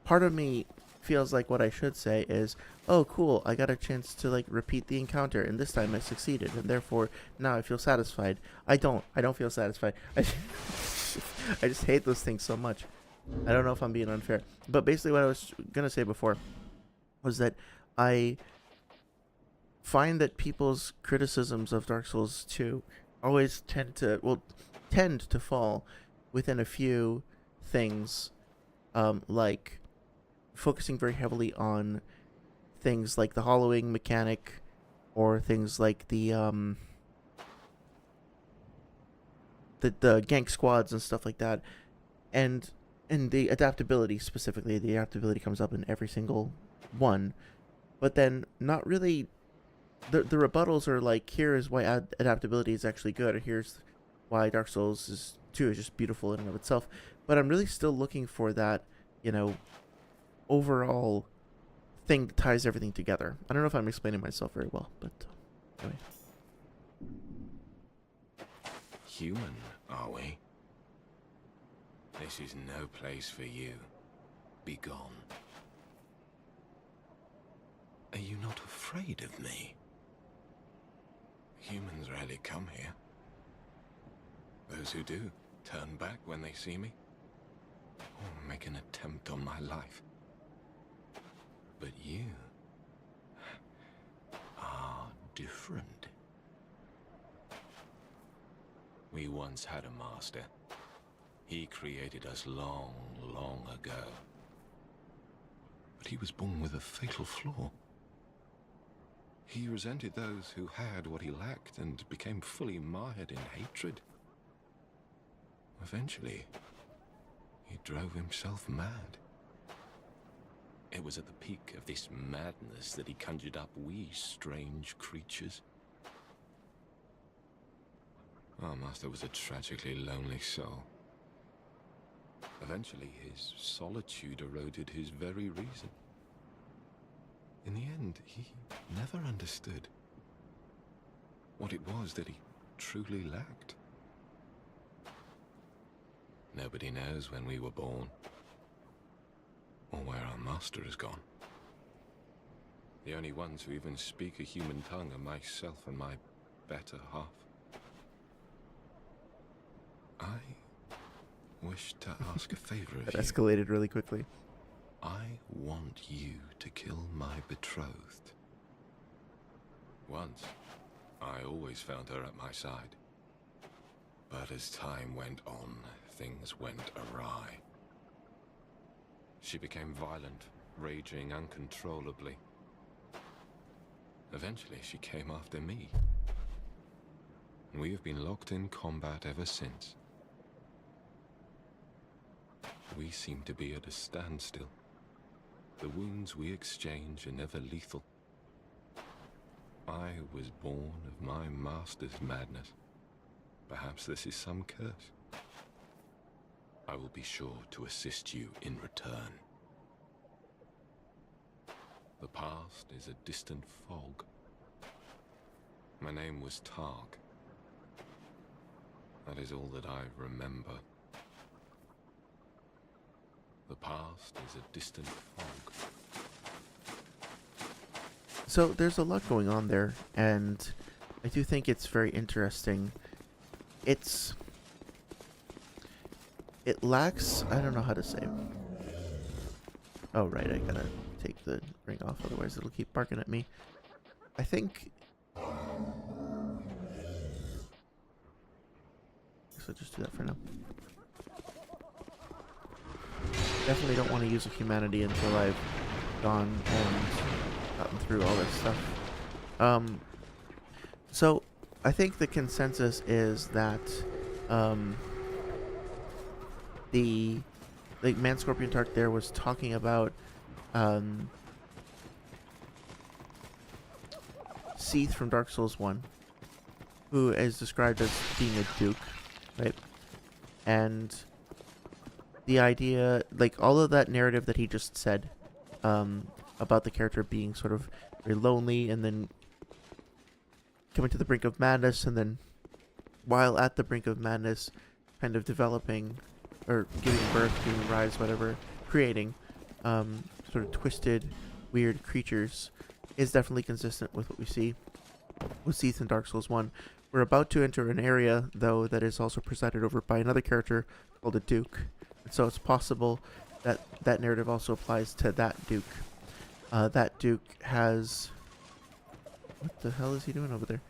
Part of me feels like what I should say is, oh, cool, I got a chance to, like, repeat the encounter, and this time I succeeded, and therefore, now I feel satisfied. I don't feel satisfied. I just hate those things so much. I don't know if I'm being unfair. But basically what I was going to say before was that I find that people's criticisms of Dark Souls 2 always tend to fall within a few things, like focusing very heavily on things like the hollowing mechanic, or things like the gank squads and stuff like that, and the adaptability specifically. The adaptability comes up in every single one, but then not really. The rebuttals are like, here is why adaptability is actually good, or here's why Dark Souls 2 is just beautiful in and of itself. But I'm really still looking for that, you know, overall thing that ties everything together. I don't know if I'm explaining myself very well, but anyway. Human, are we? This is no place for you. Be gone. Are you not afraid of me? Humans rarely come here. Those who do turn back when they see me, or make an attempt on my life. But you are different. We once had a master. He created us long, long ago. But he was born with a fatal flaw. He resented those who had what he lacked and became fully mired in hatred. Eventually, he drove himself mad. It was at the peak of this madness that he conjured up we strange creatures. Our master was a tragically lonely soul. Eventually, his solitude eroded his very reason. In the end, he never understood what it was that he truly lacked. Nobody knows when we were born, or where our master has gone. The only ones who even speak a human tongue are myself and my better half. I wish to ask a favor of That you. escalated really quickly. I want you to kill my betrothed. Once, I always found her at my side. But as time went on, things went awry. She became violent, raging uncontrollably. Eventually, she came after me. We have been locked in combat ever since. We seem to be at a standstill. The wounds we exchange are never lethal. I was born of my master's madness. Perhaps this is some curse. I will be sure to assist you in return. The past is a distant fog. My name was Targ. That is all that I remember. The past is a distant fog. So there's a lot going on there, and I do think it's very interesting. It lacks, I don't know how to say. Oh, right, I gotta take the ring off, otherwise it'll keep barking at me. I think... I guess I'll just do that for now. Definitely don't want to use a humanity until I've gone and gotten through all this stuff. So, I think the consensus is that the Man Scorpion Tark there was talking about Seath from Dark Souls 1, who is described as being a duke, right? And the idea, like all of that narrative that he just said about the character being sort of very lonely and then coming to the brink of madness, and then while at the brink of madness kind of developing or giving birth, giving rise, whatever, creating sort of twisted, weird creatures is definitely consistent with what we see with Seath in Dark Souls 1. We're about to enter an area, though, that is also presided over by another character called a Duke. And so it's possible that that narrative also applies to that Duke. That Duke has... What the hell is he doing over there?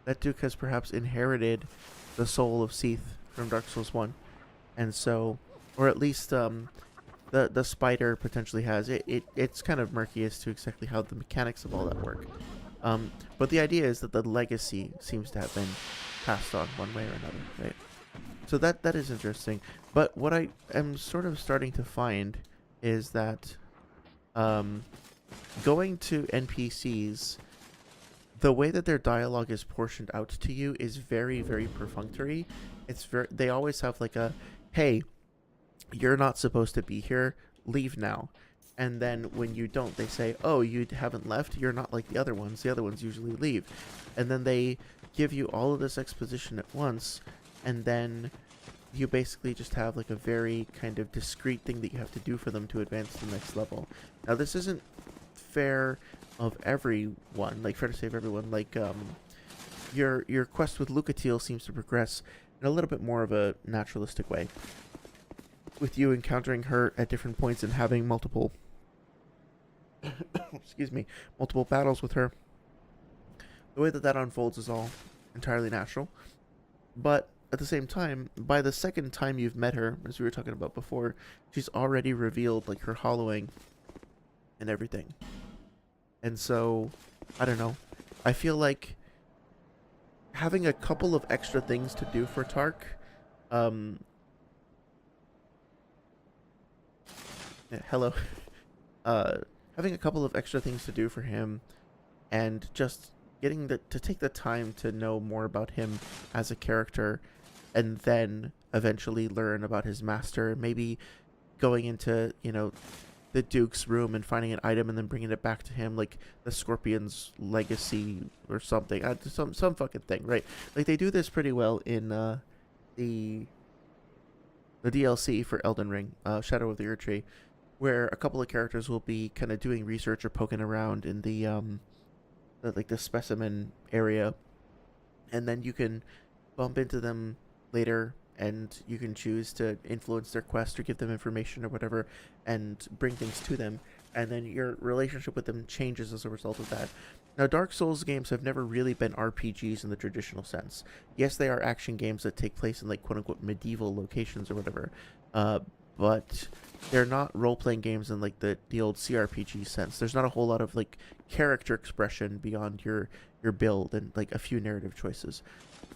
That Duke has perhaps inherited the soul of Seath from Dark Souls 1. And so... Or at least the spider potentially has. It's kind of murky as to exactly how the mechanics of all that work. But the idea is that the legacy seems to have been passed on one way or another, right? So that is interesting. But what I am sort of starting to find is that going to NPCs, the way that their dialogue is portioned out to you is very, very perfunctory. They always have like a, hey, you're not supposed to be here, leave now. And then when you don't, they say, oh, you haven't left, you're not like the other ones usually leave. And then they give you all of this exposition at once, and then you basically just have like a very kind of discrete thing that you have to do for them to advance to the next level. Now this isn't fair of everyone, like fair to say of everyone. Like your quest with Lucatiel seems to progress in a little bit more of a naturalistic way, with you encountering her at different points and having multiple multiple battles with her. The way that unfolds is all entirely natural. But at the same time, by the second time you've met her, as we were talking about before, she's already revealed like her hollowing and everything. And so, I don't know. I feel like having a couple of extra things to do for Tark, hello. Having a couple of extra things to do for him, and just getting to take the time to know more about him as a character, and then eventually learn about his master. Maybe going into, the Duke's room and finding an item and then bringing it back to him, like the Scorpion's legacy or something. Some fucking thing, right? Like they do this pretty well in the DLC for Elden Ring, Shadow of the Erdtree, where a couple of characters will be kind of doing research or poking around in the specimen area, and then you can bump into them later, and you can choose to influence their quest or give them information or whatever, and bring things to them, and then your relationship with them changes as a result of that. Now, Dark Souls games have never really been RPGs in the traditional sense. Yes, they are action games that take place in like quote-unquote medieval locations or whatever, but they're not role-playing games in like the old CRPG sense. There's not a whole lot of like character expression beyond your build and like a few narrative choices.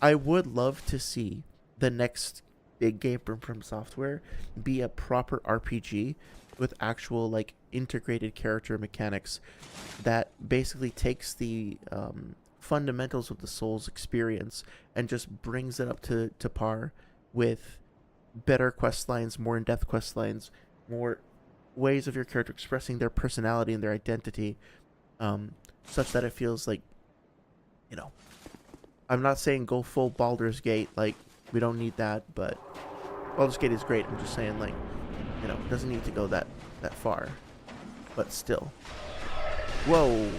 I would love to see the next big game from Software be a proper RPG with actual like integrated character mechanics that basically takes the fundamentals of the Souls experience and just brings it up to par with better quest lines, more in-depth quest lines, more ways of your character expressing their personality and their identity, such that it feels like, you know, I'm not saying go full Baldur's Gate, like, we don't need that, but Baldur's Gate is great. I'm just saying, like, you know, it doesn't need to go that far, but still. Whoa.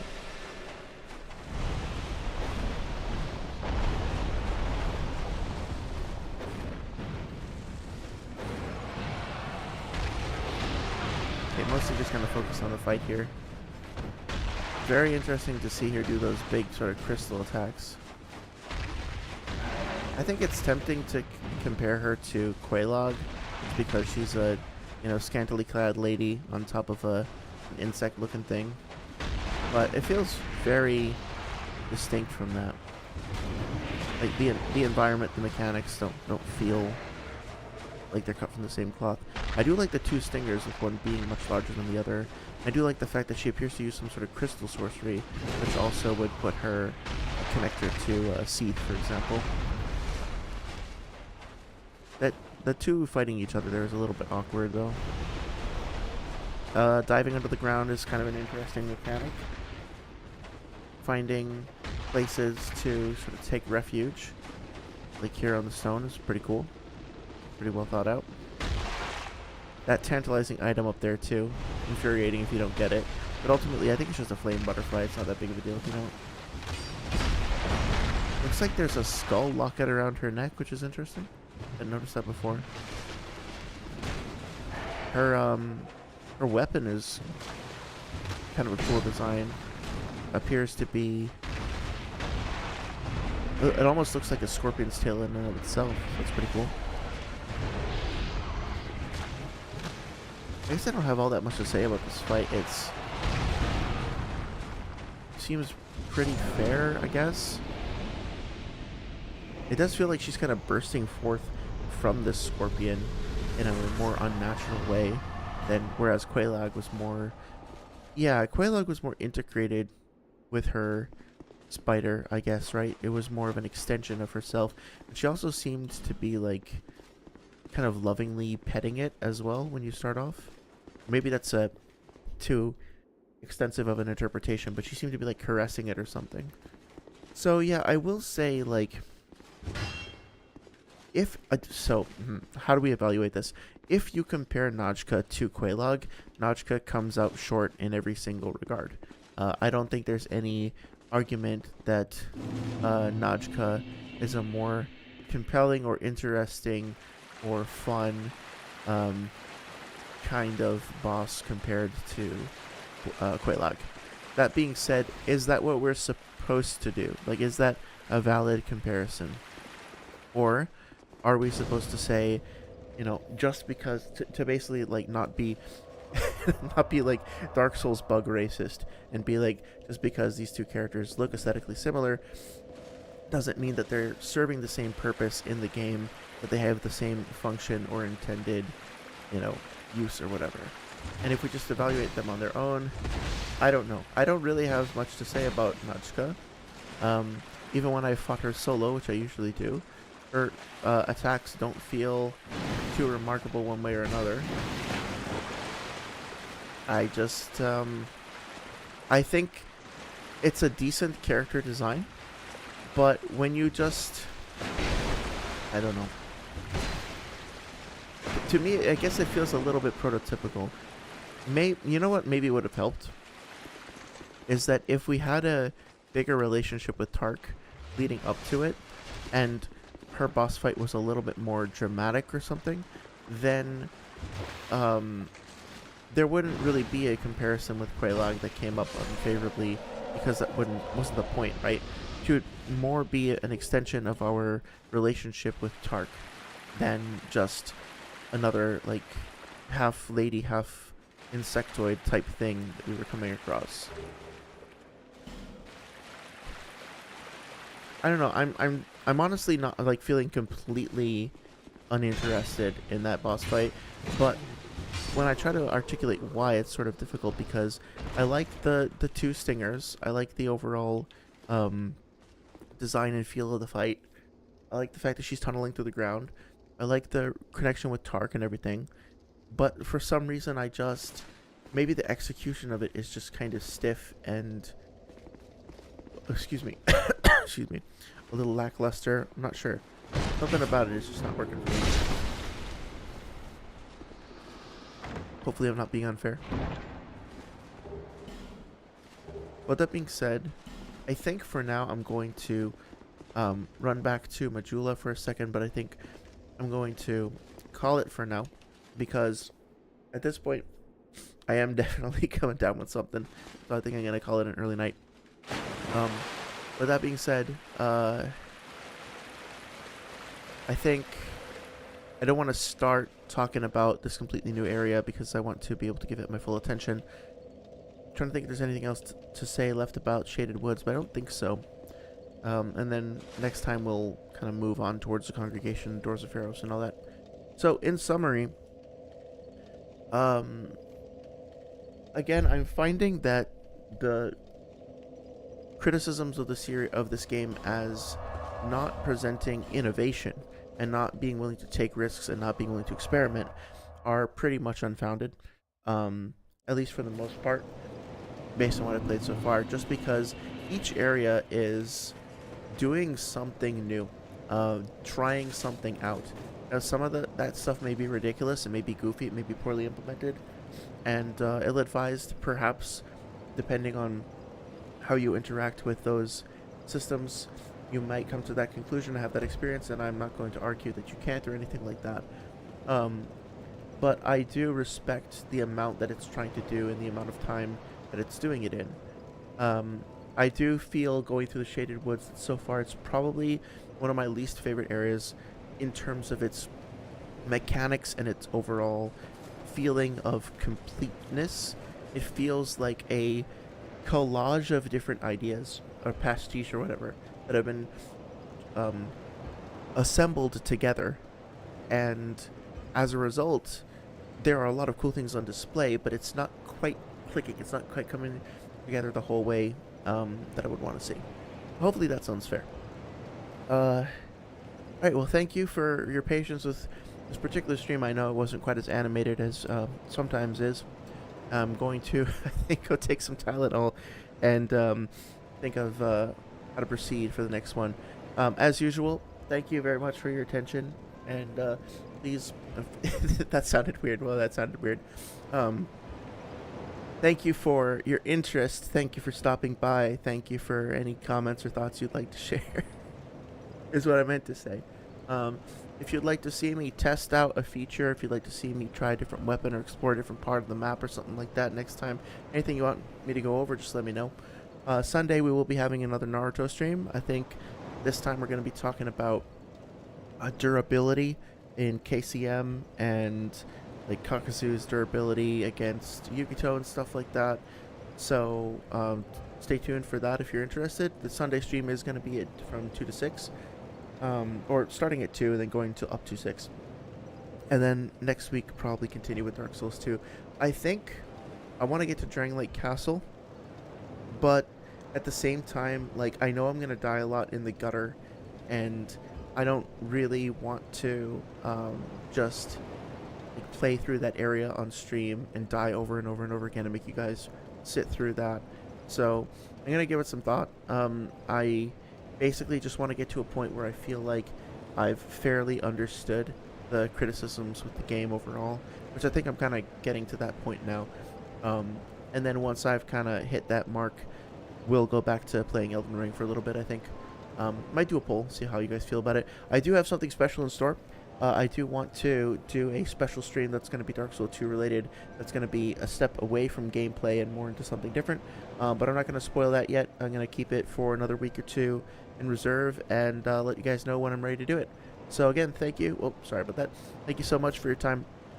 Okay, mostly just gonna focus on the fight here. Very interesting to see her do those big sort of crystal attacks. I think it's tempting to compare her to Quelaag, because she's a, you know, scantily clad lady on top of an insect-looking thing. But it feels very distinct from that. Like the environment, the mechanics don't feel like they're cut from the same cloth. I do like the two stingers, with one being much larger than the other. I do like the fact that she appears to use some sort of crystal sorcery, which also would put her connector to Seed, for example. The two fighting each other there is a little bit awkward, though. Diving under the ground is kind of an interesting mechanic. Finding places to sort of take refuge, like here on the stone, is pretty cool. Pretty well thought out. That tantalizing item up there, too. Infuriating if you don't get it. But ultimately, I think it's just a flame butterfly. It's not that big of a deal if you don't. Looks like there's a skull locket around her neck, which is interesting. I didn't notice that before. Her weapon is kind of a cool design. Appears to be... It almost looks like a scorpion's tail in and of itself. That's pretty cool. I guess I don't have all that much to say about this fight. It's... seems pretty fair, I guess. It does feel like she's kind of bursting forth from this scorpion in a more unnatural way than, whereas Quelaag was more... Yeah, Quelaag was more integrated with her spider, I guess, right? It was more of an extension of herself. And she also seemed to be, like, kind of lovingly petting it as well when you start off. Maybe that's too extensive of an interpretation, but she seemed to be, like, caressing it or something. So, yeah, I will say, like... how do we evaluate this? If you compare Najka to Quelaag, Najka comes out short in every single regard. I don't think there's any argument that Najka is a more compelling or interesting or fun kind of boss compared to Quelaag. That being said, is that what we're supposed to do? Like, is that a valid comparison? Or are we supposed to say, you know, just because to basically like not be not be like Dark Souls bug racist and be like, just because these two characters look aesthetically similar doesn't mean that they're serving the same purpose in the game, that they have the same function or intended, you know, use or whatever. And if we just evaluate them on their own, I don't know. I don't really have much to say about Najka. Even when I fought her solo, which I usually do, her attacks don't feel too remarkable one way or another. I just, I think it's a decent character design, but when you just, I don't know. To me, I guess it feels a little bit prototypical. You know what maybe would have helped? Is that if we had a bigger relationship with Tark leading up to it, and her boss fight was a little bit more dramatic or something, then there wouldn't really be a comparison with Quelaag that came up unfavorably, because that wasn't the point, right? It would more be an extension of our relationship with Tark than just another, like, half lady, half insectoid type thing that we were coming across. I don't know. I'm honestly not like feeling completely uninterested in that boss fight, but when I try to articulate why, it's sort of difficult, because I like the two stingers. I like the overall design and feel of the fight. I like the fact that she's tunneling through the ground. I like the connection with Tark and everything. But for some reason, maybe the execution of it is just kind of stiff and, excuse me, excuse me, a little lackluster. I'm not sure. Something about it is just not working for me. Hopefully I'm not being unfair. With that being said, I think for now I'm going to run back to Majula for a second, but I think I'm going to call it for now, because at this point I am definitely coming down with something, so I think I'm going to call it an early night. With that being said, I think I don't want to start talking about this completely new area because I want to be able to give it my full attention. I'm trying to think if there's anything else to say left about Shaded Woods, but I don't think so. And then next time we'll kind of move on towards the Congregation, Doors of Pharos, and all that. So in summary, again, I'm finding that the criticisms of this game as not presenting innovation and not being willing to take risks and not being willing to experiment are pretty much unfounded, at least for the most part, based on what I've played so far, just because each area is doing something new, trying something out. Now, some of that stuff may be ridiculous, it may be goofy, it may be poorly implemented, and ill-advised, perhaps, depending on how you interact with those systems. You might come to that conclusion, have that experience, and I'm not going to argue that you can't or anything like that. But I do respect the amount that it's trying to do and the amount of time that it's doing it in. I do feel going through the Shaded Woods that so far it's probably one of my least favorite areas in terms of its mechanics and its overall feeling of completeness. It feels like a collage of different ideas, or pastiche or whatever, that have been assembled together, and as a result there are a lot of cool things on display, but it's not quite clicking, it's not quite coming together the whole way that I would want to see. Hopefully that sounds fair. Alright, well, thank you for your patience with this particular stream. I know it wasn't quite as animated as sometimes is. I'm going to, I think, go take some Tylenol and think of how to proceed for the next one. As usual, thank you very much for your attention, and please, that sounded weird. Well, that sounded weird. Thank you for your interest. Thank you for stopping by. Thank you for any comments or thoughts you'd like to share, is what I meant to say. If you'd like to see me test out a feature, if you'd like to see me try a different weapon or explore a different part of the map or something like that next time, anything you want me to go over, just let me know. Sunday we will be having another Naruto stream. I think this time we're going to be talking about durability in KCM and like Kakazu's durability against Yukito and stuff like that. So stay tuned for that if you're interested. The Sunday stream is going to be from 2 to 6. Or starting at 2 and then going to up to 6. And then next week probably continue with Dark Souls 2. I think I want to get to Drangleic Castle, but at the same time, like, I know I'm going to die a lot in the gutter, and I don't really want to just like, play through that area on stream and die over and over and over again and make you guys sit through that. So I'm going to give it some thought. I basically just want to get to a point where I feel like I've fairly understood the criticisms with the game overall, which I think I'm kind of getting to that point now. And then once I've kind of hit that mark, we'll go back to playing Elden Ring for a little bit, I think. Might do a poll, see how you guys feel about it. I do have something special in store. I do want to do a special stream that's going to be Dark Souls 2 related. That's going to be a step away from gameplay and more into something different. But I'm not going to spoil that yet. I'm going to keep it for another week or two in reserve and let you guys know when I'm ready to do it. So again, thank you. Oh, sorry about that. Thank you so much for your time.